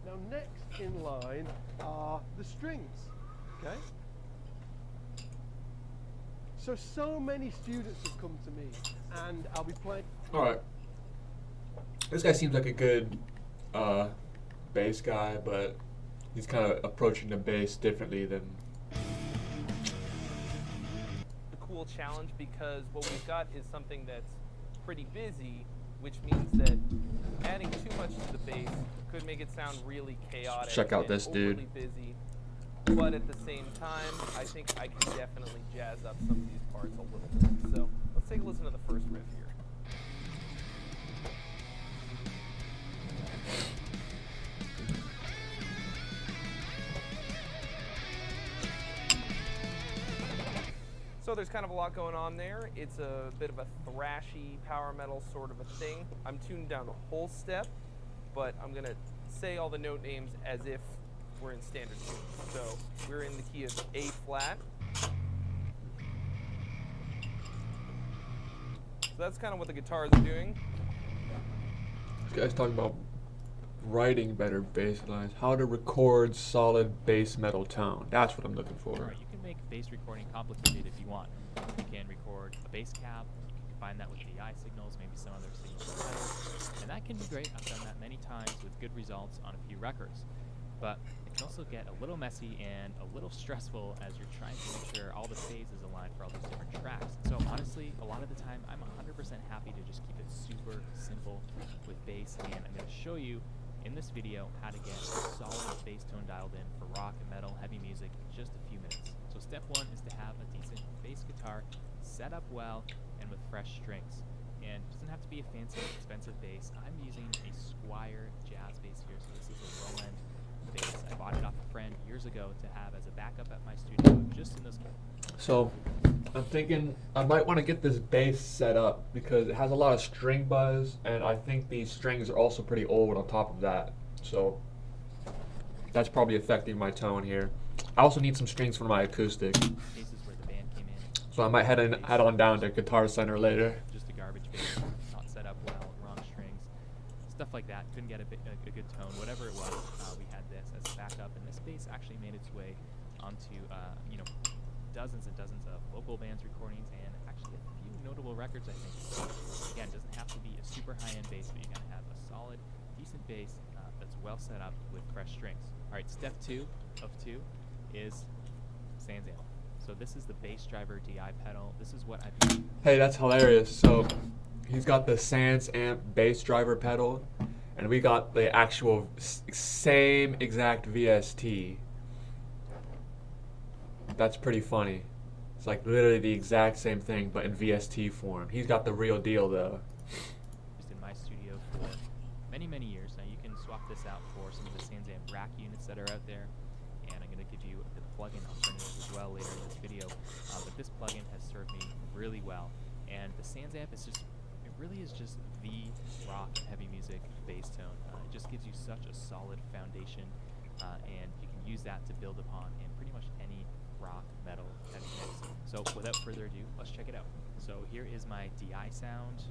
Now next in line are the strings, okay? So many students have come to me, and I'll be playing. All right. This guy seems like a good bass guy, but he's kind of approaching the bass differently than. The cool challenge, because what we've got is something that's pretty busy, which means that adding too much to the bass could make it sound really chaotic. Check out and this dude. overly busy. But at the same time, I think I can definitely jazz up some of these parts a little bit. So let's take a listen to the first riff here. So there's kind of a lot going on there. It's a bit of a thrashy power metal sort of a thing. I'm tuned down a whole step, but I'm gonna say all the note names as if we're in standard tune. So we're in the key of A flat. So that's kind of what the guitars are doing. This guy's talking about Writing better bass lines. How to record solid bass metal tone. That's what I'm looking for. Alright, you can make bass recording complicated if you want. You can record a bass cap, you can combine that with DI signals, maybe some other signals in the pedal, and that can be great. I've done that many times with good results on a few records. But it can also get a little messy and a little stressful as you're trying to make sure all the phases align for all these different tracks. So honestly, a lot of the time, I'm 100% happy to just keep it super simple with bass, and I'm going to show you in this video how to get a solid bass tone dialed in for rock and metal, heavy music in just a few minutes. So step one is to have a decent bass guitar set up well and with fresh strings. And it doesn't have to be a fancy, expensive bass. I'm using a Squire jazz bass here, so this is a low-end bass. I bought it off a friend years ago to have as a backup at my studio, just in this. So I'm thinking I might want to get this bass set up because it has a lot of string buzz, and I think these strings are also pretty old on top of that. So that's probably affecting my tone here. I also need some strings for my acoustic. Cases where the band came in. So I might head on down to Guitar Center later. Just a garbage bass, not set up well, wrong strings, stuff like that. Couldn't get a good tone. Whatever it was, we had this as a backup, and this bass actually made its way onto dozens and dozens of local bands recordings and actually a few notable records, I think. So again, it doesn't have to be a super high-end bass, but you gotta have a solid, decent bass that's well set up with fresh strings. All right, step 2 of 2 is Sans Amp. So this is the bass driver DI pedal. This is what I've used. Hey, that's hilarious. So he's got the Sans Amp bass driver pedal, and we got the actual same exact VST. That's pretty funny. It's like literally the exact same thing, but in VST form. He's got the real deal though. Used in my studio for many, many years. Now you can swap this out for some of the Sans Amp rack units that are out there, and I'm going to give you the plugin alternative as well later in this video. But this plugin has served me really well, and the Sans Amp is just, it really is just the rock and heavy music bass tone. It just gives you such a solid foundation, and you can use that to build upon in pretty much any rock, metal, heavy mix. So without further ado, let's check it out. So here is my DI sound.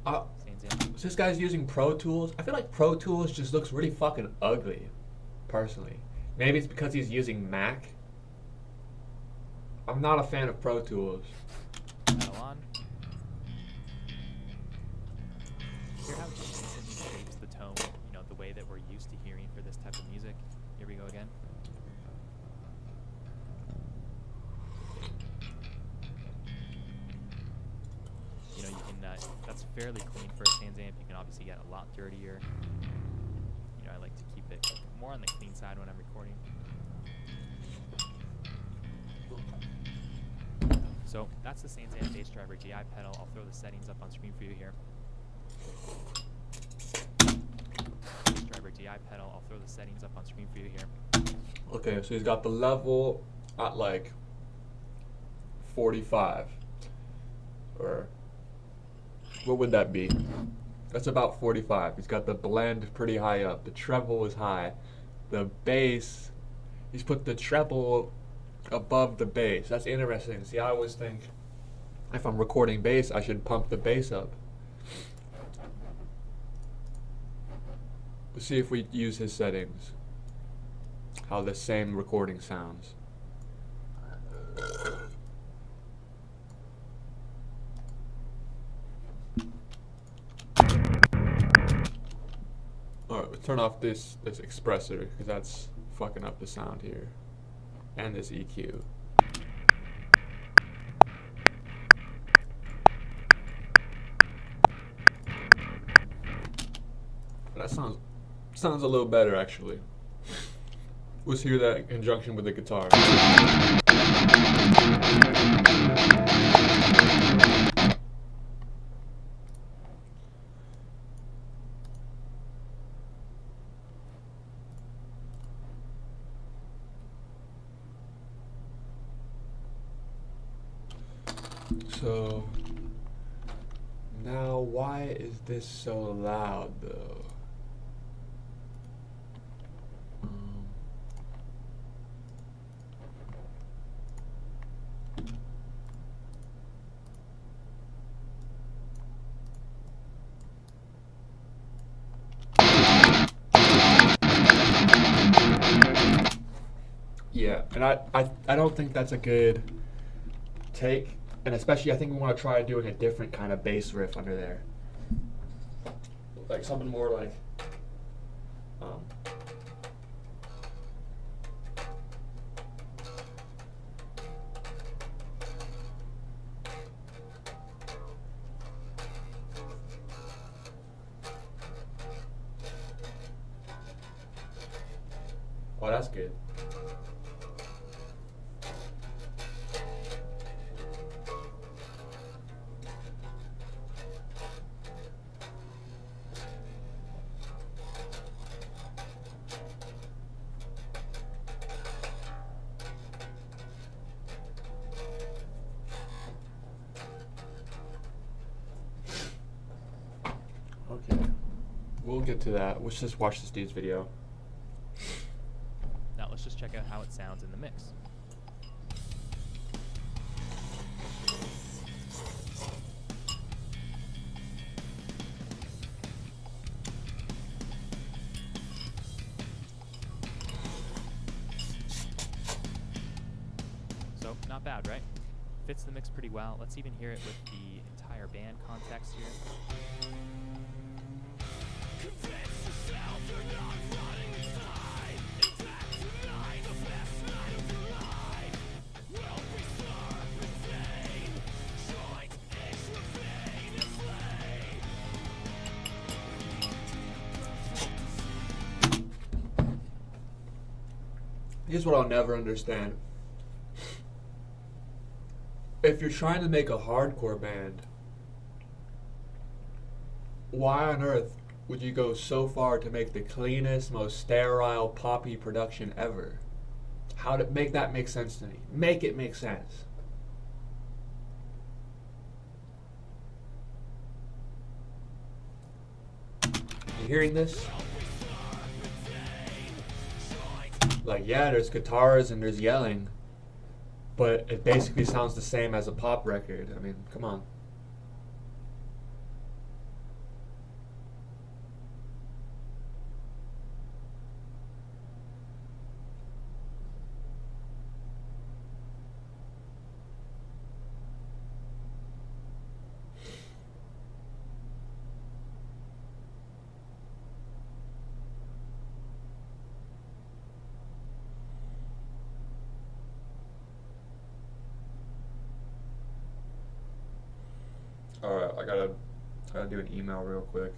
Sans Amp. So this guy's using Pro Tools. I feel like Pro Tools just looks really fucking ugly, personally. Maybe it's because he's using Mac. I'm not a fan of Pro Tools. Pedal on. Hear how it just instantly shapes the tone, you know, the way that we're used to hearing for this type of music. Here we go again. You know, you can, that's fairly clean for a Sans Amp. You can obviously get a lot dirtier. You know, I like to keep it more on the clean side when I'm recording. So that's the Sans Amp bass driver DI pedal. I'll throw the settings up on screen for you here. Bass driver DI pedal. I'll throw the settings up on screen for you here. Okay, so he's got the level at like 45, or what would that be? That's about 45. He's got the blend pretty high up. The treble is high. The bass, he's put the treble above the bass. That's interesting. See, I always think if I'm recording bass, I should pump the bass up. Let's see if we use his settings, how the same recording sounds. Alright, we'll turn off this expressor because that's fucking up the sound here. And this EQ. That sounds a little better actually. Let's hear that in conjunction with the guitar. So now why is this so loud though? And I don't think that's a good take. And especially, I think we want to try doing a different kind of bass riff under there. Like something more like... Oh, that's good. Okay, we'll get to that. Let's just watch this dude's video. Now let's just check out how it sounds in the mix. So, not bad, right? Fits the mix pretty well. Let's even hear it with the entire band context here. Here's what I'll never understand. If you're trying to make a hardcore band, why on earth would you go so far to make the cleanest, most sterile, poppy production ever? How to make that make sense to me? Make it make sense. You hearing this? Like, yeah, there's guitars and there's yelling, but it basically sounds the same as a pop record. I mean, come on. Alright, I gotta do an email real quick.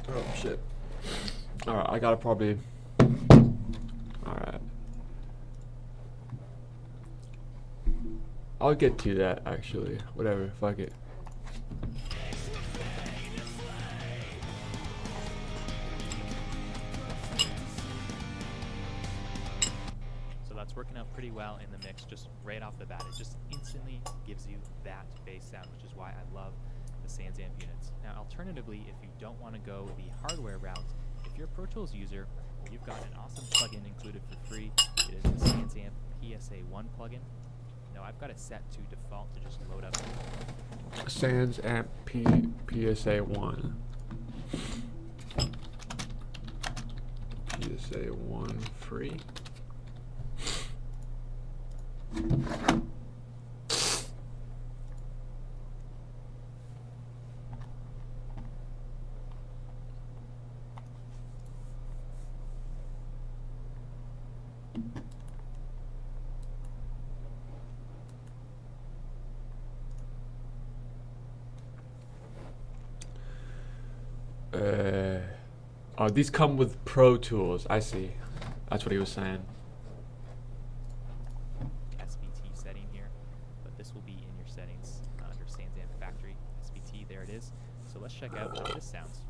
Oh shit. Alright, I gotta probably... Alright. I'll get to that, actually. Whatever, fuck it. So that's working out pretty well in the mix, just right off the bat. It just instantly gives you that bass sound, which is why I love the Sans Amp units. Now, alternatively, if you don't want to go the hardware route, if you're a Pro Tools user, you've got an awesome plugin included for free. It is the Sans Amp PSA1 plugin. Now, I've got it set to default to just load up. Sans Amp PSA1. PSA1 free. Oh, these come with Pro Tools. I see. That's what he was saying. SVT setting here, but this will be in your settings under Sans Amp Factory. SVT, there it is. So let's check out how this sounds.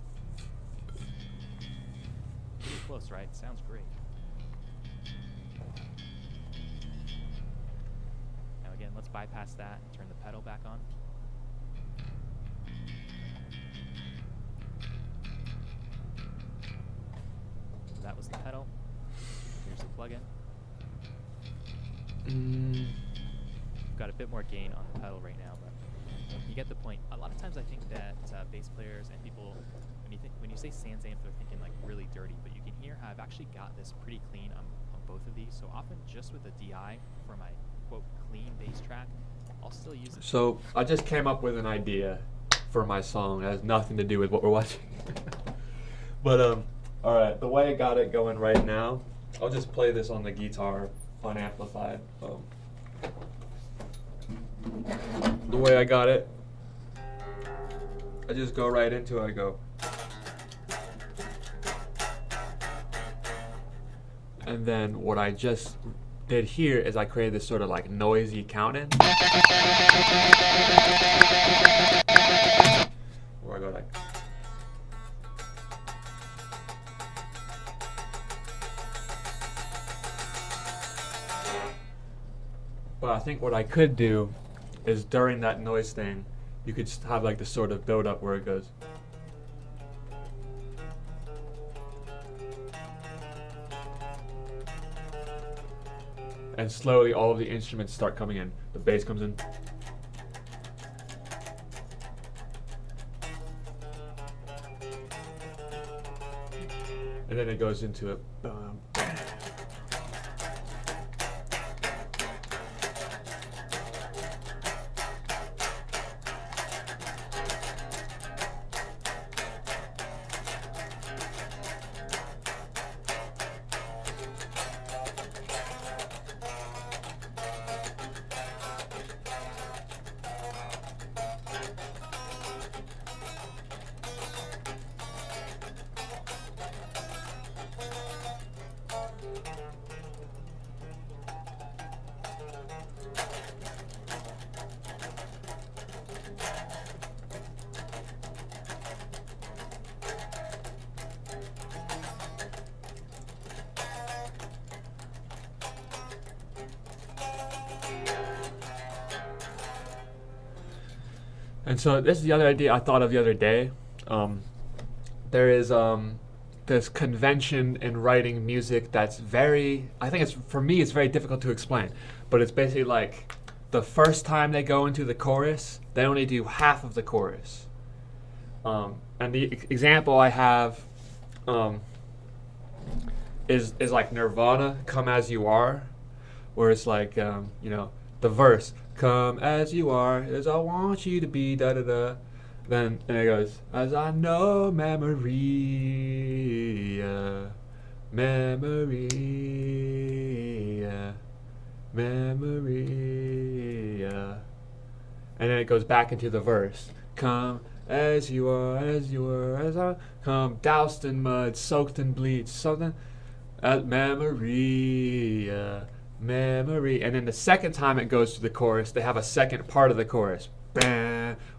Pretty close, right? Sounds great. Now again, let's bypass that and turn the pedal back on. that was the pedal. Here's the plugin. We've got a bit more gain on the pedal right now, but you get the point. A lot of times I think that bass players and people, when you say Sans amp, they're thinking like really dirty, but you can hear how I've actually got this pretty clean on both of these. So often just with a DI for my quote clean bass track, I'll still use it. So I just came up with an idea for my song. It has nothing to do with what we're watching. But all right, the way I got it going right now, I'll just play this on the guitar unamplified. The way I got it, I just go right into it. I go, and then what I just did here is I created this sort of like noisy count-in, where I go like. But I think what I could do is during that noise thing, you could have like this sort of build up where it goes. And slowly all of the instruments start coming in. The bass comes in. And then it goes into a And so this is the other idea I thought of the other day. There is this convention in writing music that's very, I think it's, for me, it's very difficult to explain. But it's basically like the first time they go into the chorus, they only do half of the chorus. And the example I have is like Nirvana, Come As You Are, where it's like, you know, the verse, come as you are, as I want you to be, da da da. Then and it goes, as I know memory, memory, memory. And then it goes back into the verse. Come as you are, as you were, as I come, doused in mud, soaked in bleach, something. Memory, memory. And then the second time it goes to the chorus, they have a second part of the chorus.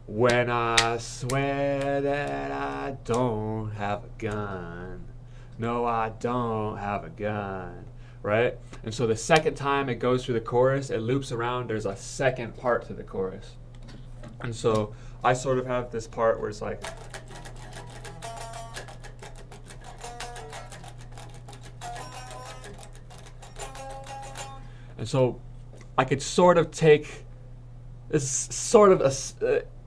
When I swear that I don't have a gun. No, I don't have a gun. Right? And so the second time it goes through the chorus, it loops around, there's a second part to the chorus. And so I sort of have this part where it's like, and so I could sort of take this sort of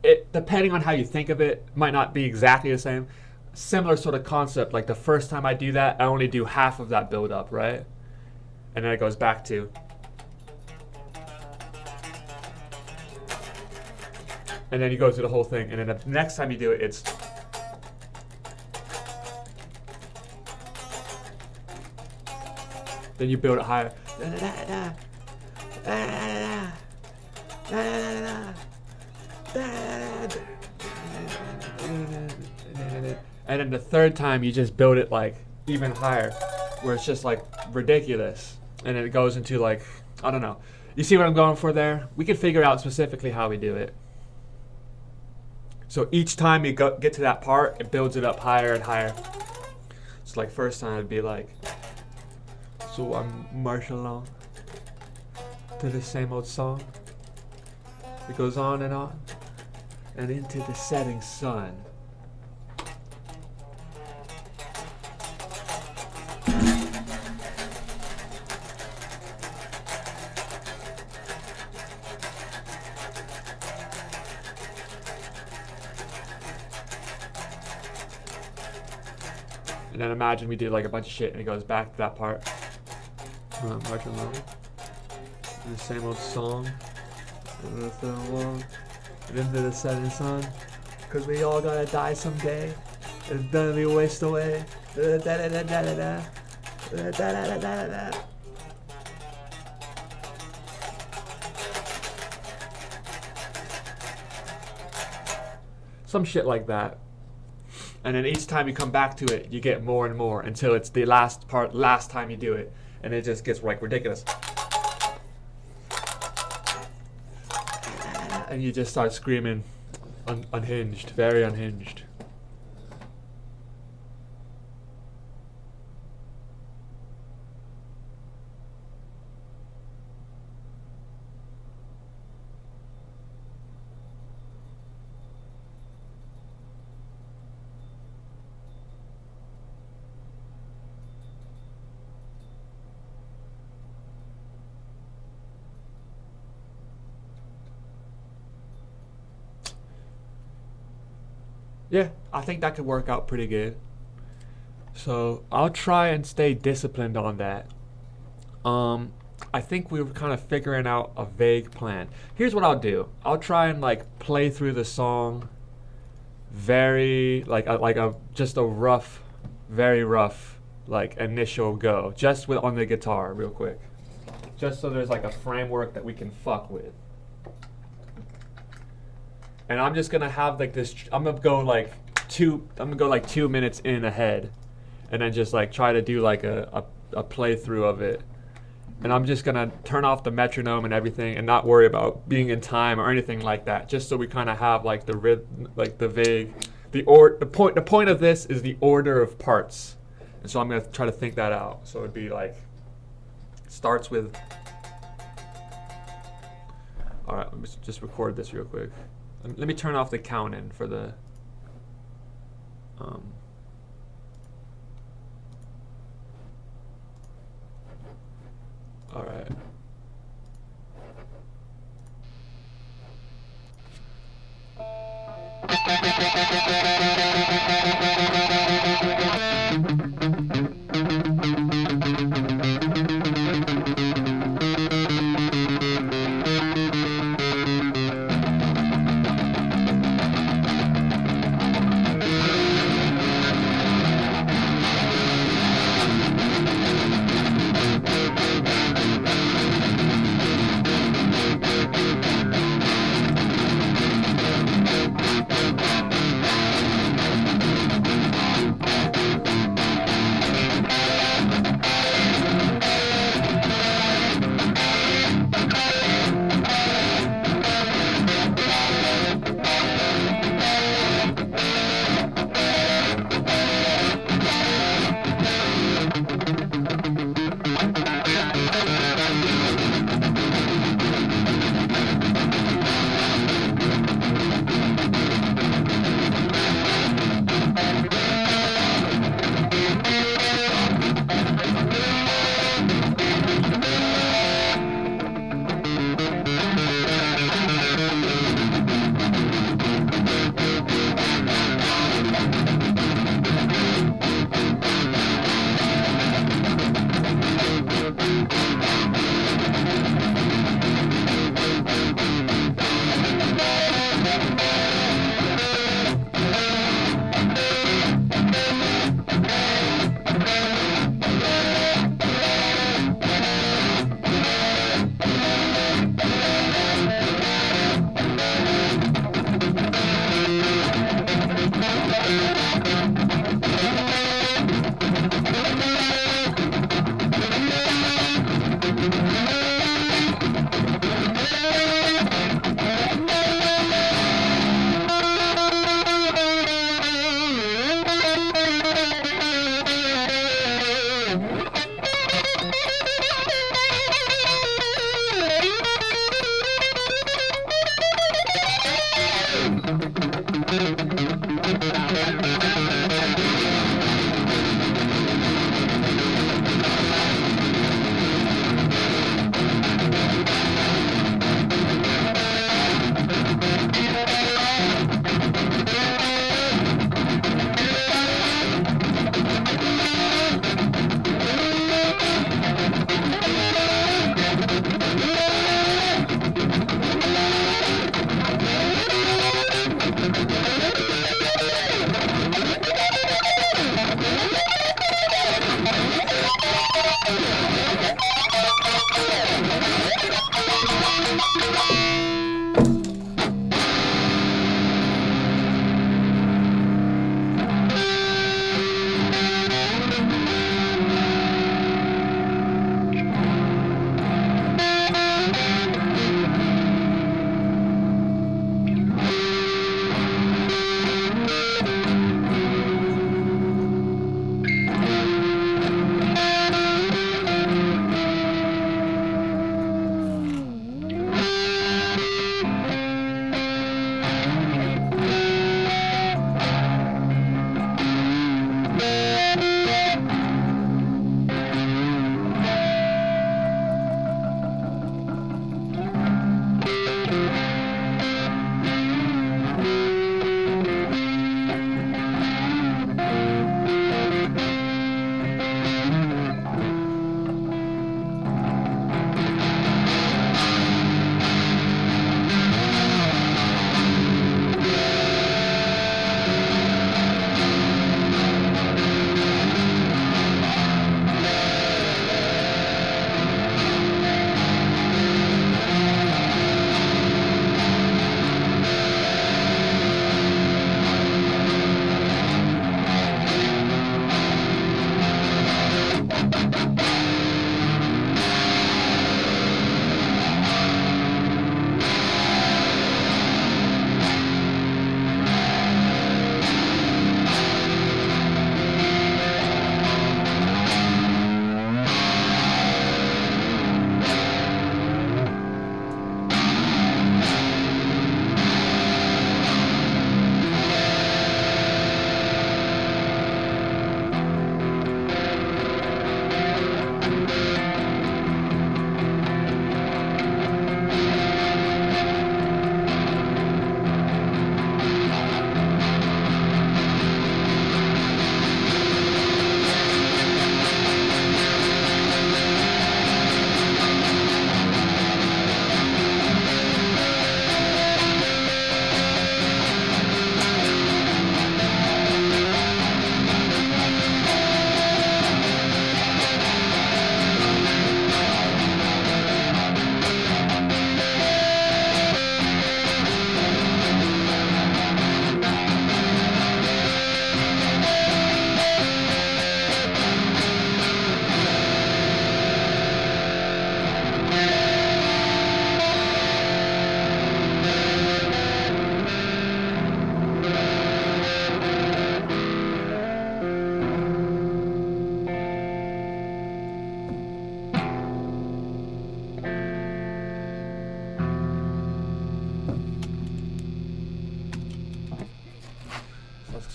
it, depending on how you think of it, might not be exactly the same. Similar sort of concept, like the first time I do that, I only do half of that build up, right? And then it goes back to, and then you go through the whole thing, and then the next time you do it, it's, then you build it higher. And then the third time you just build it like even higher, where it's just like ridiculous. And then it goes into like, I don't know. You see what I'm going for there? We can figure out specifically how we do it. So each time you get to that part, it builds it up higher and higher. So like first time it'd be like, so I'm marching along to the same old song. It goes on and into the setting sun. And then imagine we did like a bunch of shit and it goes back to that part. March along. The same old song. And into the setting sun. Cause we all gotta die someday. It's gonna be a waste away. Some shit like that. And then each time you come back to it, you get more and more until it's the last time you do it. And it just gets like ridiculous. And you just start screaming unhinged, very unhinged. Yeah, I think that could work out pretty good. So I'll try and stay disciplined on that. I think we were kind of figuring out a vague plan. Here's what I'll do. I'll try and like play through the song very just a rough, very rough like initial go, just with on the guitar real quick. Just so there's like a framework that we can fuck with. And I'm just gonna have like this. I'm gonna go like 2 minutes in ahead, and then just like try to do like a playthrough of it. And I'm just gonna turn off the metronome and everything, and not worry about being in time or anything like that. Just so we kind of have like the like the vague, the point of this is the order of parts, and so I'm gonna try to think that out. So it'd be like starts with. All right, let me just record this real quick. Let me turn off the counting for the all right.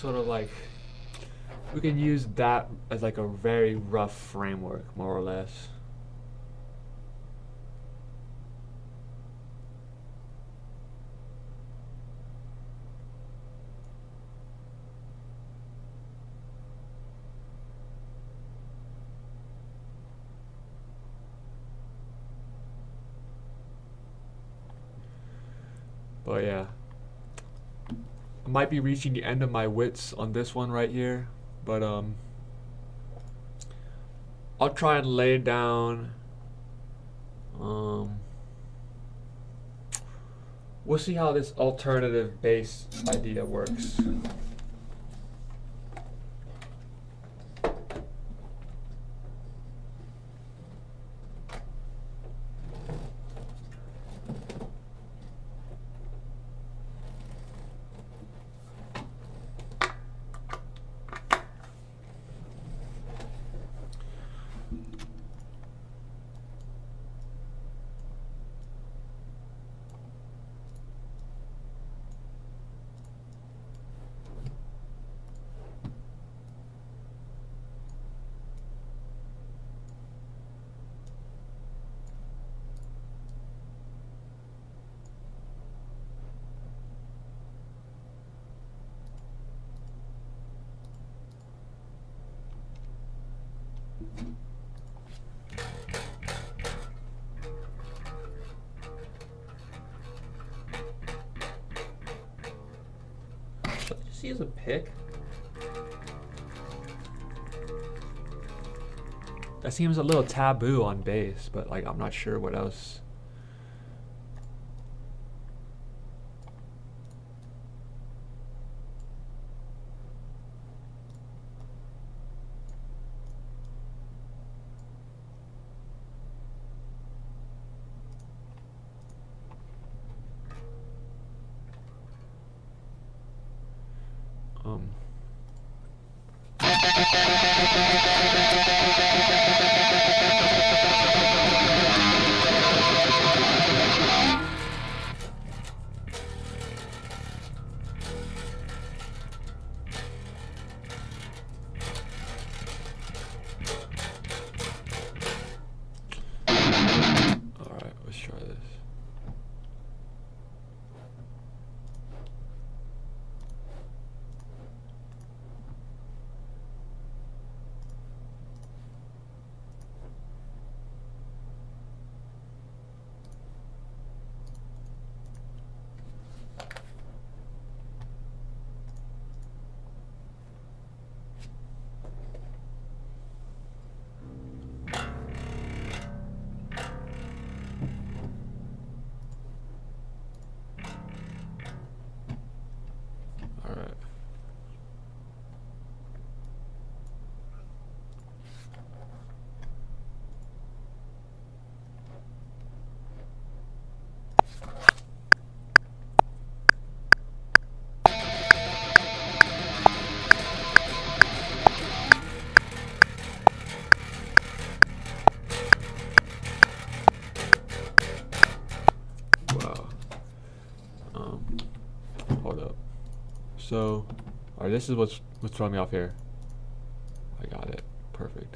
sort of like, we can use that as like a very rough framework, more or less. But yeah, I might be reaching the end of my wits on this one right here, but I'll try and lay down. We'll see how this alternative bass idea works. Should I just use a pick? That seems a little taboo on bass, but like I'm not sure what else. Alright, let's try this. Alright. Wow. Hold up. So, alright, this is what's throwing me off here. I got it. Perfect.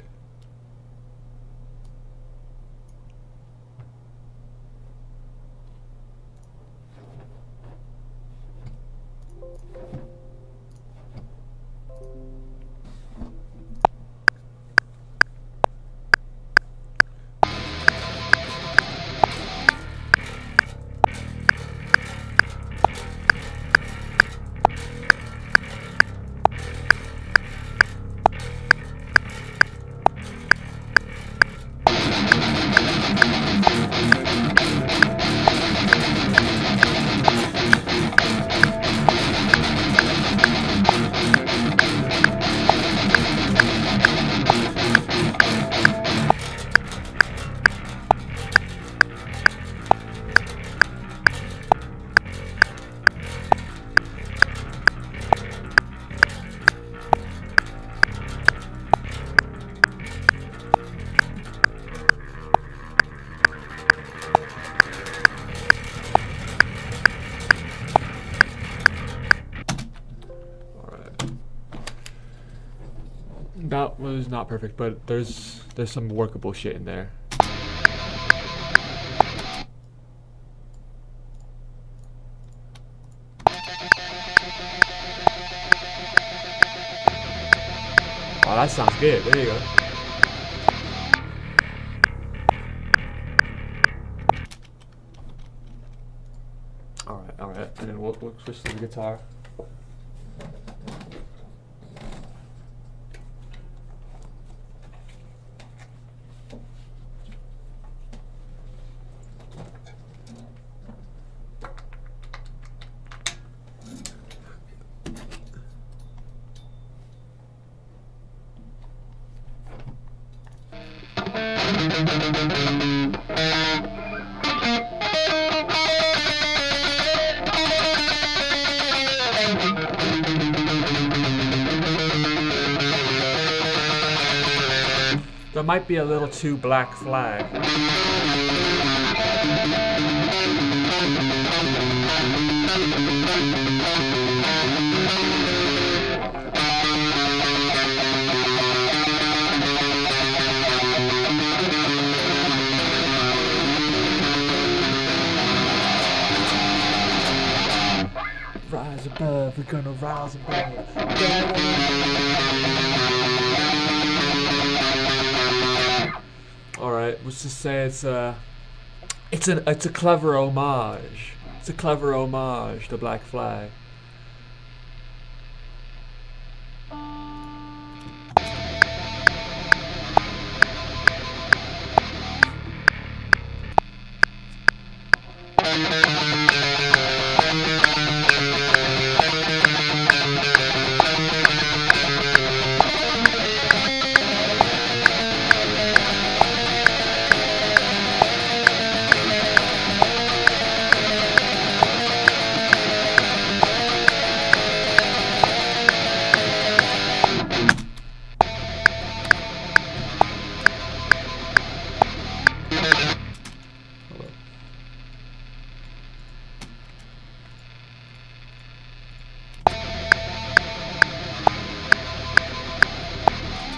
That was not perfect, but there's some workable shit in there. Oh, that sounds good. There you go. All right, and then we'll switch to the guitar. There might be a little too Black Flag. Rise above, we're gonna rise above. All right, let's just say it's a clever homage. It's a clever homage to Black Flag.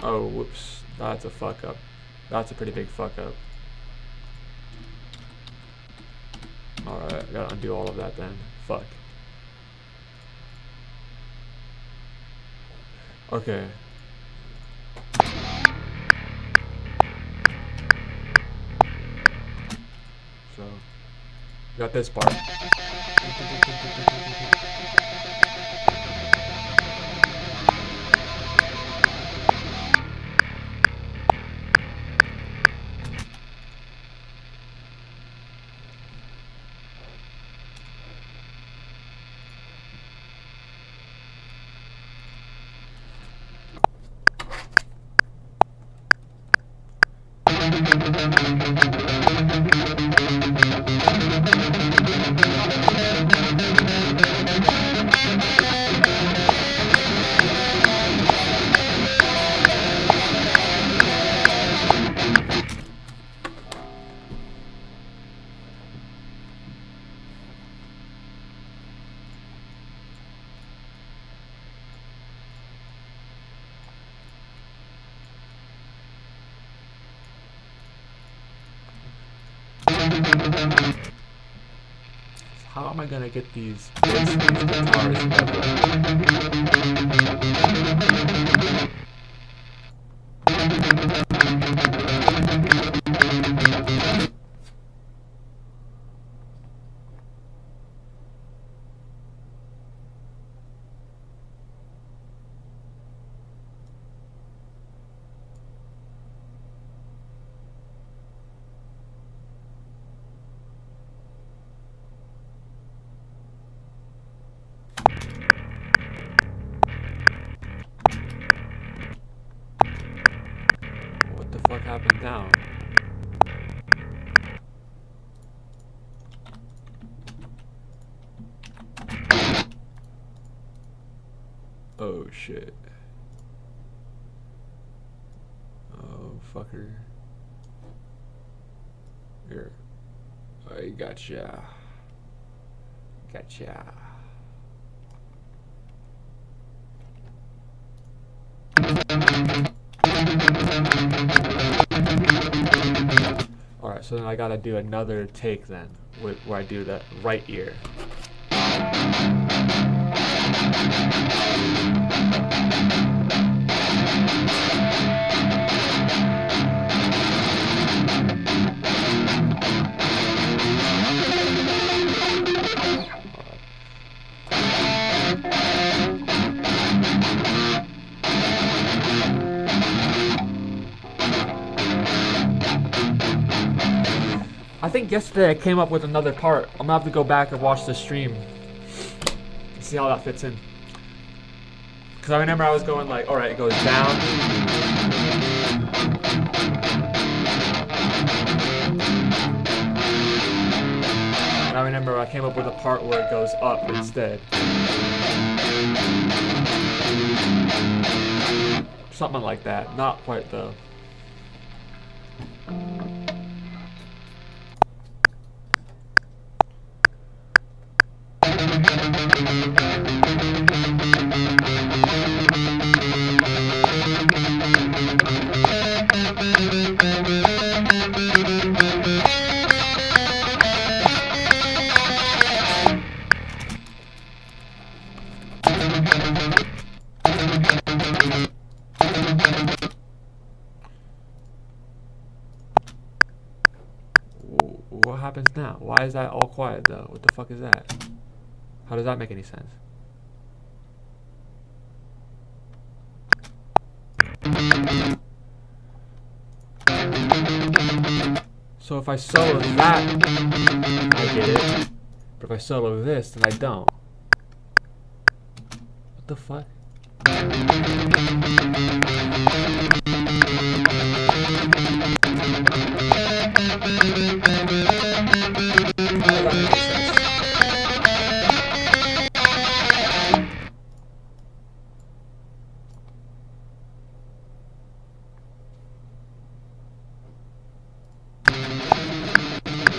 Oh, whoops. That's a fuck up. That's a pretty big fuck up. Alright, I gotta undo all of that then. Fuck. Okay. So, got this part. How am I gonna get these guitars What the fuck happened now? Oh shit. Oh fucker. Here. I gotcha. Gotcha. Alright, so then I gotta do another take then, where I do the right ear. I think yesterday I came up with another part. I'm gonna have to go back and watch the stream and see how that fits in. Because I remember I was going like, alright, it goes down. And I remember I came up with a part where it goes up instead. Something like that. Not quite though. What happens now? Why is that all quiet though? What the fuck is that? How does that make any sense? So if I solo that, I get it. But if I solo this, then I don't. What the fuck?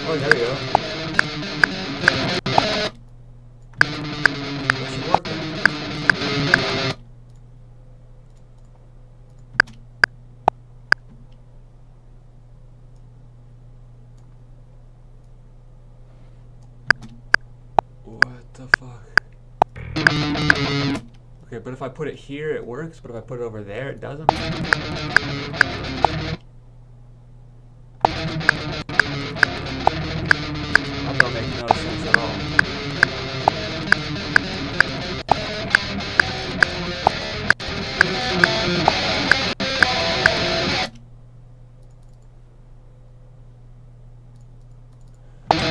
Oh, there we go. That should work then. What the fuck? Okay, but if I put it here, it works, but if I put it over there, it doesn't? That don't make no sense at all.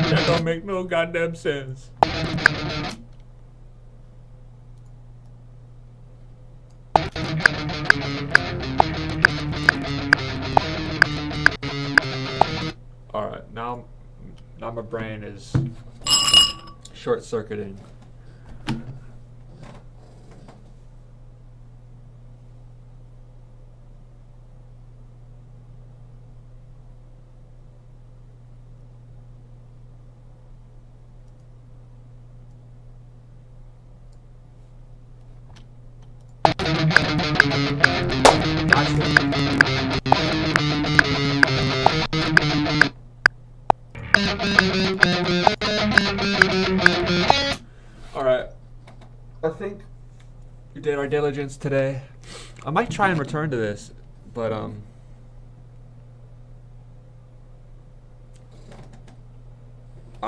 That don't make no goddamn sense. Alright, now my brain is short-circuiting. Alright, I think we did our diligence today. I might try and return to this, but I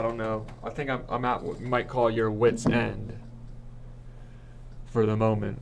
don't know. I think I'm at what you might call your wit's end for the moment.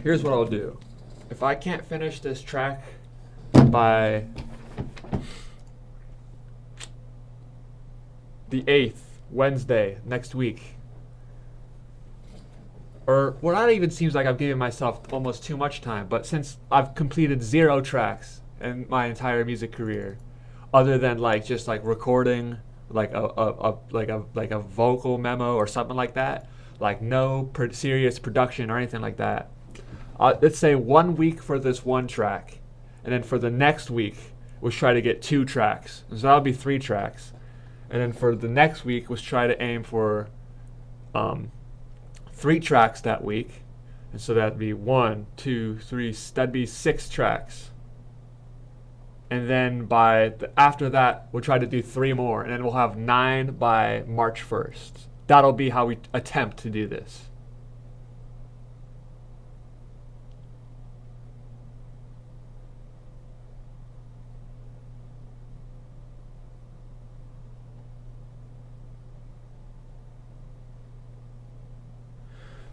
Here's what I'll do. If I can't finish this track by the 8th, Wednesday, next week, or well, that even seems like I'm giving myself almost too much time, but since I've completed 0 tracks in my entire music career, other than like just like recording like a vocal memo or something like that. Like no serious production or anything like that. Let's say 1 week for this one track, and then for the next week we'll try to get 2 tracks. So that'll be 3 tracks, and then for the next week we'll try to aim for 3 tracks that week, and so that'd be 1, 2, 3. That'd be 6 tracks. And then after that, we'll try to do 3 more, and then we'll have 9 by March 1st. That'll be how we attempt to do this.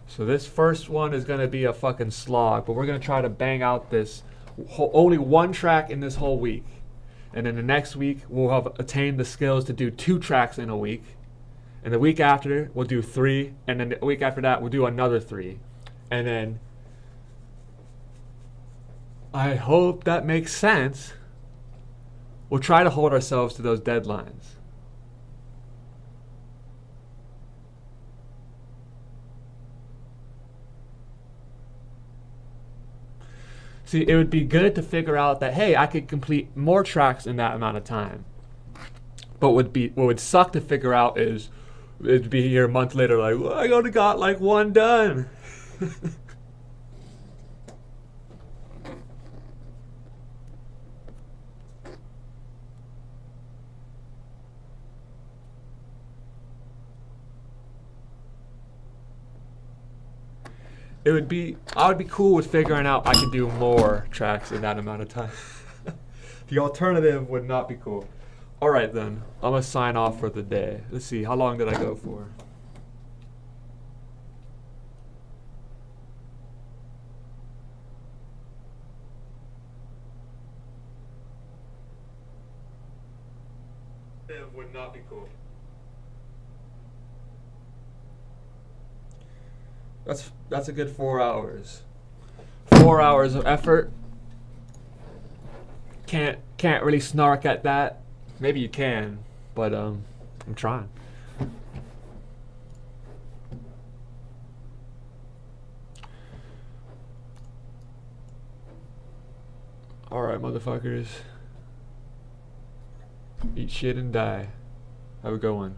So this first one is going to be a fucking slog, but we're going to try to bang out this only 1 track in this whole week. And then the next week, we'll have attained the skills to do 2 tracks in a week. And the week after, we'll do 3. And then the week after that, we'll do another 3. And then, I hope that makes sense. We'll try to hold ourselves to those deadlines. See, it would be good to figure out that, hey, I could complete more tracks in that amount of time. But what would suck to figure out is, it'd be here a month later like, well, I only got like 1 done. I would be cool with figuring out I could do more tracks in that amount of time. The alternative would not be cool. Alright then, I'm gonna sign off for the day. Let's see, how long did I go for? It would not be cool. That's a good 4 hours. 4 hours of effort. Can't really snark at that. Maybe you can, but I'm trying. Alright, motherfuckers. Eat shit and die. Have a good one.